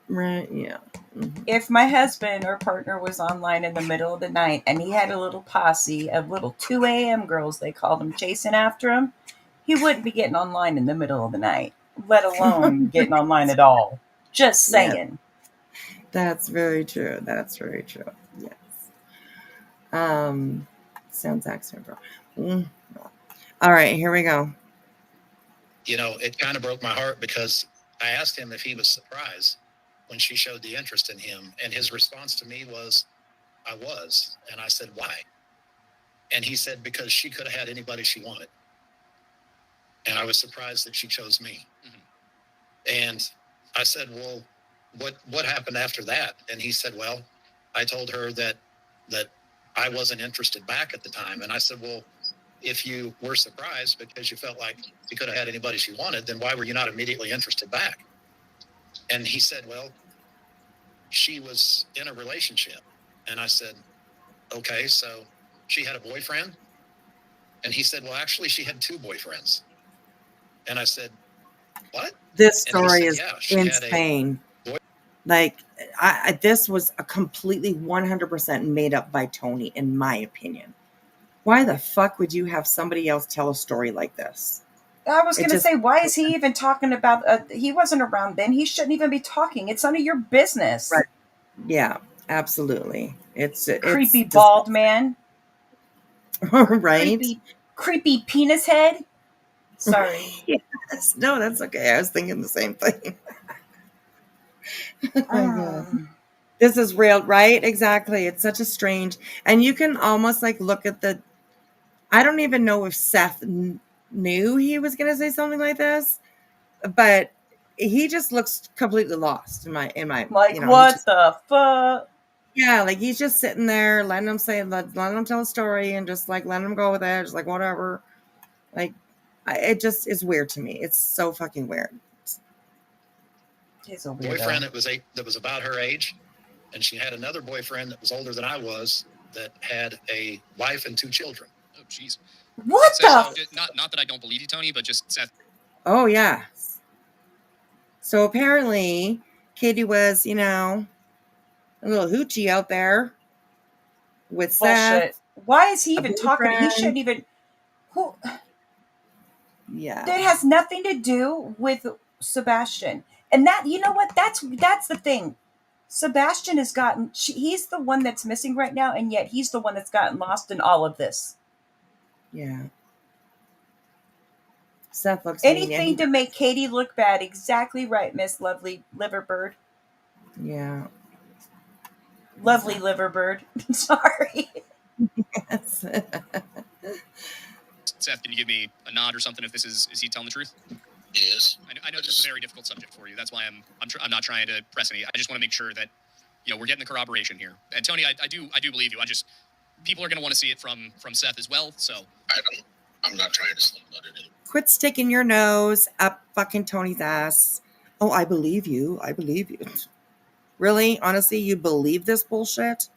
Right, yeah. Mm-hmm. If my husband or partner was online in the middle of the night and he had a little posse of little 2 a.m. girls, they called him, chasing after him, he wouldn't be getting online in the middle of the night, let alone getting online at all. Just saying. Yeah. That's very true. That's very true. Yes. Sounds accent, bro. All right, here we go. You know, it kind of broke my heart because I asked him if he was surprised when she showed the interest in him. And his response to me was, I was. And I said, why? And he said, because she could have had anybody she wanted. And I was surprised that she chose me. Mm-hmm. And I said, well, what happened after that? And he said, well, I told her that I wasn't interested back at the time. And I said, well, if you were surprised because you felt like you could have had anybody she wanted, then why were you not immediately interested back? And he said, well, she was in a relationship. And I said, okay, so she had a boyfriend? And he said, well, actually, she had 2 boyfriends. And I said, what? This story is insane. Like, this was a completely 100% made up by Tony, in my opinion. Why the fuck would you have somebody else tell a story like this? I was going to say, why is he even talking about, he wasn't around then. He shouldn't even be talking. It's none of your business. Right. Yeah, absolutely. It's creepy bald man. Right? Creepy penis head. Sorry. Yes. No, that's okay. I was thinking the same thing. Oh my God. This is real, right? Exactly. It's such a strange, and you can almost like look at I don't even know if Seth knew he was going to say something like this, but he just looks completely lost in my, like, what the fuck? Yeah. Like, he's just sitting there, letting him tell a story and just like letting him go with it. Just like, whatever. Like, it just is weird to me. It's so fucking weird. He's a boyfriend that was about her age, and she had another boyfriend that was older than I was that had a wife and 2 children. Oh, jeez. What the? Not that I don't believe you, Tony, but just Seth. Oh, yeah. So apparently, Katie was, a little hoochie out there with Seth. Why is he even talking? He shouldn't even. Who? Yeah. That has nothing to do with Sebastian. And that, you know what? That's the thing. Sebastian has gotten. He's the one that's missing right now, and yet he's the one that's gotten lost in all of this. Yeah. Seth looks anything to make Katie look bad. Exactly right, Miss Lovely Liverbird. Yeah. Lovely Liverbird. Sorry. Yes. Seth, can you give me a nod or something if is he telling the truth? Yes. I know this is a very difficult subject for you. That's why I'm not trying to press any. I just want to make sure that we're getting the corroboration here. And Tony, I do believe you. People are going to want to see it from Seth as well. So I'm not trying to slim butt it. Quit sticking your nose up fucking Tony's ass. Oh, I believe you. I believe you. Really? Honestly, you believe this bullshit?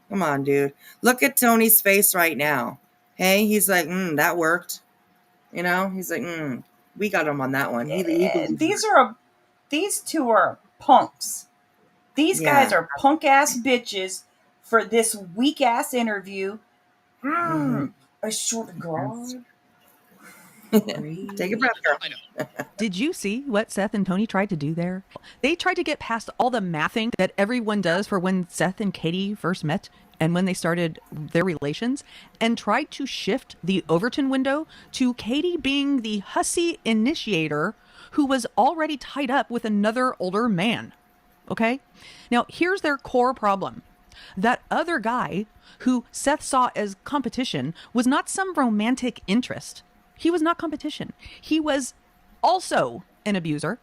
Come on, dude. Look at Tony's face right now. Hey, he's like, that worked. He's like, we got him on that one. These 2 are punks. These guys are punk ass bitches for this weak ass interview. I swear to God. Take a breath, girl. I know. Did you see what Seth and Tony tried to do there? They tried to get past all the mathing that everyone does for when Seth and Katie first met and when they started their relations, and tried to shift the Overton window to Katie being the hussy initiator who was already tied up with another older man. Okay? Now, here's their core problem. That other guy who Seth saw as competition was not some romantic interest. He was not competition. He was also an abuser.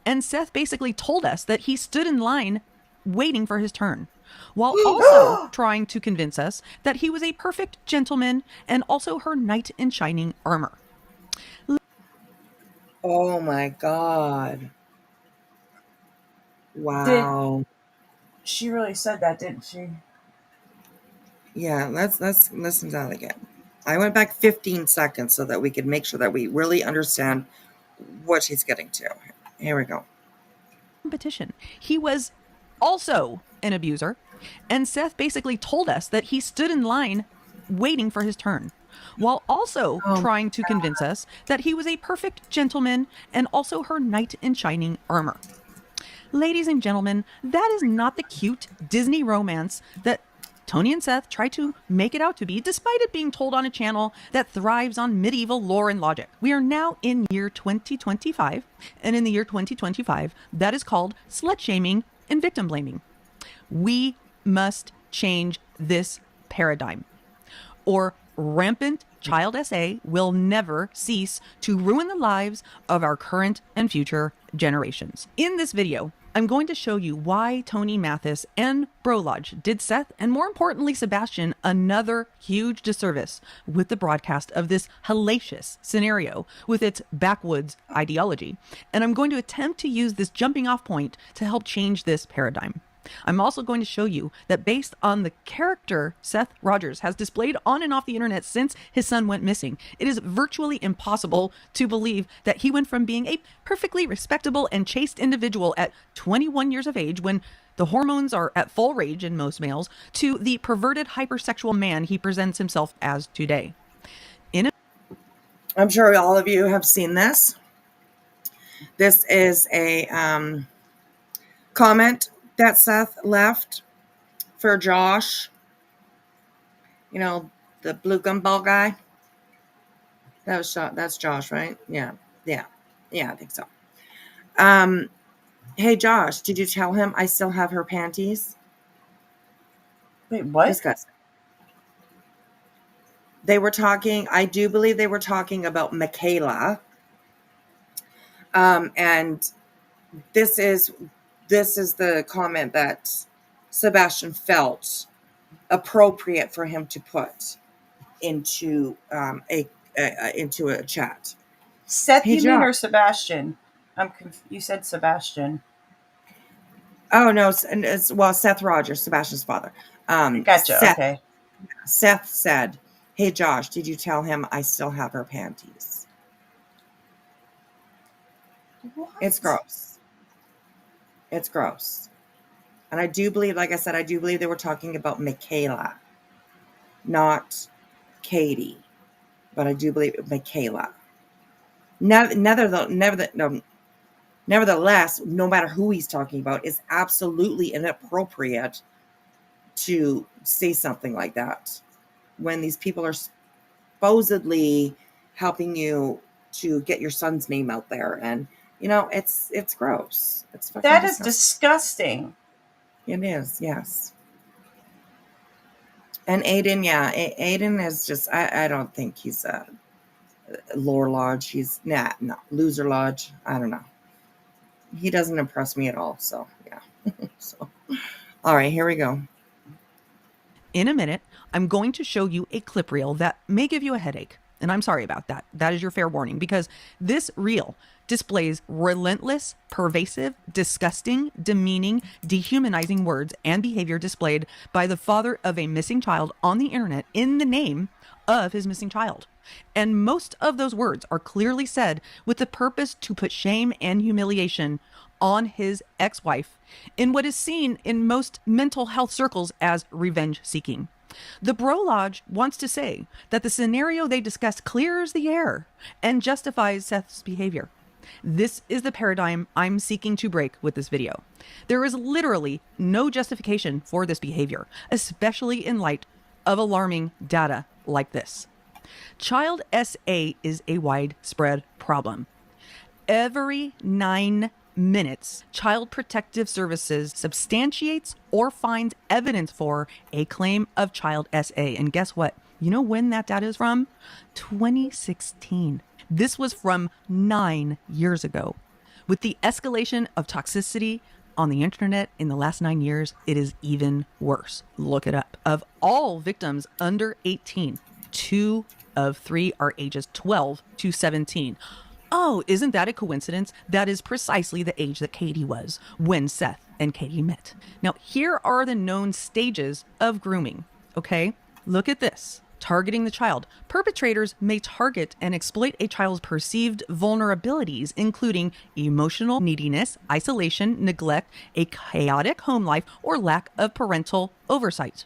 And Seth basically told us that he stood in line waiting for his turn, while also trying to convince us that he was a perfect gentleman and also her knight in shining armor. Oh my God. Wow. She really said that, didn't she? Yeah, let's listen to that again. I went back 15 seconds so that we could make sure that we really understand what she's getting to. Here we go. Competition. He was also an abuser, and Seth basically told us that he stood in line waiting for his turn, while also Oh, trying to convince us that he was a perfect gentleman and also her knight in shining armor. Ladies and gentlemen, that is not the cute Disney romance that Tony and Seth try to make it out to be, despite it being told on a channel that thrives on medieval lore and logic. We are now in year 2025, and in the year 2025, that is called slut shaming and victim blaming. We must change this paradigm, or rampant child SA will never cease to ruin the lives of our current and future generations. In this video, I'm going to show you why Tony Mathis and Brolodge did Seth, and more importantly Sebastian, another huge disservice with the broadcast of this hellacious scenario with its backwoods ideology. And I'm going to attempt to use this jumping off point to help change this paradigm. I'm also going to show you that based on the character Seth Rogers has displayed on and off the internet since his son went missing, it is virtually impossible to believe that he went from being a perfectly respectable and chaste individual at 21 years of age, when the hormones are at full rage in most males, to the perverted hypersexual man he presents himself as today. I'm sure all of you have seen this. This is a comment that Seth left for Josh. You know, the blue gumball guy. That's Josh, right? Yeah, I think so. Hey Josh, did you tell him I still have her panties? Wait, what? Discuss. They were talking, I do believe they were talking about Michaela. And this is the comment that Sebastian felt appropriate for him to put into into a chat. Seth, Hey, you mean, Josh. or Sebastian? You said Sebastian. Oh no, well, Seth Rogers, Sebastian's father. Gotcha. Okay. Seth said, "Hey Josh, did you tell him I still have her panties?" What? It's gross. It's gross. And I do believe, like I said, I do believe they were talking about Michaela, not Katie, but I do believe Michaela. Nevertheless, no matter who he's talking about, it's absolutely inappropriate to say something like that when these people are supposedly helping you to get your son's name out there. And it's gross. It's fucking That is disgusting. disgusting. It is, yes. And Aiden, yeah, Aiden is just, I don't think he's a lore lodge. He's no loser lodge. I don't know. He doesn't impress me at all. So yeah. So all right, here we go. In a minute, I'm going to show you a clip reel that may give you a headache. And I'm sorry about that. That is your fair warning, because this reel displays relentless, pervasive, disgusting, demeaning, dehumanizing words and behavior displayed by the father of a missing child on the internet in the name of his missing child. And most of those words are clearly said with the purpose to put shame and humiliation on his ex-wife in what is seen in most mental health circles as revenge seeking. The Bro Lodge wants to say that the scenario they discussed clears the air and justifies Seth's behavior. This is the paradigm I'm seeking to break with this video. There is literally no justification for this behavior, especially in light of alarming data like this. Child SA is a widespread problem. Every 9 minutes, Child Protective Services substantiates or finds evidence for a claim of child SA. And guess what? You know when that data is from? 2016. This was from 9 years ago. With the escalation of toxicity on the internet in the last 9 years, it is even worse. Look it up. Of all victims under 18, 2 of 3 are ages 12 to 17. Oh, isn't that a coincidence? That is precisely the age that Katie was when Seth and Katie met. Now, here are the known stages of grooming, okay? Look at this. Targeting the child. Perpetrators may target and exploit a child's perceived vulnerabilities, including emotional neediness, isolation, neglect, a chaotic home life, or lack of parental oversight.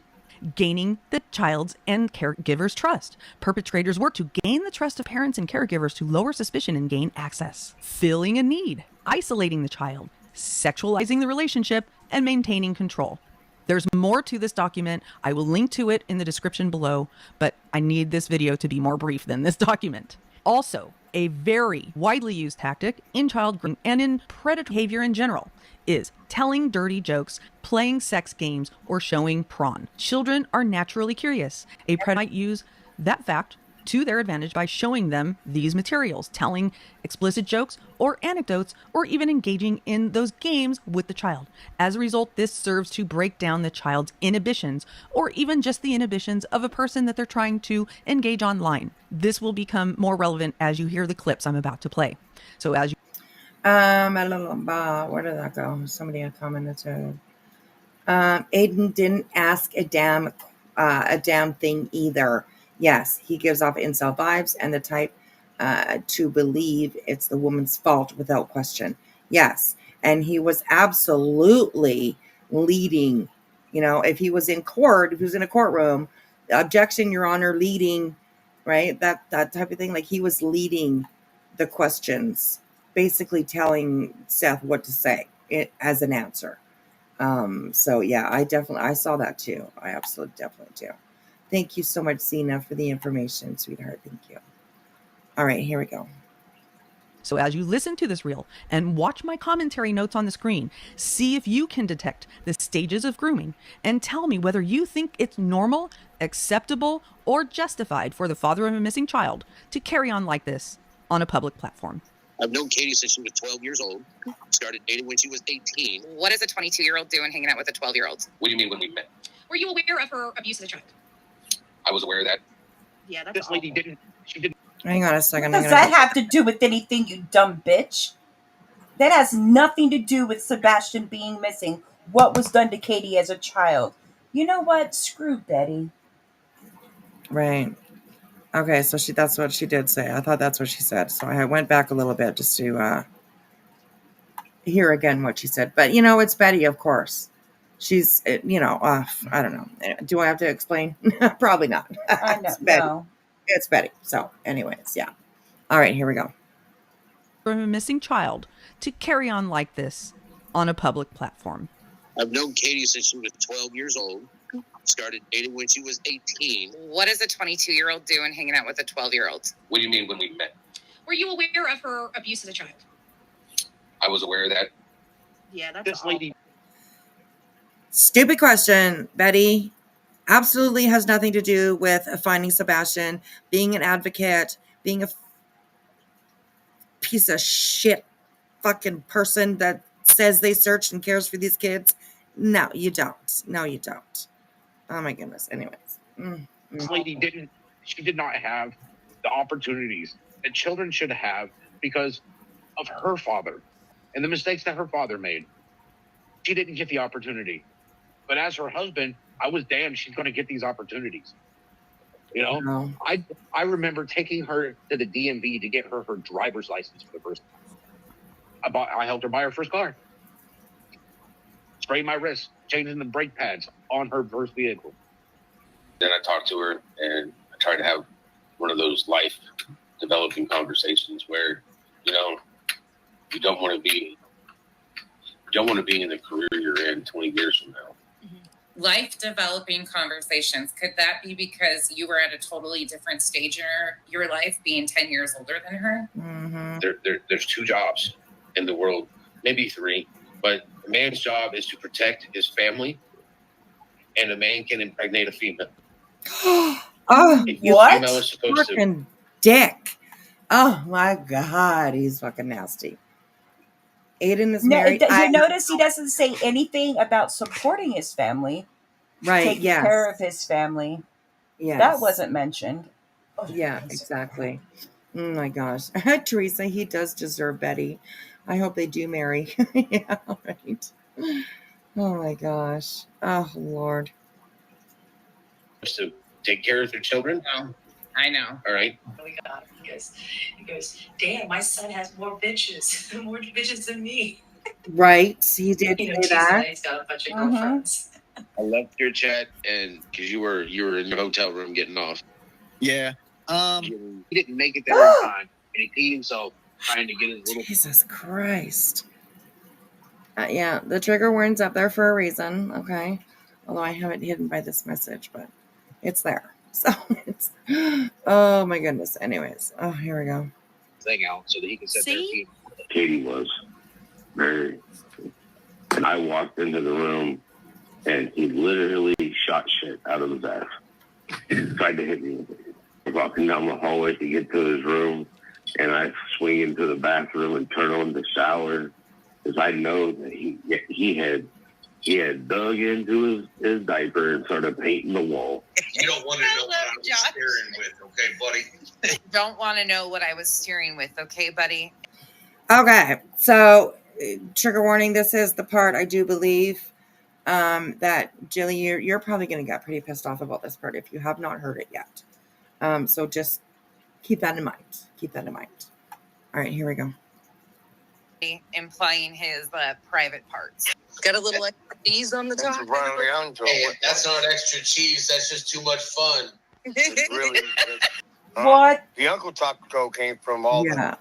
Gaining the child's and caregiver's trust. Perpetrators work to gain the trust of parents and caregivers to lower suspicion and gain access. Filling a need, isolating the child, sexualizing the relationship, and maintaining control. There's more to this document. I will link to it in the description below, but I need this video to be more brief than this document. Also, a very widely used tactic in child grooming and in predatory behavior in general is telling dirty jokes, playing sex games, or showing prawn. Children are naturally curious. A predator might use that fact to their advantage by showing them these materials, telling explicit jokes or anecdotes, or even engaging in those games with the child. As a result, this serves to break down the child's inhibitions, or even just the inhibitions of a person that they're trying to engage online. This will become more relevant as you hear the clips I'm about to play. So as you where did that go? Somebody had commented to Aiden didn't ask a damn thing either. Yes, he gives off incel vibes and the type to believe it's the woman's fault without question. Yes, and he was absolutely leading. You know, if he was in court, if he was in a courtroom, objection, Your Honor, leading, right? That type of thing. Like he was leading the questions, basically telling Seth what to say as an answer. So yeah, I saw that too. I absolutely definitely do. Thank you so much, Zena, for the information, sweetheart. Thank you. All right, here we go. So as you listen to this reel and watch my commentary notes on the screen, see if you can detect the stages of grooming and tell me whether you think it's normal, acceptable, or justified for the father of a missing child to carry on like this on a public platform. I've known Katie since she was 12 years old. Started dating when she was 18. What is a 22-year-old doing hanging out with a 12-year-old? What do you mean when we met? Were you aware of her abuse of the child? I was aware of that. Yeah, that's This lady didn't. She didn't. Hang on a second. What does that have to do with anything, you dumb bitch? That has nothing to do with Sebastian being missing. What was done to Katie as a child? You know what? Screw Betty. Right. Okay, so that's what she did say. I thought that's what she said. So I went back a little bit just to hear again what she said. But, you know, it's Betty, of course. She's, you know, I don't know. Do I have to explain? Probably not. I know. It's Betty. No. It's Betty. So anyways, yeah. All right, here we go. From a missing child to carry on like this on a public platform. I've known Katie since she was 12 years old. Started dating when she was 18. What is a 22-year-old doing hanging out with a 12-year-old? What do you mean when we met? Were you aware of her abuse of the child? I was aware of that. Yeah, that's This lady. Stupid question, Betty. Absolutely has nothing to do with finding Sebastian, being an advocate, being a piece of shit fucking person that says they searched and cares for these kids. No, you don't. No, you don't. Oh my goodness. Anyways. This lady didn't. She did not have the opportunities that children should have because of her father and the mistakes that her father made. She didn't get the opportunity. But as her husband, I was damned she's going to get these opportunities. You know, No. I remember taking her to the DMV to get her driver's license for the first time. I helped her buy her first car. Spraying my wrist, changing the brake pads on her first vehicle. Then I talked to her and I tried to have one of those life developing conversations where, you know, you don't want to be in the career you're in 20 years from now. Life developing conversations. Could that be because you were at a totally different stage in your life, being 10 years older than her? Mm-hmm. There's two jobs in the world, maybe three, but a man's job is to protect his family, and a man can impregnate a female. Oh, You What? female is supposed to. fucking dick. Oh my God, he's fucking nasty. Aiden is married. You notice he doesn't say anything about supporting his family, Right, taking yes. care of his family. Yes. That wasn't mentioned. Oh, Yeah, exactly. Oh my gosh. Teresa, he does deserve Betty. I hope they do marry. Yeah, right. Oh my gosh. Oh, Lord. To take care of their children. No, I know. All right. He goes, damn, my son has more bitches, more bitches than me. Right. He did You know, say teasing that. that he's got a bunch of girlfriends. I left your chat, and because you were in your hotel room getting off. Yeah. He didn't make it there in time, and he peed himself trying to get his little. Jesus Christ. Yeah, the trigger warning's up there for a reason. Okay. Although I have it hidden by this message, but it's there. So it's. Oh my goodness. Anyways. Oh, here we go. Thing out so that he can sit there. And pee. Katie was very, and I walked into the room, and he literally shot shit out of his ass. He tried to hit me with it. I'm walking down the hallway to get to his room, and I swing into the bathroom and turn on the shower, because I know that he had dug into his diaper and started painting the wall. You don't want to know what I was staring with, okay, buddy? Don't want to know what I was steering with, okay, buddy? Okay. So, trigger warning. This is the part I do believe that, Jilly, you're probably going to get pretty pissed off about this part if you have not heard it yet. So just keep that in mind. Keep that in mind. All right, here we go. Implying his private parts. Got a little extra cheese on the top. Hey, that's not extra cheese. That's just too much fun. It's really. What? The Uncle Taco came from all the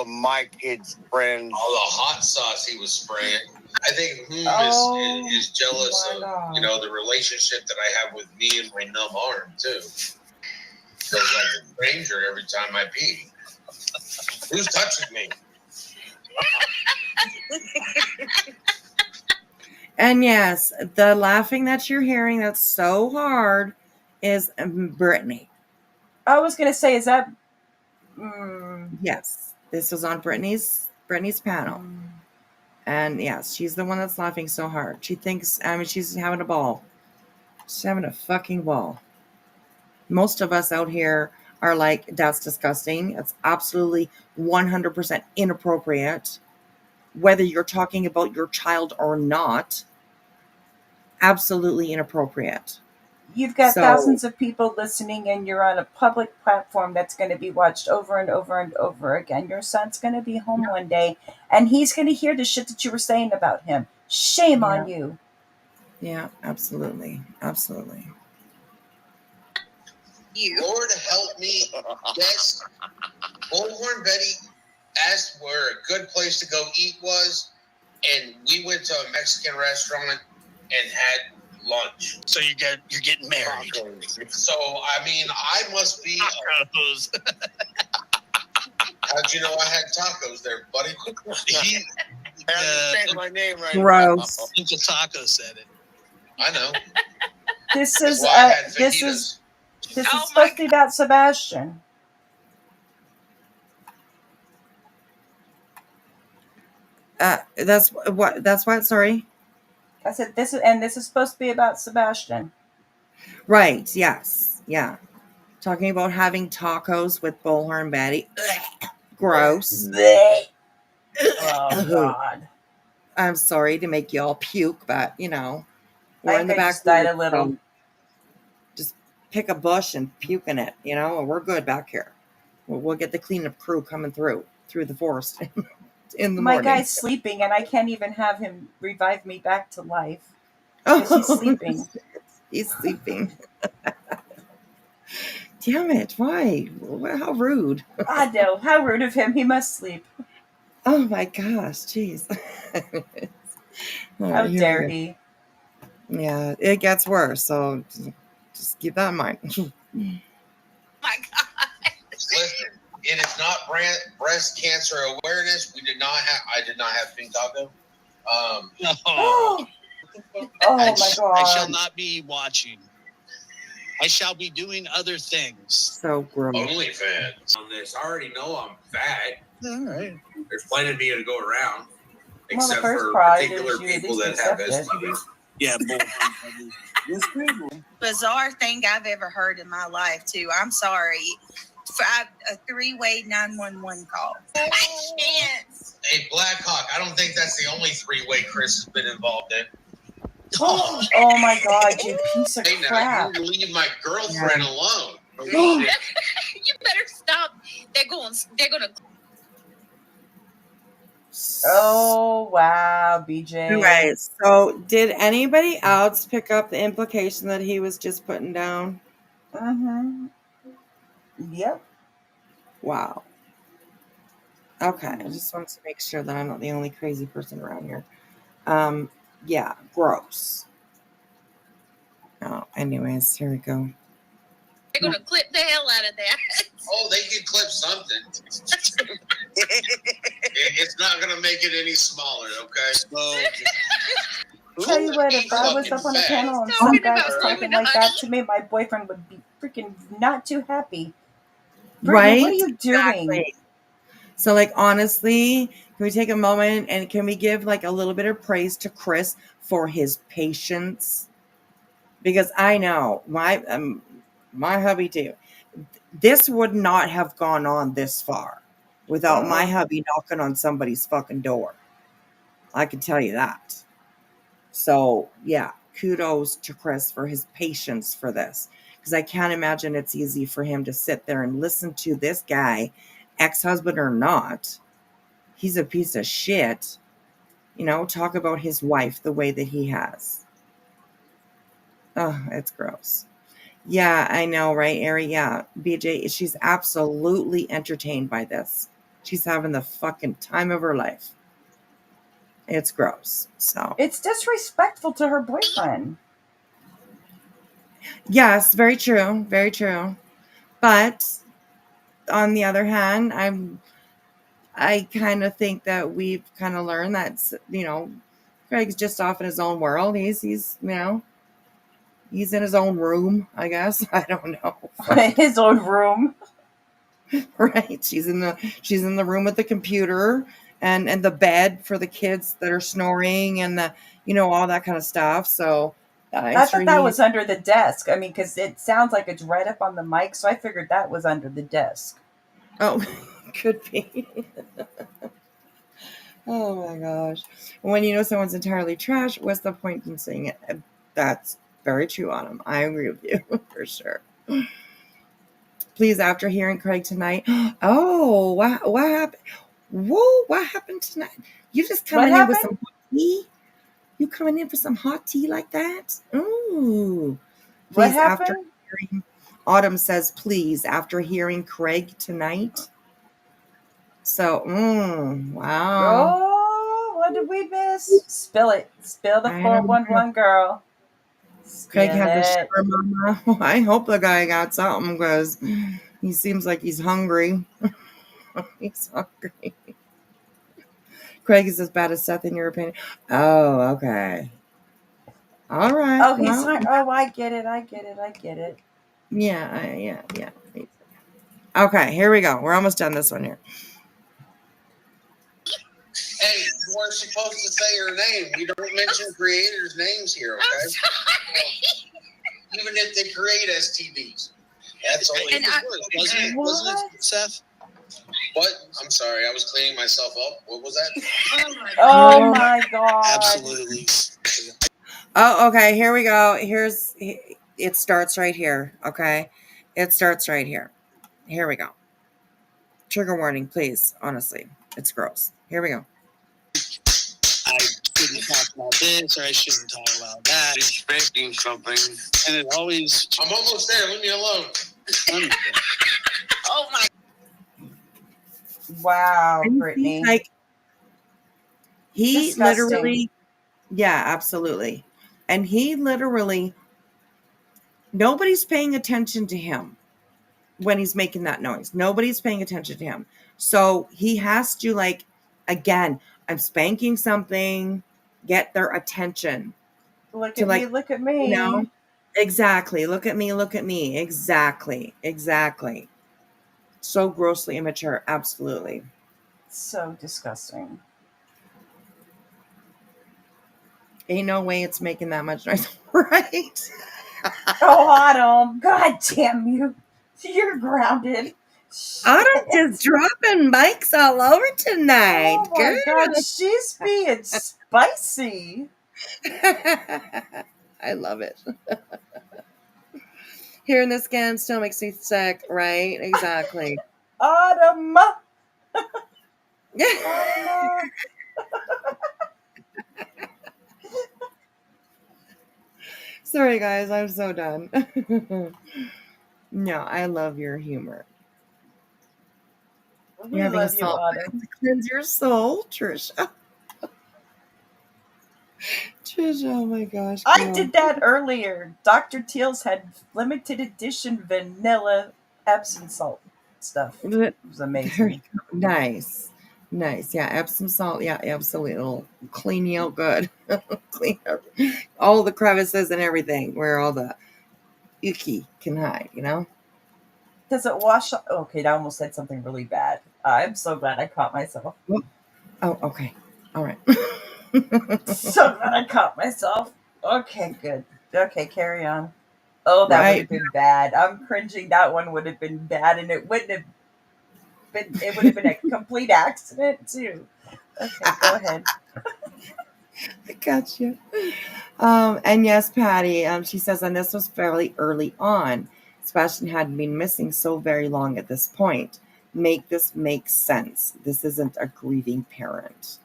my kids' friends. All the hot sauce he was spraying. I think is jealous of the relationship that I have with me and my numb arm too. Feels like a stranger every time I pee. Who's touching me? And yes, the laughing that you're hearing that's so hard is Brittany. I was going to say, is that... Yes, this was on Brittany's panel. And yes, she's the one that's laughing so hard. She thinks, she's having a ball. She's having a fucking ball. Most of us out here are like, that's disgusting. It's absolutely 100% inappropriate. Whether you're talking about your child or not, absolutely inappropriate. You've got thousands of people listening, and you're on a public platform that's going to be watched over and over and over again. Your son's going to be home one day, and he's going to hear the shit that you were saying about him. Shame on you. Yeah, absolutely. Absolutely. Lord help me. Yes. Bullhorn Betty asked where a good place to go eat was, and we went to a Mexican restaurant and had lunch. So you're getting married. So I must be. Tacos. How'd you know I had tacos there, buddy? I haven't said my name right. Gross. Uncle Taco said it. I know. This is supposed to be about Sebastian. That's what. Sorry. I said this is supposed to be about Sebastian. Right. Yes. Yeah. Talking about having tacos with Bullhorn Betty. Gross. Oh God. I'm sorry to make you all puke, but we're in the back. Just died a little. Just pick a bush and puke in it, and we're good back here. We'll get the cleanup crew coming through the forest in the morning. My guy's sleeping, and I can't even have him revive me back to life because he's sleeping. He's sleeping. Damn it! Why? How rude! I know. How rude of him. He must sleep. Oh my gosh! Jeez. How dare he? Yeah, it gets worse. So just keep that in mind. My God. Listen, it is not breast cancer awareness. I did not have pink taco. No. Oh my God! I shall not be watching. I shall be doing other things. So gross. OnlyFans on this. I already know I'm fat. All right. There's plenty of me to go around, Except for prize particular is you people at that least have accept it. STDs. Yeah, Bizarre thing I've ever heard in my life, too. I'm sorry. a three-way 911 call. I can't. Hey, Blackhawk, I don't think that's the only three-way Chris has been involved in. Oh my God, you piece of Hey, crap. now you leave my girlfriend alone. You better stop. They're gonna. Oh wow, BJ. Right. So, did anybody else pick up the implication that he was just putting down? Mm-hmm. Yep. Wow. Okay. I just wanted to make sure that I'm not the only crazy person around here. Yeah, gross. Oh, anyways, here we go. They're gonna clip the hell out of that. Oh, they can clip something. It's not going to make it any smaller, okay? So, Tell you what, if I was up on a panel and some guy was talking like that to me, my boyfriend would be freaking not too happy. Brittany, Right? what are you doing? Exactly. So, like, honestly, can we take a moment and can we give like a little bit of praise to Chris for his patience? Because I know my hubby too. This would not have gone on this far without my hubby knocking on somebody's fucking door. I can tell you that. So, yeah, kudos to Chris for his patience for this. Because I can't imagine it's easy for him to sit there and listen to this guy, ex-husband or not. He's a piece of shit. You know, talk about his wife the way that he has. Oh, it's gross. Yeah, I know, right, Ari? Yeah, BJ, she's absolutely entertained by this. She's having the fucking time of her life. It's gross. So, It's disrespectful to her boyfriend. yes, very true. Very true. But on the other hand, I kind of think that we've kind of learned that, you know, Craig's just off in his own world. He's you know, he's in his own room, I guess. I don't know. His own room. Right. She's in the room with the computer and the bed for the kids that are snoring and the, you know, all that kind of stuff. So I thought that was under the desk. I mean, because it sounds like it's right up on the mic, so I figured that was under the desk. Oh, could be. Oh my gosh. When you know someone's entirely trash, what's the point in saying it? That's very true on him. I agree with you for sure. Please, after hearing Craig tonight, oh, what happened? Whoa, what happened tonight? You just coming in with some hot tea? You coming in for some hot tea like that? Ooh. What Please, after happened? hearing, Autumn says, please, after hearing Craig tonight. So, wow. Oh, what did we miss? Spill it. Spill the 411, girl. Craig Spill had the it. sugar mama. I hope the guy got something because he seems like he's hungry. He's hungry. Craig is as bad as Seth in your opinion. Oh, okay. All right. Oh, he's not. Oh, I get it. Yeah. Okay, here we go. We're almost done this one here. Hey, you weren't supposed to say her name. We don't mention creators' names here, okay? I'm sorry. Even if they create STDs. That's all it was. Wasn't it, Seth? What? I'm sorry. I was cleaning myself up. What was that? Oh my God. Absolutely. Oh, okay. Here we go. It starts right here. Okay. It starts right here. Here we go. Trigger warning, please. Honestly, it's gross. Here we go. I shouldn't talk about this or I shouldn't talk about that. Expecting something. And it always. I'm almost there. Leave me alone. Oh my. Wow, Brittany. Like, he Disgusting. literally, yeah, absolutely. And he literally, nobody's paying attention to him when he's making that noise. Nobody's paying attention to him. So he has to, like, again, I'm spanking something, get their attention. Look to, at like, me. Look at me. You know? Exactly. Look at me. Look at me. Exactly. So grossly immature. Absolutely. So disgusting. Ain't no way it's making that much noise. Right? Oh, Autumn. God damn you. You're grounded. Autumn just dropping mics all over tonight. Oh my God, she's being spicy. I love it. Hearing this again still makes me sick, right? Exactly. Autumn. Sorry, guys, I'm so done. No, I love your humor. We You're having a love you, salt bath Autumn. to cleanse your soul, Trisha. Trisha, oh my gosh. I girl. did that earlier. Dr. Teal's had limited edition vanilla Epsom salt stuff. It was amazing. Nice. Nice. Yeah, Epsom salt. Yeah, absolutely. It'll clean you out good. Clean up all the crevices and everything where all the icky can hide, you know? Does it wash off? Okay, I almost said something really bad. I'm so glad I caught myself. Oh, okay. All right. So glad I caught myself. Okay, good. Okay, carry on. Oh, that would Right. have been bad. I'm cringing. That one would have been bad, and it wouldn't have been. It would have been a complete accident too. Okay, go ahead. I got you. And yes, Patty, she says, and this was fairly early on. Sebastian had been missing so very long at this point. Make this make sense. This isn't a grieving parent.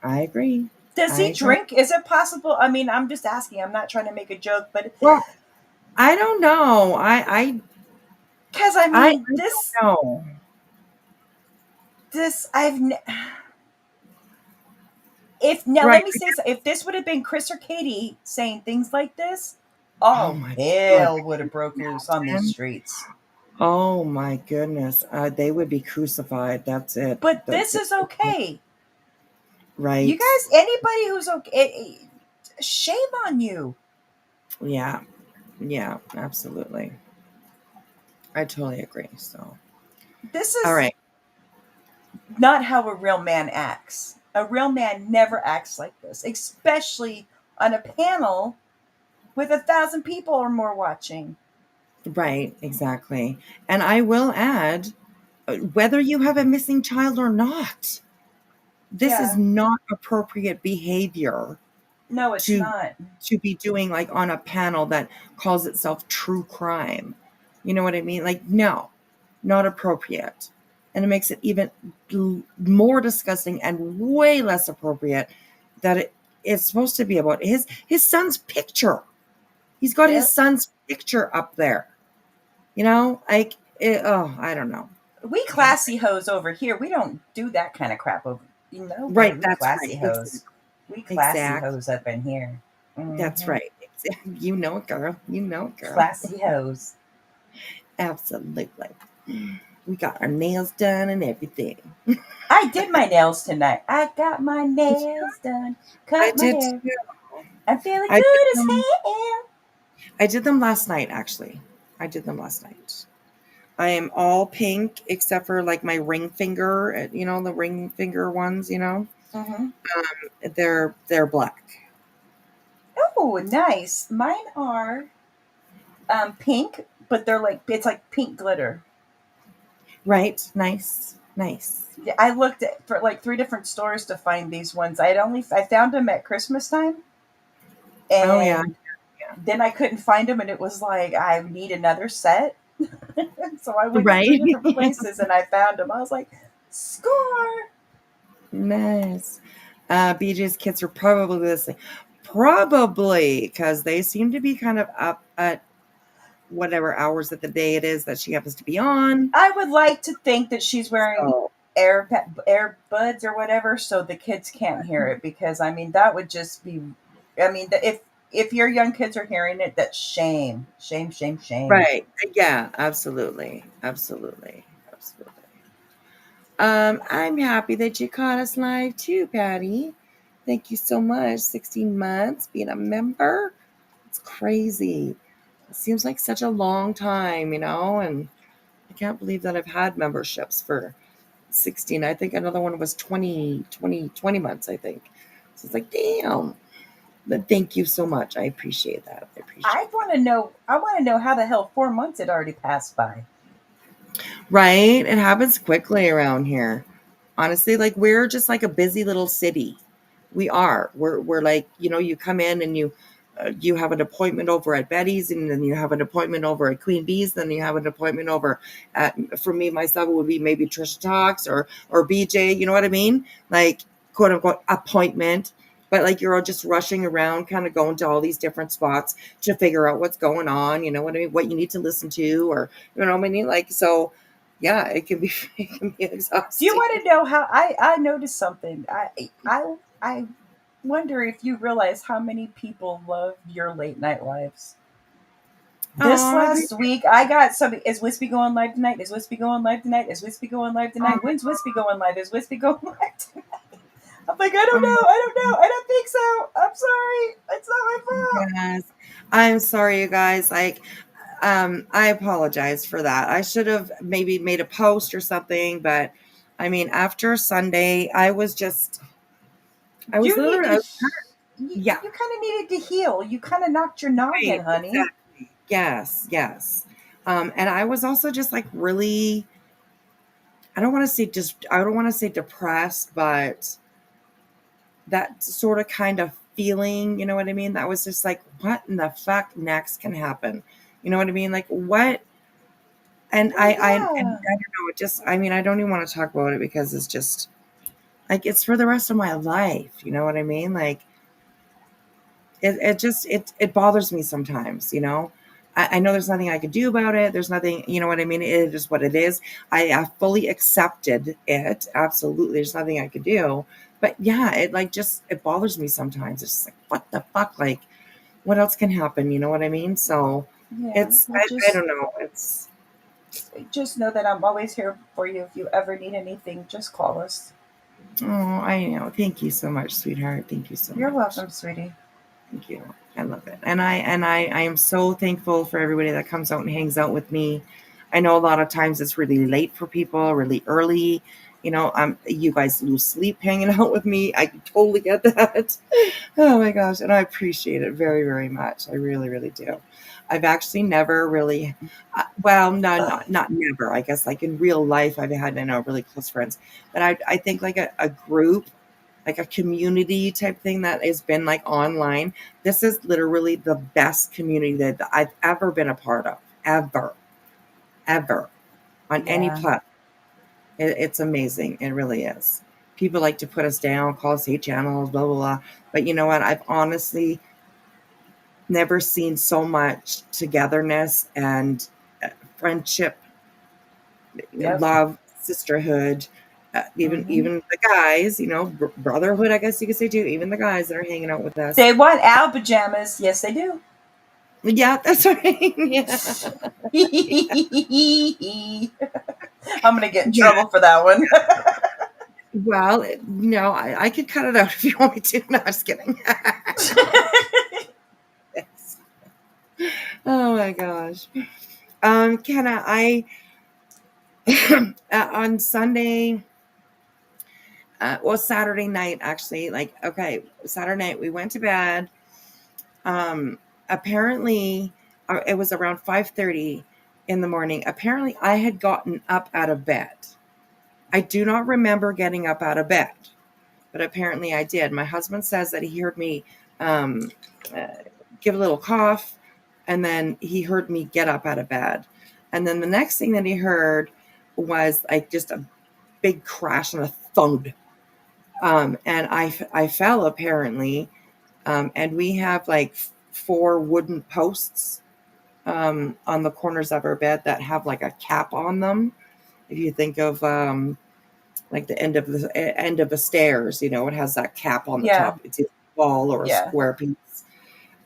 I agree. Does he drink? Is it possible? I mean, I'm just asking. I'm not trying to make a joke, but well, I don't know. I because I mean this. No. This if now Right. let me say so. If this would have been Chris or Katie saying things like this, oh my hell God. would have broke loose on these streets. Oh my goodness. They would be crucified. That's it. But this is okay. Right. You guys, anybody who's okay, shame on you. Yeah. Yeah, absolutely. I totally agree. So this is all right. Not how a real man acts. A real man never acts like this, especially on a panel with 1,000 people or more watching. Right, exactly. And I will add, whether you have a missing child or not, this is not appropriate behavior. No, it's not. To be doing like on a panel that calls itself true crime. You know what I mean? Like, no, not appropriate. And it makes it even more disgusting and way less appropriate that it's supposed to be about his son's picture. He's got his son's picture up there. You know, like, I don't know. We classy hoes over here. We don't do that kind of crap over. You know, right? We That's classy right. hoes. We classy hoes up in here. That's right. You know it, girl. You know it, girl. Classy hoes. Absolutely. We got our nails done and everything. I did my nails tonight. I got my nails done. Cut my hair. Too. I'm feeling good as hell. I did them last night, actually. I did them last night. I am all pink except for like my ring finger, you know, the ring finger ones, you know. Mm-hmm. They're black. Oh, nice. Mine are pink, but they're like, it's like pink glitter. Right. Nice. Yeah, I looked for like 3 different stores to find these ones. I found them at Christmas time. And then I couldn't find them, and it was like, I need another set. So I went to 3 different places and I found them. I was like, score. Nice. BJ's kids are probably listening. Probably, because they seem to be kind of up at whatever hours of the day it is that she happens to be on. I would like to think that she's wearing earbuds or whatever, so the kids can't hear it, because I mean that would just be, I mean, if your young kids are hearing it, that's shame. Right? Yeah, absolutely. I'm happy that you caught us live too, Patty. Thank you so much. 16 months being a member. It's crazy. It seems like such a long time, you know, and I can't believe that I've had memberships for 16. I think another one was 20 months, I think. So it's like, damn. But thank you so much. I appreciate that. I want to know how the hell 4 months had already passed by. Right? It happens quickly around here. Honestly, like we're just like a busy little city. We are. We're like, you come in and you have an appointment over at Betty's, and then you have an appointment over at Queen Bee's, then you have an appointment over at, for me myself it would be maybe Trisha Talks or BJ, you know what I mean? Like, quote unquote appointment. But like you're all just rushing around, kind of going to all these different spots to figure out what's going on, you know what I mean, what you need to listen to, or you know what I mean? Like, so yeah, it can be it can be exhausting. Do you want to know how I noticed something? I wonder if you realize how many people love your late night lives. This Oh, last week, I got somebody. Is Whispy going live tonight? Is Whispy going live tonight? Is Whispy going live tonight? When's Whispy going live? Is Whispy going live tonight? I'm like, I don't know. I don't think so. I'm sorry. It's not my fault. yes. I'm sorry, you guys. Like, I apologize for that. I should have maybe made a post or something, but I mean, after Sunday, I was You need literally, to. yeah, You kind of needed to heal. You kind of knocked your noggin, right, honey. exactly. Yes, yes. And I was also just like really, I don't want to say depressed, but that sort of kind of feeling, you know what I mean? That was just like, what in the fuck next can happen? You know what I mean? Like what? And and I don't know, it just, I mean, I don't even want to talk about it because it's just like, it's for the rest of my life. You know what I mean? Like it bothers me sometimes, you know? I know there's nothing I could do about it. There's nothing, you know what I mean? It is what it is. I fully accepted it. Absolutely. There's nothing I could do. But yeah, it like just, it bothers me sometimes. It's just like, what the fuck? Like, what else can happen? You know what I mean? So Yeah. Well, I don't know. It's, just know that I'm always here for you. If you ever need anything, just call us. oh, I know. Thank you so much, sweetheart. Thank you so You're much. welcome, sweetie. Thank you. I love it. And I am so thankful for everybody that comes out and hangs out with me. I know a lot of times it's really late for people, really early. You know, you guys lose sleep hanging out with me. I totally get that. Oh my gosh. And I appreciate it very, very much. I really, really do. I've actually never really, well, no, not never. I guess like in real life, I've had, really close friends. But I think like a group, like a community type thing that has been like online. This is literally the best community that I've ever been a part of, ever on any Yeah. platform. It's amazing. It really is. People like to put us down, call us hate channels, blah, blah, blah. But you know what? I've honestly never seen so much togetherness and friendship, Yep. love, sisterhood. Even the guys, brotherhood, I guess you could say too. Even the guys that are hanging out with us. They want Al pajamas. Yes, they do. Yeah, that's right. Yeah. I'm gonna get in trouble for that one. Well, no, I could cut it out if you want me to. No, just kidding. Yes. Oh my gosh. Kenna, on Sunday, Saturday night, actually, like, okay, Saturday night, we went to bed. Apparently, it was around 5:30 in the morning. Apparently, I had gotten up out of bed. I do not remember getting up out of bed, but apparently I did. My husband says that he heard me um, give a little cough, and then he heard me get up out of bed. And then the next thing that he heard was like just a big crash and a thud. And I fell apparently. And we have like 4 wooden posts on the corners of our bed that have like a cap on them. If you think of like the end of the stairs, it has that cap on the Yeah. top. It's a ball or a Yeah. square piece.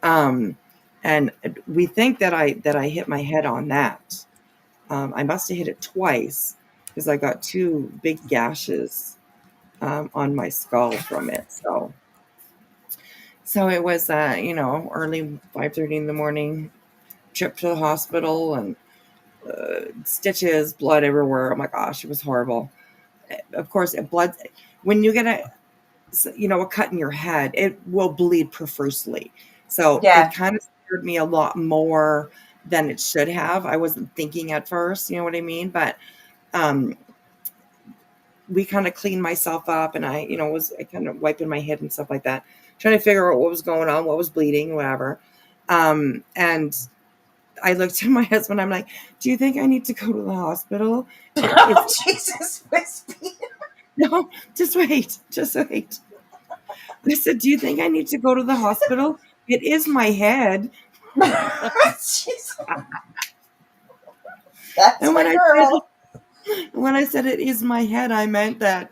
And we think that I hit my head on that. I must have hit it twice because I got 2 big gashes on my skull from it. So it was, early 5:30 in the morning, trip to the hospital and stitches, blood everywhere. Oh my gosh, it was horrible. Of course, when you get a cut in your head, it will bleed profusely. So Yeah. it kind of scared me a lot more than it should have. I wasn't thinking at first, you know what I mean? But we kind of cleaned myself up, and I kind of wiping my head and stuff like that, trying to figure out what was going on, what was bleeding, whatever. And I looked at my husband. I'm like, "Do you think I need to go to the hospital?" Oh, Jesus, Whispy. No, just wait. I said, "Do you think I need to go to the hospital? It is my head." Jeez. That's And my girl. when I said it is my head, I meant that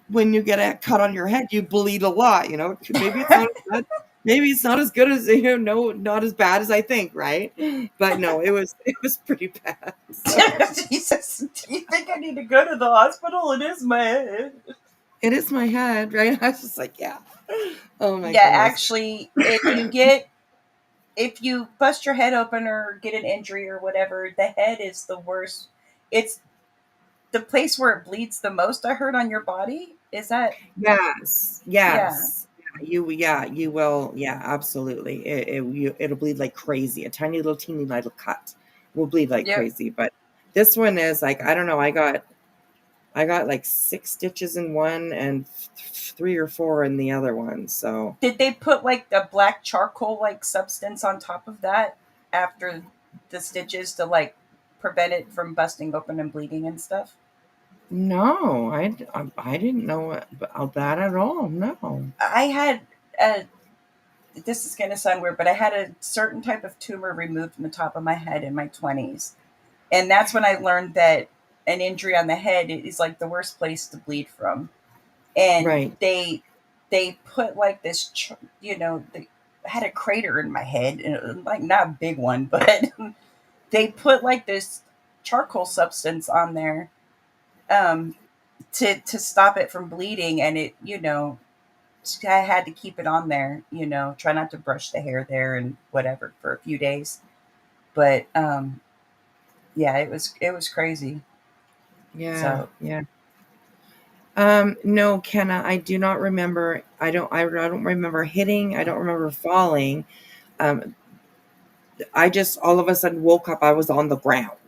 when you get a cut on your head, you bleed a lot. Maybe it's not as good. Maybe it's not as good as not as bad as I think, right? But no, it was pretty bad. So. Jesus, do you think I need to go to the hospital? It is my head. It is my head, right? I was just like, yeah. Oh my Yeah, goodness. actually, if you bust your head open or get an injury or whatever, the head is the worst. It's the place where it bleeds the most, I heard, on your body. Is that? Yes. Yeah. You will. Yeah, absolutely. It'll bleed like crazy. A tiny little teeny little cut will bleed like Yep. crazy. But this one is like, I don't know. I got like 6 stitches in one and 3 or 4 in the other one. So Did they put like the black charcoal like substance on top of that after the stitches to like prevent it from busting open and bleeding and stuff? no, I didn't know about that at all. No. I had a this is going to sound weird, but I had a certain type of tumor removed from the top of my head in my 20s. And that's when I learned that an injury on the head is like the worst place to bleed from. And Right. they put like this, they had a crater in my head, and like not a big one, but they put like this charcoal substance on there to stop it from bleeding. And I had to keep it on there, try not to brush the hair there and whatever for a few days. But yeah, it was crazy. Yeah. So Yeah. No, Kenna, I do not remember. I don't remember hitting. I don't remember falling. Um, I just all of a sudden woke up. I was on the ground.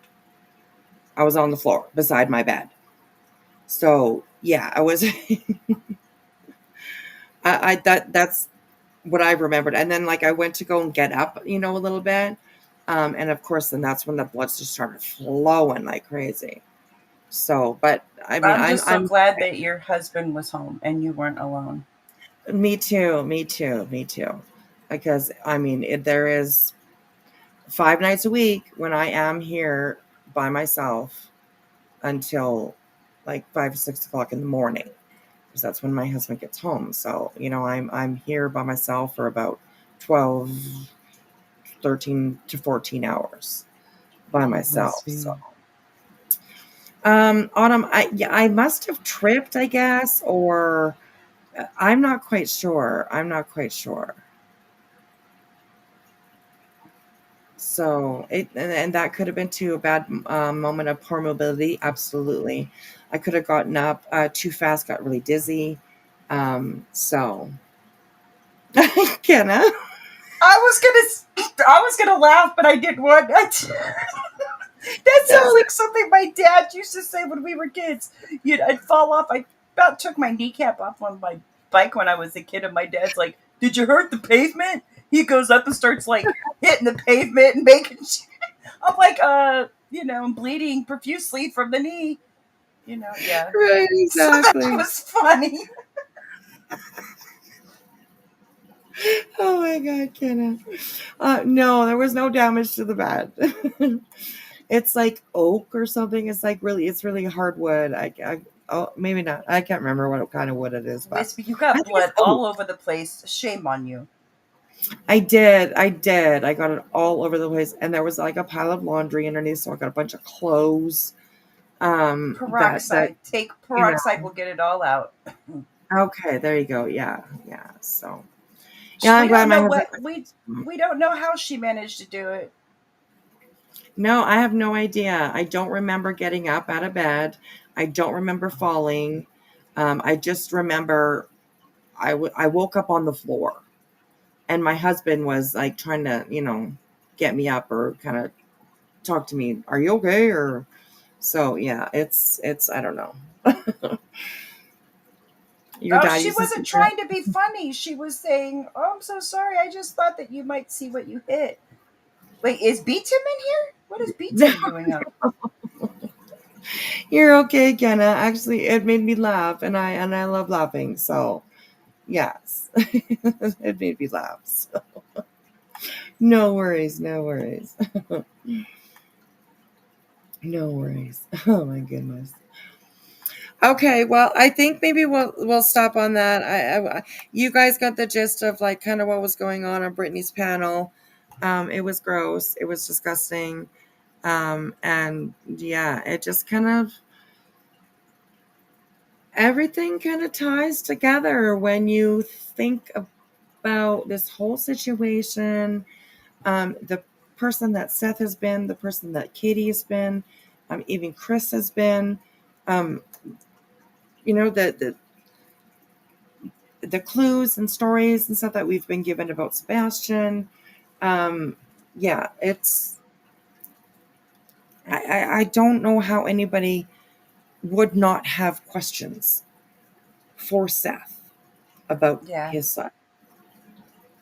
I was on the floor beside my bed. So yeah, I was. That's what I remembered. And then like I went to go and get up, a little bit, and of course, then that's when the blood just started flowing like crazy. So, but I mean, I'm just so glad that your husband was home and you weren't alone. Me too. Me too. Me too. Because I mean, there is 5 nights a week when I am here by myself until like 5 or 6 o'clock in the morning, because that's when my husband gets home. So I'm here by myself for about 12, 13 to 14 hours by myself. So Autumn, I must have tripped, I guess, or I'm not quite sure. So and that could have been too a bad moment of poor mobility. Absolutely, I could have gotten up too fast, got really dizzy. So Kenna, I was gonna laugh, but I didn't want. That sounds like something my dad used to say when we were kids. I'd fall off. I about took my kneecap off on my bike when I was a kid, and my dad's like, "Did you hurt the pavement?" He goes up and starts like hitting the pavement and making. I'm like, I'm bleeding profusely from the knee. Yeah. Right, exactly. So that was funny. Oh my God, Kenna. No, there was no damage to the bed. It's like oak or something. It's really hardwood. Oh, maybe not. I can't remember what kind of wood it is, but Whispy, you I got think blood it's oak. all over the place. Shame on you. I did. I got it all over the place, and there was like a pile of laundry underneath, so I got a bunch of clothes. Peroxide. Take peroxide. We'll get it all out. Okay, there you go. Yeah. So yeah, We I'm glad don't my know husband. we don't know how she managed to do it. No, I have no idea. I don't remember getting up out of bed. I don't remember falling. I just remember I woke up on the floor, and my husband was like trying to, get me up or kind of talk to me. Are you okay? Or So yeah, it's I don't know. Your Oh, dad she used to wasn't say that? trying to be funny. She was saying, "Oh, I'm so sorry. I just thought that you might see what you hit." Wait, is B Tim in here? What is B Tim doing up? You're okay, Kenna. Actually, it made me laugh, and I love laughing. So yes, it made me laugh. So. No worries, no worries. No worries. Oh my goodness. Okay, well, I think maybe we'll stop on that. You guys got the gist of like kind of what was going on Brittany's panel. It was gross. It was disgusting. And yeah, it just kind of everything kind of ties together when you think about this whole situation. The person that Seth has been, the person that Katie has been, even Chris has been. Um, the clues and stories and stuff that we've been given about Sebastian. Yeah, it's I don't know how anybody would not have questions for Seth about Yeah. his son.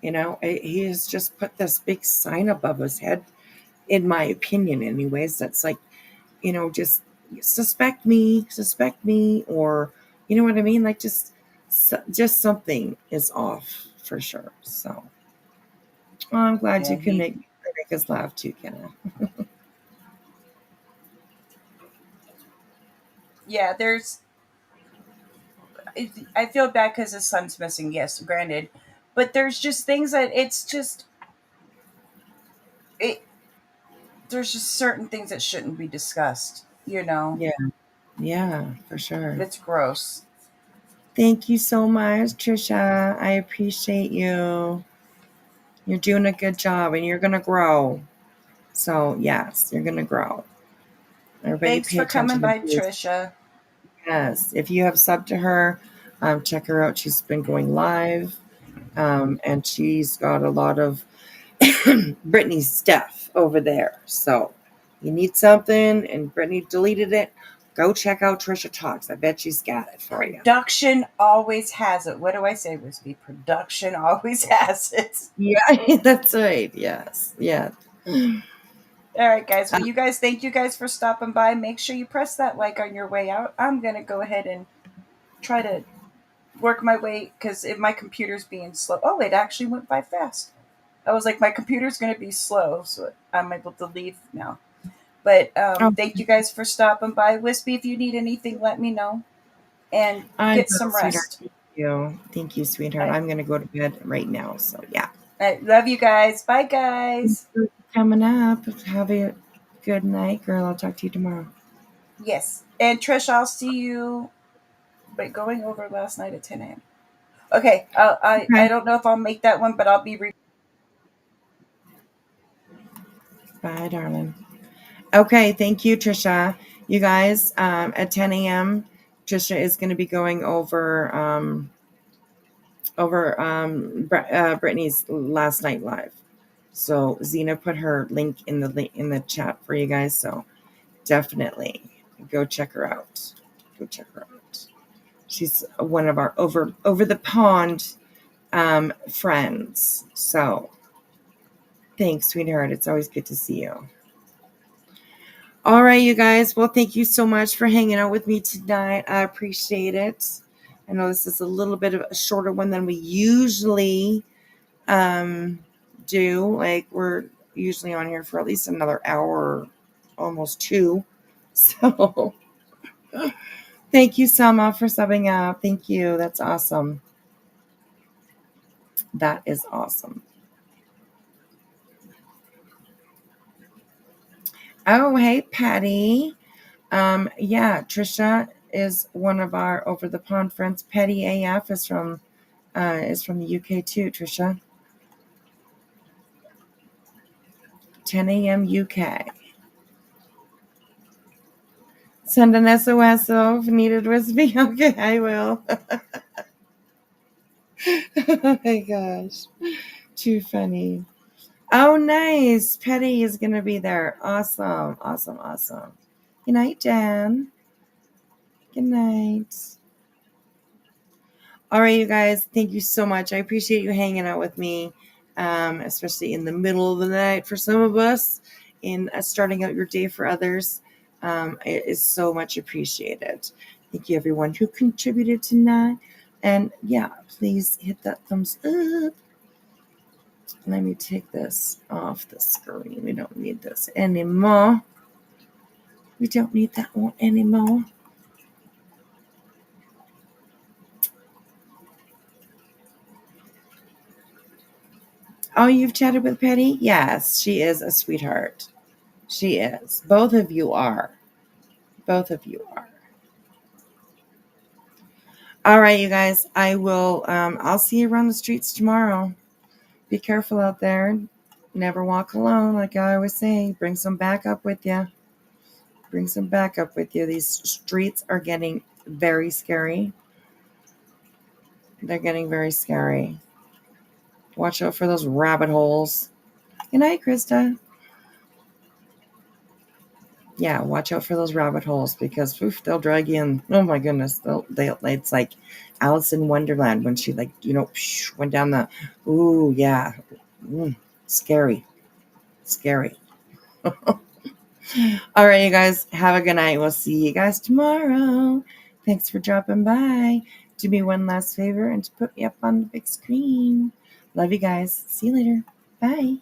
He has just put this big sign above his head, in my opinion, anyways. That's like, just suspect me, or you know what I mean? Like just something is off for sure. So I'm glad Yeah, you can make us laugh too, Kenna. yeah. I feel bad because his son's missing. Yes, granted, but there's just things that it's just it. There's just certain things that shouldn't be discussed. Yeah, for sure. It's gross. Thank you so much, Trisha. I appreciate you. You're doing a good job, and you're gonna grow. So yes, you're gonna grow. Everybody Thanks pay for coming attention to by, this. Trisha. Yes, if you have subbed to her, check her out. She's been going live, and she's got a lot of Brittany's stuff over there. So you need something, and Brittany deleted it. Go check out Trisha Talks. I bet she's got it for you. Production always has it. What do I say, Whispy? Production always has it. Yeah, that's right. Yes, yeah. All right, guys. Well, thank you guys for stopping by. Make sure you press that like on your way out. I'm going to go ahead and try to work my way because if my computer's being slow. Oh, it actually went by fast. I was like, my computer's going to be slow, so I'm able to leave now. But Oh, thank you guys for stopping by. Wispy, if you need anything, let me know. And I get will, some sweetheart. rest. Thank you, sweetheart. I'm going to go to bed right now. So yeah. I love you guys. Bye, guys. Coming up. Have a good night, girl. I'll talk to you tomorrow. Yes. And Trish, I'll see you. Wait, going over last night at 10 a.m. Okay. I Okay. don't know if I'll make that one, but I'll be. Bye, darling. Okay. Thank you, Trisha. You guys, at 10 a.m., Trisha is going to be going over Brittany's last night live. So Zena put her link in the chat for you guys. So definitely go check her out. Go check her out. She's one of our over the pond friends. So thanks, sweetheart. It's always good to see you. All right, you guys. Well, thank you so much for hanging out with me tonight. I appreciate it. I know this is a little bit of a shorter one than we usually do. Like we're usually on here for at least another hour, almost 2. So thank you, Selma, for subbing up. Thank you. That's awesome. That is awesome. Oh, hey, Patty. Yeah, Trisha is one of our over the pond friends. Petty AF is from the UK too, Trisha. 10 a.m. UK. Send an SOS if needed, Wispy. Okay, I will. Oh my gosh. Too funny. Oh, nice. Petty is going to be there. Awesome. Awesome. Awesome. Good night, Dan. Good night. All right, you guys, thank you so much. I appreciate you hanging out with me, especially in the middle of the night for some of us, in starting out your day for others. It is so much appreciated. Thank you, everyone who contributed tonight. And yeah, please hit that thumbs up. Let me take this off the screen. We don't need this anymore. We don't need that one anymore. Oh, you've chatted with Patty? Yes, she is a sweetheart. She is. Both of you are. Both of you are. All right, you guys. I will. I'll see you around the streets tomorrow. Be careful out there. Never walk alone, like I always say. Bring some backup with you. Bring some backup with you. These streets are getting very scary. They're getting very scary. Watch out for those rabbit holes. Good night, Krista. Yeah, watch out for those rabbit holes because they'll drag you in. Oh my goodness, it's like Alice in Wonderland when she went down the. Ooh yeah, scary. All right, you guys, have a good night. We'll see you guys tomorrow. Thanks for dropping by. Do me one last favor and to put me up on the big screen. Love you guys. See you later. Bye.